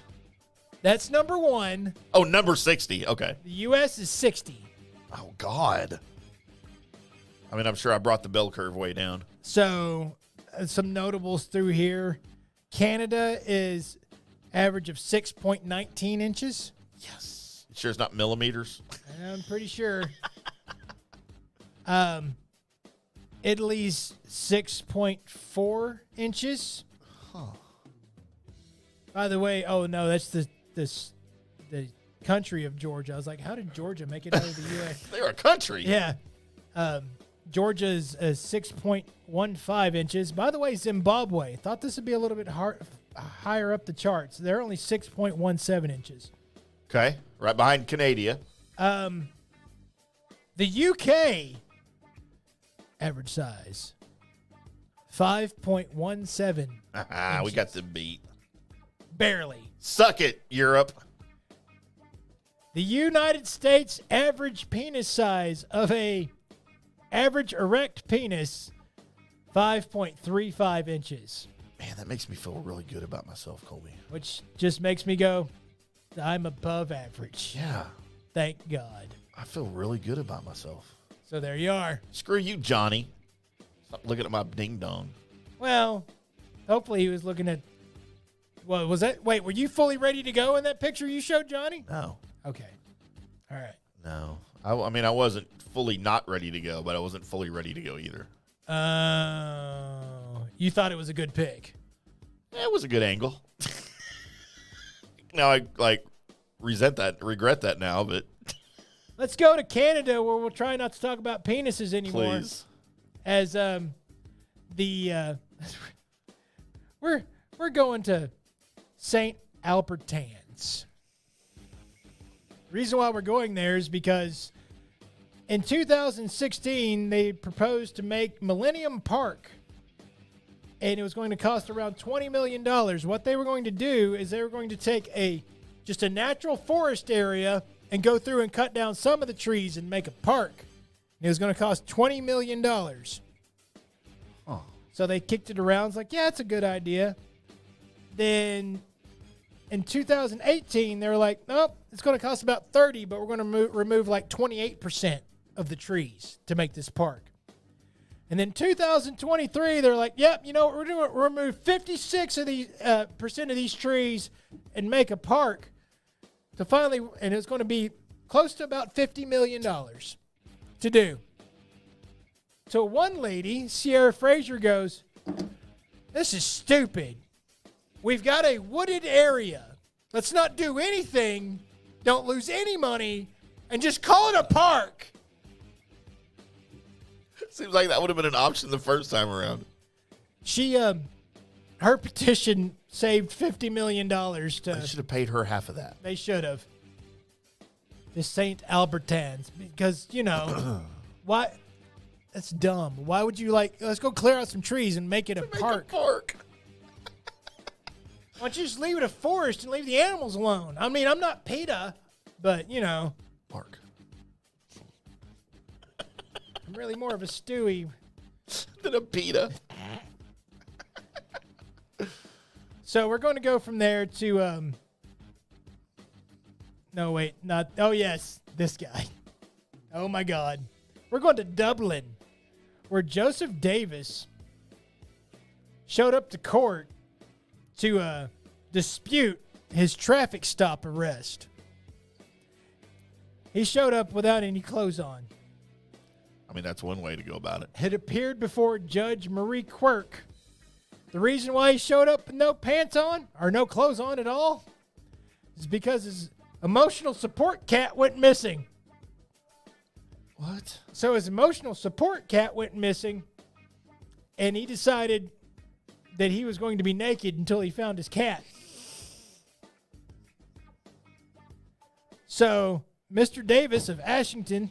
That's number one. Oh, number 60. Okay. The U.S. is 60. Oh, God. I mean, I'm sure I brought the bell curve way down. So some notables through here. Canada is average of 6.19 inches. Yes. You sure it's not millimeters? I'm pretty sure. Italy's 6.4 inches. Huh. By the way, oh no, that's the country of Georgia. I was like, how did Georgia make it out of the U.S.? They're a country. Yeah. Georgia is 6.15 inches. By the way, Zimbabwe. Thought this would be a little bit higher up the charts. They're only 6.17 inches. Okay. Right behind Canada. The UK, average size, 5.17. We got the beat. Barely. Suck it, Europe. The United States average penis size of a average erect penis, 5.35 inches. Man, that makes me feel really good about myself, Colby. Which just makes me go, I'm above average. Yeah. Thank God. I feel really good about myself. So there you are. Screw you, Johnny. Stop looking at my ding dong. Well, hopefully he was looking at. Well, was that? Wait, were you fully ready to go in that picture you showed, Johnny? No. Okay. All right. No. I mean, I wasn't fully not ready to go, but I wasn't fully ready to go either. You thought it was a good pick. Yeah, it was a good angle. Now I regret that now, but Let's go to Canada, where we'll try not to talk about penises anymore. please. As we're going to St. Albertans. The reason why we're going there is because in 2016 they proposed to make Millennium Park, and it was going to cost around $20 million. What they were going to do is they were going to take just a natural forest area and go through and cut down some of the trees and make a park. And it was going to cost $20 million. Oh. So they kicked it around. It's like, yeah, it's a good idea. Then in 2018, they were like, nope, it's going to cost about 30, but we're going to remove like 28% of the trees to make this park. And then 2023, they're like, yep, you know what we're doing? We're remove 56 of these percent of these trees and make a park to finally, and it's going to be close to about $50 million to do. So one lady, Sierra Fraser, goes, this is stupid. We've got a wooded area. Let's not do anything. Don't lose any money and just call it a park. Seems like that would have been an option the first time around. She, her petition saved $50 million They should have paid her half of that. They should have. The St. Albertans. Because, you know, why? That's dumb. Why would you let's go clear out some trees and make it a park? Why don't you just leave it a forest and leave the animals alone? I mean, I'm not PETA, but, you know. Park. I'm really more of a Stewie than a PETA. So we're going to go from there to, no, wait, not, oh, yes, this guy. Oh, my God. We're going to Dublin, where Joseph Davis showed up to court to dispute his traffic stop arrest. He showed up without any clothes on. I mean, that's one way to go about it. Had appeared before Judge Marie Quirk. The reason why he showed up with no pants on, or no clothes on at all, is because his emotional support cat went missing. What? So his emotional support cat went missing, and he decided that he was going to be naked until he found his cat. So Mr. Davis of Ashington...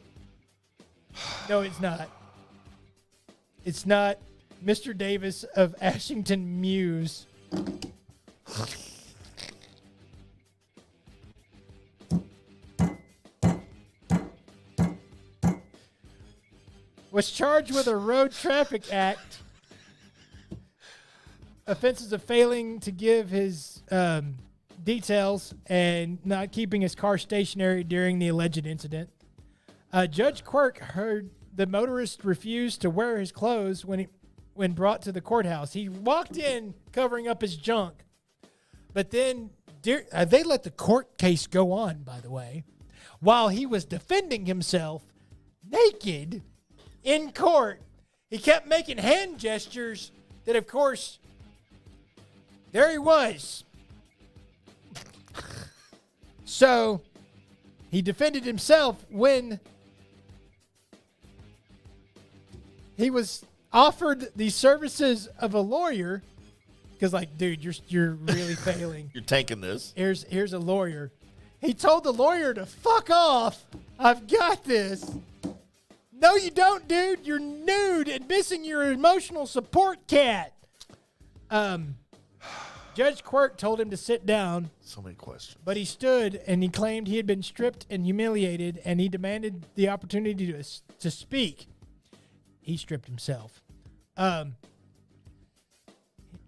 No, it's not. It's not Mr. Davis of Ashington Muse. Was charged with a road traffic act, offenses of failing to give his details and not keeping his car stationary during the alleged incident. Judge Quirk heard the motorist refused to wear his clothes when brought to the courthouse. He walked in covering up his junk. But then they let the court case go on, by the way, while he was defending himself naked in court. He kept making hand gestures that, of course, there he was. So he defended himself when he was offered the services of a lawyer, because, like, dude, you're really failing. You're tanking this. Here's a lawyer. He told the lawyer to fuck off. I've got this. No, you don't, dude. You're nude and missing your emotional support cat. Judge Quirk told him to sit down. So many questions. But he stood, and he claimed he had been stripped and humiliated, and he demanded the opportunity to speak. He stripped himself.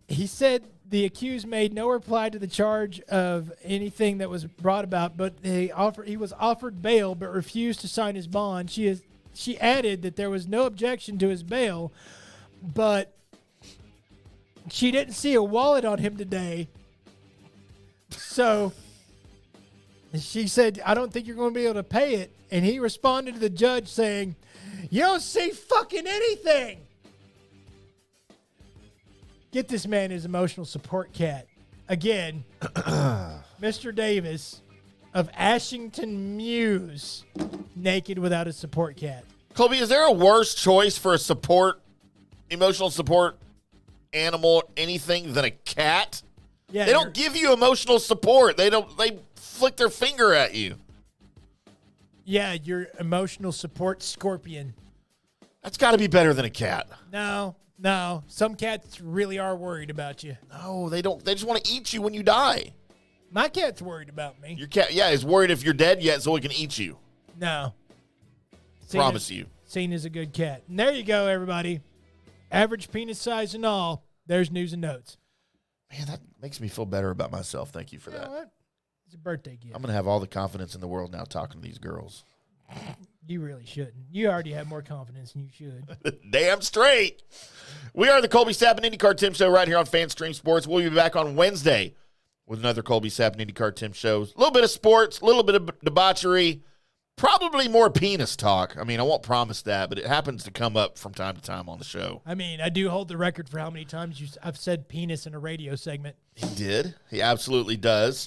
He said the accused made no reply to the charge of anything that was brought about, but he was offered bail but refused to sign his bond. She added that there was no objection to his bail, but she didn't see a wallet on him today. So she said, I don't think you're going to be able to pay it. And he responded to the judge saying, you don't see fucking anything. Get this man his emotional support cat. Again, Mr. Davis of Ashington Muse, naked without a support cat. Colby, is there a worse choice for a emotional support animal, anything, than a cat? Yeah, they don't give you emotional support. They flick their finger at you. Yeah, your emotional support scorpion. That's got to be better than a cat. No. Some cats really are worried about you. No, they don't. They just want to eat you when you die. My cat's worried about me. Your cat, yeah, is worried if you're dead yet so he can eat you. No. Promise you. Seen as a good cat. And there you go, everybody. Average penis size and all. There's news and notes. Man, that makes me feel better about myself. Thank you for You know that. what? It's a birthday gift. I'm going to have all the confidence in the world now talking to these girls. You really shouldn't. You already have more confidence than you should. Damn straight. We are the Colby Sapp and IndyCar Tim Show right here on FanStream Sports. We'll be back on Wednesday with another Colby Sapp and IndyCar Tim shows. A little bit of sports, a little bit of debauchery, probably more penis talk. I mean, I won't promise that, but it happens to come up from time to time on the show. I mean, I do hold the record for how many times I've said penis in a radio segment. He did. He absolutely does.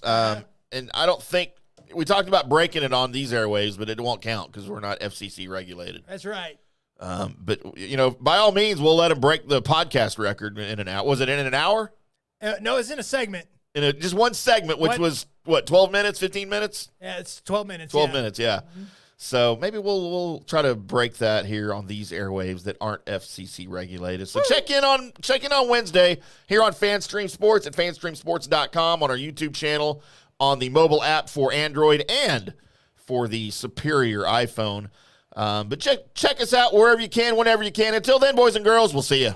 And I don't think we talked about breaking it on these airwaves, but it won't count because we're not FCC regulated. That's right. But, you know, by all means, we'll let him break the podcast record in an hour. Was it in an hour? No, it's in a segment. Just one segment, which was, 12 minutes, 15 minutes? Yeah, it's 12 minutes. 12 minutes, yeah. Mm-hmm. So maybe we'll try to break that here on these airwaves that aren't FCC regulated. So check in on Wednesday here on FanStream Sports at fanstreamsports.com, on our YouTube channel, on the mobile app for Android and for the superior iPhone. But check us out wherever you can, whenever you can. Until then, boys and girls, we'll see you.